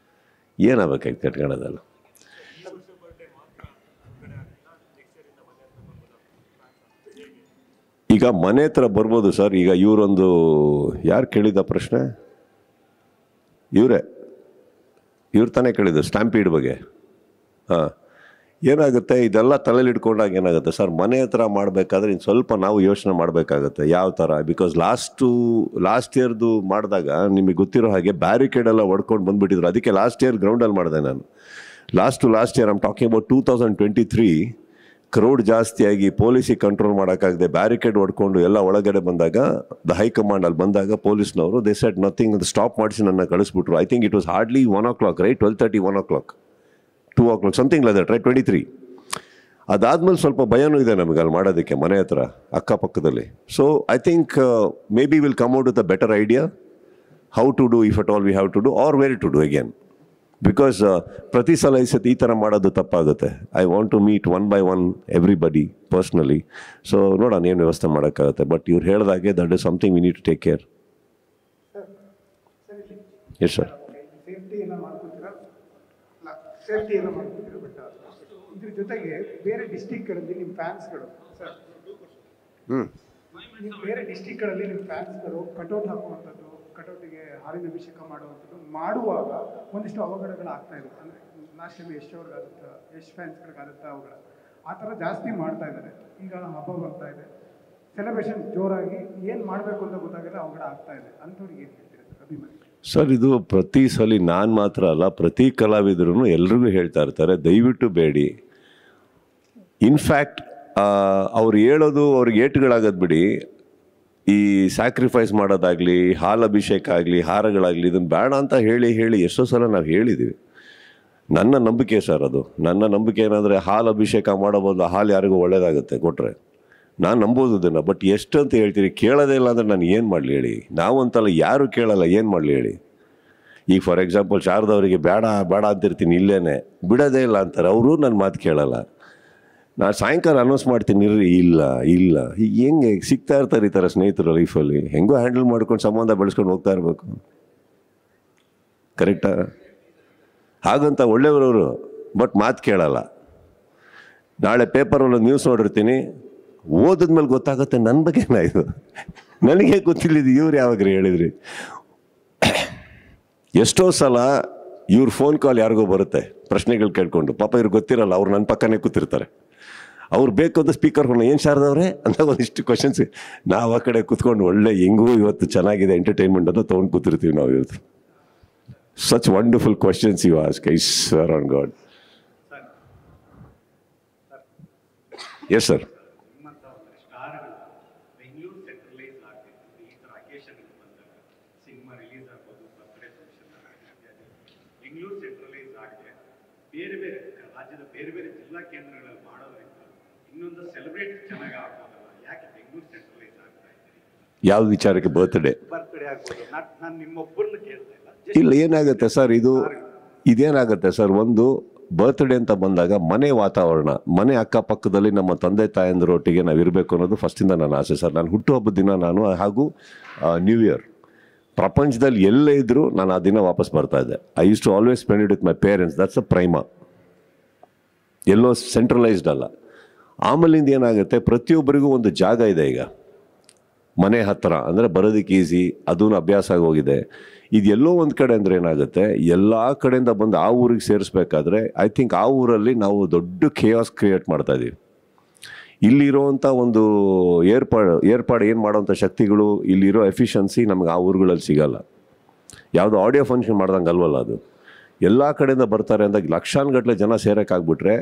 ಏನಾಗಬೇಕಾಗಿ ಕಟ್ಕೊಳ್ಳೋದಲ್ಲ. ಈಗ ಮನೆ ಹತ್ರ ಬರ್ಬೋದು ಸರ್. ಈಗ ಇವರೊಂದು ಯಾರು ಕೇಳಿದ ಪ್ರಶ್ನೆ? ಇವ್ರು ತಾನೇ ಕೇಳಿದ್ದು ಸ್ಟ್ಯಾಂಪೀಡ್ ಬಗ್ಗೆ. ಹಾಂ, ಏನಾಗುತ್ತೆ ಇದೆಲ್ಲ ತಲೆಯಲ್ಲಿ ಇಟ್ಕೊಂಡಾಗ ಏನಾಗುತ್ತೆ ಸರ್, ಮನೆ ಹತ್ರ ಮಾಡಬೇಕಾದ್ರೆ ಇನ್ನು ಸ್ವಲ್ಪ ನಾವು ಯೋಚನೆ ಮಾಡಬೇಕಾಗತ್ತೆ ಯಾವ ಥರ. ಬಿಕಾಸ್ ಲಾಸ್ಟ್ ಇಯರ್ದು ಮಾಡಿದಾಗ ನಿಮಗೆ ಗೊತ್ತಿರೋ ಹಾಗೆ ಬ್ಯಾರಿಕೇಡ್ ಎಲ್ಲ ಹೊಡ್ಕೊಂಡು ಬಂದುಬಿಟ್ಟಿದ್ರು. ಅದಕ್ಕೆ ಲಾಸ್ಟ್ ಇಯರ್ ಗ್ರೌಂಡಲ್ಲಿ ಮಾಡಿದೆ ನಾನು. Last year I'm talking about 2023 crowd ಜಾಸ್ತಿಯಾಗಿ ಪೊಲೀಸಿಗೆ ಕಂಟ್ರೋಲ್ ಮಾಡೋಕ್ಕಾಗದೆ ಬ್ಯಾರಿಕೇಡ್ ಹೊಡ್ಕೊಂಡು ಎಲ್ಲ ಒಳಗಡೆ ಬಂದಾಗ ದ ಹೈಕಮಾಂಡ್ ಅಲ್ಲಿ ಬಂದಾಗ ಪೊಲೀಸ್ನವರು ದೇ ಸೆಡ್ ನಥಿಂಗ್ ಅಂತ ಸ್ಟಾಪ್ ಮಾಡಿಸಿ ನನ್ನ ಕಳಿಸ್ಬಿಟ್ರು. I think it was hardly 1 o'clock, right? 12:30, 1 o'clock, 2 o'clock, something like that, right? 23. ಅದಾದ್ಮೇಲೆ ಸ್ವಲ್ಪ ಭಯನೂ ಇದೆ ನಮಗೆ ಅಲ್ಲಿ ಮಾಡೋದಕ್ಕೆ ಮನೆ ಹತ್ರ ಅಕ್ಕಪಕ್ಕದಲ್ಲಿ. So I think maybe will come out with a better idea how to do, if at all we have to do, or where to do again. Because ಪ್ರತಿ ಸಲ ಈ ಥರ ಮಾಡೋದು ತಪ್ಪಾಗುತ್ತೆ. I want to meet 1 by 1 everybody personally. So ನೋಡೋಣ ಏನು ವ್ಯವಸ್ಥೆ ಮಾಡೋಕ್ಕಾಗುತ್ತೆ. ಬಟ್ ಇವ್ರು ಹೇಳಿದಾಗೆ that is something we need to take care. Yes sir. Safety ಎಲ್ಲ ಮಾಡ್ತಿದ್ರು. ಬಟ್ ಇದ್ರ ಜೊತೆಗೆ ಬೇರೆ ಡಿಸ್ಟಿಕ್ಗಳಲ್ಲಿ ನಿಮ್ಮ ಫ್ಯಾನ್ಸ್ಗಳು ಸರ್, ಬೇರೆ ಡಿಸ್ಟಿಕ್ಗಳಲ್ಲಿ ನಿಮ್ಮ ಫ್ಯಾನ್ಸ್ಗಳು ಕಟೌಟ್ ಹಾಕುವಂಥದ್ದು, ಕಟೌಟಿಗೆ ಹಾಲಿನ ಅಭಿಷೇಕ ಮಾಡುವಂಥದ್ದು ಮಾಡುವಾಗ ಒಂದಿಷ್ಟು ಅವಘಡಗಳಾಗ್ತಾ ಇದೆ. ಅಂದರೆ ಲಾಸ್ಟ್ ಟೈಮ್ ಅವ್ರಿಗಾಗುತ್ತೆ, ಫ್ಯಾನ್ಸ್ಗಳಿಗಾಗುತ್ತೆ ಅವುಗಳ ಆ ಥರ ಜಾಸ್ತಿ ಮಾಡ್ತಾ ಇದ್ದಾರೆ. ಈಗ ಹಬ್ಬ ಬರ್ತಾ ಇದೆ, ಸೆಲೆಬ್ರೇಷನ್ ಜೋರಾಗಿ ಏನು ಮಾಡಬೇಕು ಅಂತ ಗೊತ್ತಾಗಲ್ಲ, ಅವಘಡ ಆಗ್ತಾ ಇದೆ. ಅಂಥವ್ರಿಗೆ ಏನು ಹೇಳ್ತೀರಾ ಸರ್ ಅಭಿಮಾನಿ? ಸರ್, ಇದು ಪ್ರತಿ ಸಲ ನಾನು ಮಾತ್ರ ಅಲ್ಲ, ಪ್ರತಿ ಕಲಾವಿದರು ಎಲ್ರಿಗೂ ಹೇಳ್ತಾ ಇರ್ತಾರೆ, ದಯವಿಟ್ಟು ಬೇಡಿ. ಇನ್ಫ್ಯಾಕ್ಟ್ ಅವ್ರು ಹೇಳೋದು ಅವ್ರಿಗೆ ಏಟುಗಳಾಗೋದು ಬಿಡಿ, ಈ ಸ್ಯಾಕ್ರಿಫೈಸ್ ಮಾಡೋದಾಗಲಿ, ಹಾಲು ಅಭಿಷೇಕ ಆಗಲಿ, ಹಾರಗಳಾಗಲಿ, ಇದನ್ನು ಬೇಡ ಅಂತ ಹೇಳಿ ಎಷ್ಟೋ ಸಲ ನಾವು ಹೇಳಿದ್ದೀವಿ. ನನ್ನ ನಂಬಿಕೆ ಸರ್, ಅದು ನನ್ನ ನಂಬಿಕೆ ಏನಂದರೆ ಹಾಲು ಅಭಿಷೇಕ ಮಾಡೋ ಬದಲು ಹಾಲು ಯಾರಿಗೂ ಒಳ್ಳೇದಾಗುತ್ತೆ ಕೊಟ್ಟರೆ ನಾನು ನಂಬೋದು ಇದನ್ನು. ಬಟ್ ಎಷ್ಟು ಅಂತ ಹೇಳ್ತೀರಿ, ಕೇಳೋದೇ ಇಲ್ಲ ಅಂದರೆ ನಾನು ಏನು ಮಾಡಲಿ ಹೇಳಿ? ನಾವಂತಲ್ಲ, ಯಾರು ಕೇಳಲ್ಲ, ಏನು ಮಾಡಲಿ ಹೇಳಿ? ಈಗ ಫಾರ್ ಎಕ್ಸಾಂಪಲ್ ಶಾರದವರಿಗೆ ಬೇಡ ಅಂತಿರ್ತೀನಿ, ಇಲ್ಲೇನೆ ಬಿಡೋದೇ ಇಲ್ಲ ಅಂತಾರೆ, ಅವರು ನನ್ನ ಮಾತು ಕೇಳಲ್ಲ. ನಾನು ಸಾಯಂಕಾಲ ಅನೌನ್ಸ್ ಮಾಡ್ತೀನಿ ಇರ್ರಿ. ಇಲ್ಲ ಇಲ್ಲ, ಈಗ ಹೆಂಗೆ ಸಿಗ್ತಾ ಇರ್ತಾರೆ ಈ ಥರ ಸ್ನೇಹಿತರು ಲೈಫಲ್ಲಿ, ಹೆಂಗೋ ಹ್ಯಾಂಡಲ್ ಮಾಡ್ಕೊಂಡು ಸಂಬಂಧ ಬೆಳೆಸ್ಕೊಂಡು ಹೋಗ್ತಾ ಇರಬೇಕು. ಕರೆಕ್ಟಾ? ಹಾಗಂತ ಒಳ್ಳೆಯವರು, ಬಟ್ ಮಾತು ಕೇಳಲ್ಲ. ನಾಳೆ ಪೇಪರಲ್ಲಿ ನ್ಯೂಸ್ ನೋಡಿರ್ತೀನಿ, ಓದಿದ್ಮೇಲೆ ಗೊತ್ತಾಗುತ್ತೆ ನನ್ನ ಬಗ್ಗೆನಾ ಇದು, ನನಗೆ ಗೊತ್ತಿಲ್ಲಿದ್ದು ಇವ್ರು ಯಾವಾಗ ಹೇಳಿದ್ರಿ. ಎಷ್ಟೋ ಸಲ ಇವ್ರ ಫೋನ್ ಕಾಲ್ ಯಾರಿಗೋ ಬರುತ್ತೆ ಪ್ರಶ್ನೆಗಳು ಕೇಳ್ಕೊಂಡು, ಪಾಪ ಇವ್ರಿಗೆ ಗೊತ್ತಿರಲ್ಲ, ಅವ್ರು ನನ್ನ ಪಕ್ಕನೇ ಕೂತಿರ್ತಾರೆ. ಅವ್ರು ಬೇಕು ಅಂತ ಸ್ಪೀಕರ್ ಫೋನ್ ಏನು ಶಾರದವ್ರೆ ಅಂತ ಒಂದಿಷ್ಟು ಕ್ವಶನ್ಸ್ ನಾವು ಆ ಕಡೆ ಕೂತ್ಕೊಂಡು ಒಳ್ಳೆ ಹೆಂಗೂ ಇವತ್ತು ಚೆನ್ನಾಗಿದೆ ಎಂಟರ್ಟೈನ್ಮೆಂಟ್ ಅಂತ ತೊಗೊಂಡು ಕೂತಿರ್ತೀವಿ ನಾವು. ಇವತ್ತು such wonderful questions you ask, I swear on god. Yes sir. ಬೇರೆ ಬೇರೆ ರಾಜ್ಯದ ಬೇರೆ ಬೇರೆ ಜಿಲ್ಲಾ ಕೇಂದ್ರಗಳಲ್ಲಿ ಮಾಡೋದ್ರಿಂದ ಇನ್ನೊಂದು ಸೆಲೆಬ್ರೇಟ್ ಚೆನ್ನಾಗಿ ಆಗ್ಬೋದಲ್ಲ, ಯಾಕೆ ಬೆಂಗಳೂರು ಸೆಂಟ್ರಲೈಸ್ ಆಗ್ತಾ ಇದೆ? ಯಾವ ವಿಚಾರಕ್ಕೆ? ಬರ್ತ್ಡೇ ಆಗ್ಬೋದು. ನಾನು ನಿಮ್ಮೊಬ್ಬರನ್ನ ಕೇಳ್ತಾ ಇಲ್ಲ. ಇಲ್ಲ, ಏನಾಗುತ್ತೆ ಸರ್, ಇದೇನಾಗುತ್ತೆ ಸರ್, ಒಂದು ಬರ್ತ್ಡೇ ಅಂತ ಬಂದಾಗ ಮನೆ ವಾತಾವರಣ, ಮನೆ ಅಕ್ಕಪಕ್ಕದಲ್ಲಿ ನಮ್ಮ ತಂದೆ ತಾಯಂದಿರೊಟ್ಟಿಗೆ ನಾವು ಇರಬೇಕು ಅನ್ನೋದು ಫಸ್ಟಿಂದ ನನ್ನ ಆಸೆ ಸರ್. ನಾನು ಹುಟ್ಟುಹಬ್ಬದ ದಿನ ನಾನು ಹಾಗೂ ನ್ಯೂ ಇಯರ್ ಪ್ರಪಂಚದಲ್ಲಿ ಎಲ್ಲೇ ಇದ್ದರೂ ನಾನು ಆ ದಿನ ವಾಪಸ್ ಬರ್ತಾ ಇದ್ದೆ. I use to always spend it with my parents. That's a prime, ಎಲ್ಲೋ ಸೆಂಟ್ರಲೈಸ್ಡ್ ಅಲ್ಲ. ಆಮೇಲಿಂದ ಏನಾಗುತ್ತೆ, ಪ್ರತಿಯೊಬ್ಬರಿಗೂ ಒಂದು ಜಾಗ ಇದೆ ಈಗ ಮನೆ ಹತ್ತಿರ, ಅಂದರೆ ಬರೋದಕ್ಕೆ ಈಸಿ, ಅದೂ ಅಭ್ಯಾಸ ಆಗೋಗಿದೆ. ಇದೆಲ್ಲೋ ಒಂದು ಕಡೆ ಅಂದರೆ ಏನಾಗುತ್ತೆ, ಎಲ್ಲ ಕಡೆಯಿಂದ ಬಂದು ಆ ಊರಿಗೆ ಸೇರಿಸ್ಬೇಕಾದ್ರೆ ಐ ಥಿಂಕ್ ಆ ಊರಲ್ಲಿ ನಾವು ದೊಡ್ಡ ಖೇಯಾಸ್ ಕ್ರಿಯೇಟ್ ಮಾಡ್ತಾಯಿದ್ದೀವಿ. ಇಲ್ಲಿರೋವಂಥ ಒಂದು ಏರ್ಪಾಡು ಏನು ಮಾಡೋವಂಥ ಶಕ್ತಿಗಳು, ಇಲ್ಲಿರೋ ಎಫಿಷಿಯನ್ಸಿ ನಮಗೆ ಆ ಊರುಗಳಲ್ಲಿ ಸಿಗಲ್ಲ. ಯಾವುದೋ ಆಡಿಯೋ ಫಂಕ್ಷನ್ ಮಾಡ್ದಂಗೆ ಅಲ್ವಲ್ಲ ಅದು. ಎಲ್ಲ ಕಡೆಯಿಂದ ಬರ್ತಾರೆ ಅಂದಾಗ ಲಕ್ಷಾನುಗಟ್ಟಲೆ ಜನ ಸೇರೋಕ್ಕಾಗ್ಬಿಟ್ರೆ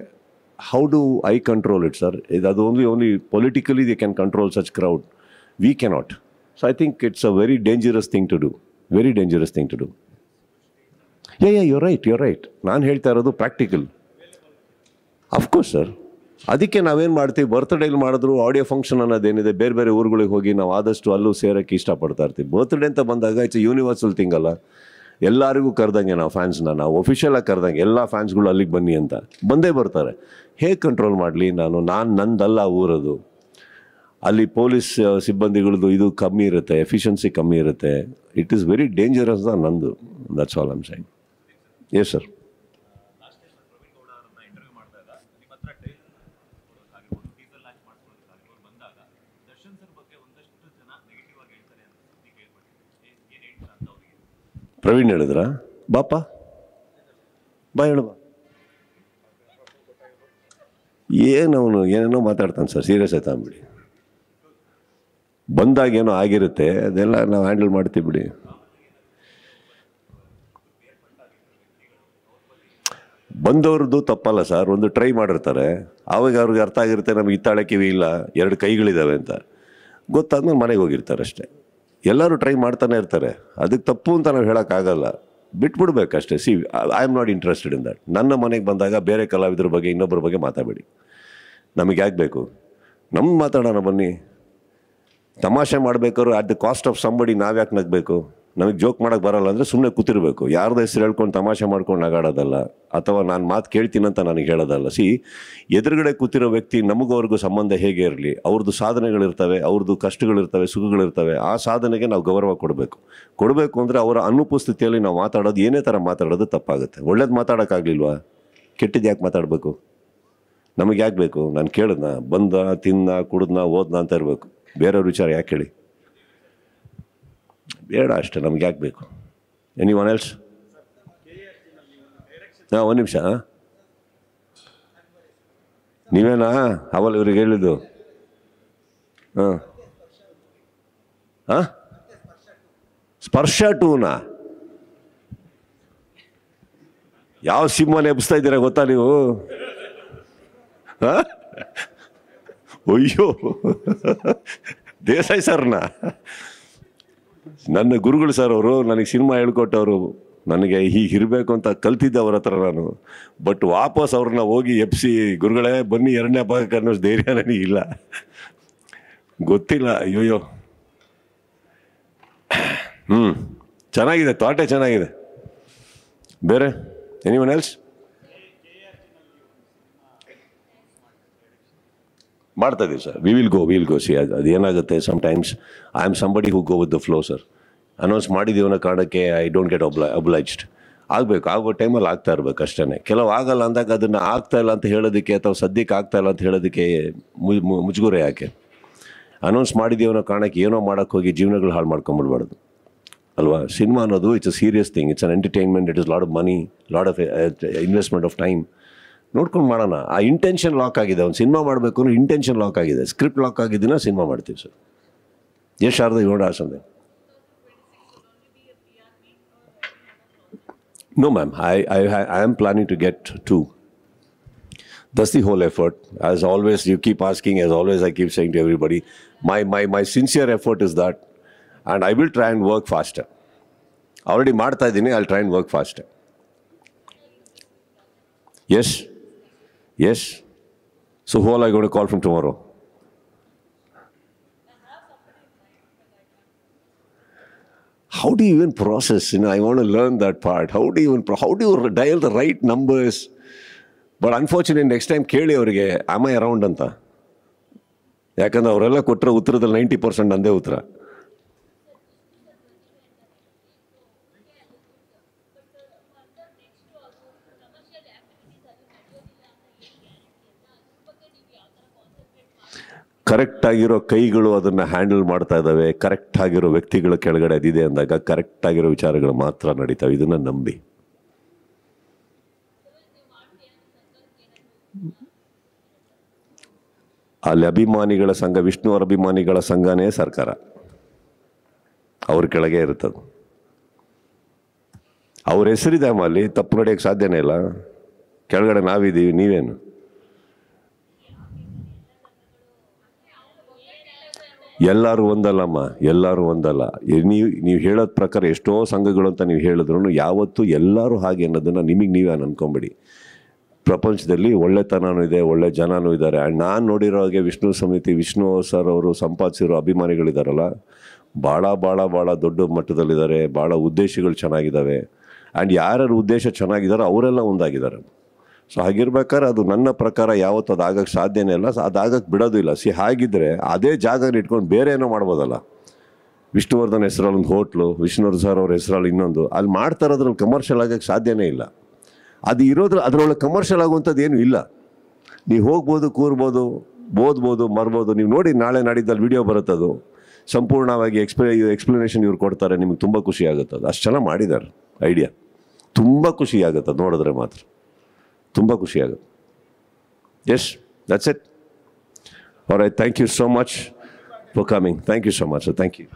how do I control it sir? ಅದು only politically they can control such crowd, we cannot. So I think it's a very dangerous thing to do, very dangerous thing to do. You right. ನಾನು ಹೇಳ್ತಾ ಇರೋದು ಪ್ರಾಕ್ಟಿಕಲ್. ಅಫ್ಕೋರ್ಸ್ ಸರ್, ಅದಕ್ಕೆ ನಾವೇನು ಮಾಡ್ತೀವಿ, ಬರ್ತ್ಡೇಲಿ ಮಾಡಿದ್ರು ಆಡಿಯೋ ಫಂಕ್ಷನ್ ಅನ್ನೋದೇನಿದೆ, ಬೇರೆ ಬೇರೆ ಊರುಗಳಿಗೆ ಹೋಗಿ ನಾವು ಆದಷ್ಟು ಅಲ್ಲೂ ಸೇರೋಕ್ಕೆ ಇಷ್ಟಪಡ್ತಾ ಇರ್ತೀವಿ. ಬರ್ತ್ಡೇ ಅಂತ ಬಂದಾಗ ಇಟ್ಸ್ ಯೂನಿವರ್ಸಲ್ ಥಿಂಗ್ ಅಲ್ಲ. ಎಲ್ಲರಿಗೂ ಕರೆದಂಗೆ ನಾವು ಫ್ಯಾನ್ಸ್ನ, ನಾವು ಒಫಿಷಿಯಲಾಗಿ ಕರೆದಂಗೆ ಎಲ್ಲ ಫ್ಯಾನ್ಸ್ಗಳು ಅಲ್ಲಿಗೆ ಬನ್ನಿ ಅಂತ ಬಂದೇ ಬರ್ತಾರೆ. ಹೇಗೆ ಕಂಟ್ರೋಲ್ ಮಾಡಲಿ ನಾನು ನಂದಲ್ಲ ಊರದು. ಅಲ್ಲಿ ಪೊಲೀಸ್ ಸಿಬ್ಬಂದಿಗಳದ್ದು ಇದು ಕಮ್ಮಿ ಇರುತ್ತೆ, ಎಫಿಷಿಯನ್ಸಿ ಕಮ್ಮಿ ಇರುತ್ತೆ. ಇಟ್ ಈಸ್ ವೆರಿ ಡೇಂಜರಸ್ ನಂದು. That's all I'm saying. Yes sir. Praveen ಹೇಳಿದ್ರಾ? ಬಾಪ ಬಾ ಹೇಳು ಬಾ. ಏನವನು ಏನೇನೋ ಮಾತಾಡ್ತಾನೆ ಸರ್, ಸೀರಿಯಸ್ ಆಯ್ತಾ ಬಿಡಿ. ಬಂದಾಗೇನೋ ಆಗಿರುತ್ತೆ, ಅದೆಲ್ಲ ನಾವು ಹ್ಯಾಂಡಲ್ ಮಾಡ್ತೀವಿ ಬಿಡಿ. ಬಂದವ್ರದ್ದು ತಪ್ಪಲ್ಲ ಸರ್, ಒಂದು ಟ್ರೈ ಮಾಡಿರ್ತಾರೆ, ಆವಾಗ ಅವ್ರಿಗೆ ಅರ್ಥ ಆಗಿರುತ್ತೆ ನಮಗೆ ಹಿತ್ತಾಳೆ ಕಿವಿ ಇಲ್ಲ, 2 ಕೈಗಳಿದ್ದಾವೆ ಅಂತ. ಗೊತ್ತಾದ್ಮೇಲೆ ಮನೆಗೆ ಹೋಗಿರ್ತಾರೆ ಅಷ್ಟೇ. ಎಲ್ಲರೂ ಟ್ರೈ ಮಾಡ್ತಾನೆ ಇರ್ತಾರೆ, ಅದಕ್ಕೆ ತಪ್ಪು ಅಂತ ನಾವು ಹೇಳೋಕ್ಕಾಗಲ್ಲ, ಬಿಟ್ಬಿಡ್ಬೇಕಷ್ಟೇ. I am not interested in that. ನನ್ನ ಮನೆಗೆ ಬಂದಾಗ ಬೇರೆ ಕಲಾವಿದ್ರ ಬಗ್ಗೆ ಇನ್ನೊಬ್ಬರ ಬಗ್ಗೆ ಮಾತಾಡಬೇಡಿ. ನಮಗೆ ಯಾಕೆ ಬೇಕು? ನಮ್ಗೆ ಮಾತಾಡೋಣ ಬನ್ನಿ. ತಮಾಷೆ ಮಾಡಬೇಕಾದ್ರು at the cost of somebody ನಾವು ಯಾಕೆ ನಗಬೇಕು? ನಮಗೆ ಜೋಕ್ ಮಾಡೋಕ್ಕೆ ಬರಲ್ಲ ಅಂದರೆ ಸುಮ್ಮನೆ ಕೂತಿರ್ಬೇಕು. ಯಾರ್ದು ಹೆಸರು ಹೇಳ್ಕೊಂಡು ತಮಾಷೆ ಮಾಡ್ಕೊಂಡು ನಗಾಡೋದಲ್ಲ, ಅಥವಾ ನಾನು ಮಾತು ಕೇಳ್ತೀನಂತ ನನಗೆ ಹೇಳೋದಲ್ಲ. ಎದುರುಗಡೆ ಕೂತಿರೋ ವ್ಯಕ್ತಿ ನಮಗವ್ರಿಗೂ ಸಂಬಂಧ ಹೇಗೆ ಇರಲಿ, ಅವ್ರದ್ದು ಸಾಧನೆಗಳಿರ್ತವೆ, ಅವ್ರದ್ದು ಕಷ್ಟಗಳಿರ್ತವೆ, ಸುಖಗಳಿರ್ತವೆ. ಆ ಸಾಧನೆಗೆ ನಾವು ಗೌರವ ಕೊಡಬೇಕು ಅಂದರೆ ಅವರ ಅನುಪಸ್ಥಿತಿಯಲ್ಲಿ ನಾವು ಮಾತಾಡೋದು ಏನೇ ಥರ ಮಾತಾಡೋದು ತಪ್ಪಾಗುತ್ತೆ. ಒಳ್ಳೇದು ಮಾತಾಡೋಕ್ಕಾಗಲಿಲ್ವಾ? ಕೆಟ್ಟದ್ದು ಯಾಕೆ ಮಾತಾಡಬೇಕು? ನಮಗೆ ಯಾಕೆ ಬೇಕು? ನಾನು ಕೇಳಿದ್ನ, ಬಂದ ತಿನ್ನ ಕುಡಿದ್ನ ಓದ್ನ ಅಂತ ಇರಬೇಕು. ಬೇರೆಯವ್ರ ವಿಚಾರ ಯಾಕೆ ಹೇಳಿ? ಬೇಡ ಅಷ್ಟೇ, ನಮ್ಗೆ ಯಾಕೆ ಬೇಕು? Anyone else? ಒಂದು ನಿಮಿಷ, ನೀವೇನಾ ಅವಲ್ ಇವ್ರಿಗೆ ಹೇಳಿದ್ದು? ಸ್ಪರ್ಶ ಟೂನಾ? ಯಾವ ಸಿಂಹನ ಎಬ್ಸ್ತಾ ಇದ್ದೀರಾ ಗೊತ್ತಾ ನೀವು? ಅಯ್ಯೋ, ದೇಸಾಯಿ ಸರ್ನ ನನ್ನ ಗುರುಗಳು ಸರ್ ಅವರು ನನಗೆ ಸಿನಿಮಾ ಹೇಳ್ಕೊಟ್ಟವರು. ನನಗೆ ಹೀಗಿರಬೇಕು ಅಂತ ಕಲ್ತಿದ್ದೆ ಅವ್ರ ಹತ್ರ ನಾನು. ಬಟ್ ವಾಪಸ್ ಅವ್ರನ್ನ ಹೋಗಿ ಎಬ್ಸಿ ಗುರುಗಳೇ ಬನ್ನಿ 2ನೇ ಭಾಗಕ್ಕೆ ಅನ್ನೋ ಧೈರ್ಯ ನನಗಿಲ್ಲ. ಗೊತ್ತಿಲ್ಲ. ಅಯ್ಯೋಯ್ಯೋ, ಚೆನ್ನಾಗಿದೆ, ಥಾಟೇ ಚೆನ್ನಾಗಿದೆ. ಬೇರೆ ಎನಿವನ್ ಎಲ್ಸ್? ಮಾಡ್ತಾ ಇದೀವಿ ಸರ್. Will go C. ಅದು ಏನಾಗುತ್ತೆ, sometimes I am somebody who go with the flow sir. Announce ಮಾಡಿದ್ದೀವಿ ಅನ್ನೋ ಕಾರಣಕ್ಕೆ ಐ ಡೋಂಟ್ ಗೆಟ್ ಒಬ್ಲೈಜ್ಡ್. ಆಗಬೇಕು, ಆಗೋ ಟೈಮಲ್ಲಿ ಆಗ್ತಾ ಇರ್ಬೇಕು ಅಷ್ಟೇ. ಕೆಲವು ಆಗಲ್ಲ ಅಂದಾಗ ಅದನ್ನು ಆಗ್ತಾ ಇಲ್ಲ ಅಂತ ಹೇಳೋದಕ್ಕೆ ಅಥವಾ ಸದ್ಯಕ್ಕೆ ಆಗ್ತಾ ಇಲ್ಲ ಅಂತ ಹೇಳೋದಕ್ಕೆ ಮುಜುಗುರ ಯಾಕೆ? ಅನೌನ್ಸ್ ಮಾಡಿದ್ದೀವಿ ಅನ್ನೋ ಕಾರಣಕ್ಕೆ ಏನೋ ಮಾಡೋಕ್ಕೆ ಹೋಗಿ ಜೀವನಗಳು ಹಾಳು ಮಾಡ್ಕೊಂಬಿಡ್ಬಾರ್ದು ಅಲ್ವಾ? ಸಿನಿಮಾ ಅನ್ನೋದು it's a serious thing, it's an entertainment, it is lot of money, lot of investment of time. ನೋಡ್ಕೊಂಡು ಮಾಡೋಣ. ಆ ಇಂಟೆನ್ಷನ್ ಲಾಕ್ ಆಗಿದೆ. ಒಂದು ಸಿನಿಮಾ ಮಾಡಬೇಕು ಅಂದ್ರೆ ಇಂಟೆನ್ಷನ್ ಲಾಕ್ ಆಗಿದೆ. ಸ್ಕ್ರಿಪ್ಟ್ ಲಾಕ್ ಆಗಿದ್ದೀನ ಸಿನಿಮಾ ಮಾಡ್ತೀವಿ sir. Yes Sharada, you want to ask something? No, ma'am. I am planning to get 2. That's the whole effort. As always, you keep asking. As always, I keep saying to everybody, my sincere effort is that, and I will try and work faster. Already ಮಾಡ್ತಾ ಇದ್ದೀನಿ. I'll try and work faster. Yes. So who all are you going to call from tomorrow? How do you even process? I want to learn that part. How do you dial the right numbers? But unfortunately, next time ಕೇಳಿ ಅವರಿಗೆ am I around ಅಂತ. ಯಾಕಂದ್ರೆ ಅವರೆಲ್ಲ ಕೊಟ್ಟರೆ ಉತ್ತರದಲ್ಲಿ 90% ಅಂದೇ ಉತ್ತರ. ಕರೆಕ್ಟಾಗಿರೋ ಕೈಗಳು ಅದನ್ನು ಹ್ಯಾಂಡಲ್ ಮಾಡ್ತಾ ಇದ್ದಾವೆ. ಕರೆಕ್ಟಾಗಿರೋ ವ್ಯಕ್ತಿಗಳ ಕೆಳಗಡೆ ಅದಿದೆ ಅಂದಾಗ ಕರೆಕ್ಟಾಗಿರೋ ವಿಚಾರಗಳು ಮಾತ್ರ ನಡೀತಾವೆ. ಇದನ್ನು ನಂಬಿ. ಅಲ್ಲಿ ಅಭಿಮಾನಿಗಳ ಸಂಘ, ವಿಷ್ಣು ಅವರ ಅಭಿಮಾನಿಗಳ ಸಂಘನೇ ಸರ್ಕಾರ, ಅವ್ರ ಕೆಳಗೆ ಇರ್ತದೆ. ಅವ್ರ ಹೆಸರಿದೆ ಅಲ್ಲಿ, ತಪ್ಪು ನಡೆಯೋಕ್ಕೆ ಸಾಧ್ಯನೇ ಇಲ್ಲ. ಕೆಳಗಡೆ ನಾವಿದ್ದೀವಿ, ನೀವೇನು? ಎಲ್ಲರೂ ಒಂದಲ್ಲಮ್ಮ, ಎಲ್ಲರೂ ಒಂದಲ್ಲ. ನೀವು ಹೇಳೋದ ಪ್ರಕಾರ ಎಷ್ಟೋ ಸಂಘಗಳು ಅಂತ ನೀವು ಹೇಳಿದ್ರು ಯಾವತ್ತೂ ಎಲ್ಲರೂ ಹಾಗೆ ಅನ್ನೋದನ್ನು ನಿಮಗೆ ನೀವೇ ಅನ್ಕೊಂಬಿಡಿ. ಪ್ರಪಂಚದಲ್ಲಿ ಒಳ್ಳೆತನೂ ಇದೆ, ಒಳ್ಳೆ ಜನನೂ ಇದ್ದಾರೆ. ಆ್ಯಂಡ್ ನಾನು ನೋಡಿರೋ ಹಾಗೆ ವಿಷ್ಣು ಸಮಿತಿ, ವಿಷ್ಣು ಸರ್ ಅವರು ಸಂಪಾದಿಸಿರೋ ಅಭಿಮಾನಿಗಳಿದ್ದಾರಲ್ಲ, ಭಾಳ ದೊಡ್ಡ ಮಟ್ಟದಲ್ಲಿದ್ದಾರೆ. ಭಾಳ ಉದ್ದೇಶಗಳು ಚೆನ್ನಾಗಿದ್ದಾವೆ. ಆ್ಯಂಡ್ ಯಾರ್ಯಾರು ಉದ್ದೇಶ ಚೆನ್ನಾಗಿದ್ದಾರೋ ಅವರೆಲ್ಲ ಒಂದಾಗಿದ್ದಾರೆ. ಸೊ ಹಾಗಿರ್ಬೇಕಾದ್ರೆ ಅದು ನನ್ನ ಪ್ರಕಾರ ಯಾವತ್ತು ಅದು ಆಗಕ್ಕೆ ಸಾಧ್ಯನೇ ಇಲ್ಲ. ಅದಾಗಕ್ಕೆ ಬಿಡೋದು ಇಲ್ಲ. ಹಾಗಿದ್ದರೆ ಅದೇ ಜಾಗನ ಇಟ್ಕೊಂಡು ಬೇರೆ ಏನೋ ಮಾಡ್ಬೋದಲ್ಲ. ವಿಷ್ಣುವರ್ಧನ್ ಹೆಸರಲ್ಲಿ ಒಂದು ಹೋಟ್ಲು, ವಿಷ್ಣುವರ್ಧನ್ ಸರ್ ಅವ್ರ ಹೆಸರಲ್ಲಿ ಇನ್ನೊಂದು, ಅಲ್ಲಿ ಮಾಡ್ತಾರೆ. ಅದ್ರಲ್ಲಿ ಕಮರ್ಷಿಯಲ್ ಆಗಕ್ಕೆ ಸಾಧ್ಯನೇ ಇಲ್ಲ. ಅದು ಅದರೊಳಗೆ ಕಮರ್ಷಿಯಲ್ ಆಗುವಂಥದ್ದು ಏನೂ ಇಲ್ಲ. ನೀವು ಹೋಗ್ಬೋದು, ಕೂರ್ಬೋದು, ಓದ್ಬೋದು, ಮರ್ಬೋದು. ನೀವು ನೋಡಿ, ನಾಳೆ ನಾಡಿದ್ದಲ್ಲಿ ವಿಡಿಯೋ ಬರುತ್ತದು, ಸಂಪೂರ್ಣವಾಗಿ ಎಕ್ಸ್ಪ್ಲನೇಷನ್ ಇವ್ರು ಕೊಡ್ತಾರೆ. ನಿಮಗೆ ತುಂಬ ಖುಷಿ ಆಗುತ್ತೆ. ಅದು ಅಷ್ಟು ಚೆನ್ನಾಗಿ ಮಾಡಿದ್ದಾರೆ. ಐಡಿಯಾ ತುಂಬ ಖುಷಿ ಆಗುತ್ತೆ ನೋಡಿದ್ರೆ ಮಾತ್ರ, ತುಂಬ ಖುಷಿ ಆಗುತ್ತೆ. Yes, that's it. All right, thank you so much for coming. Thank you so much. Thank you.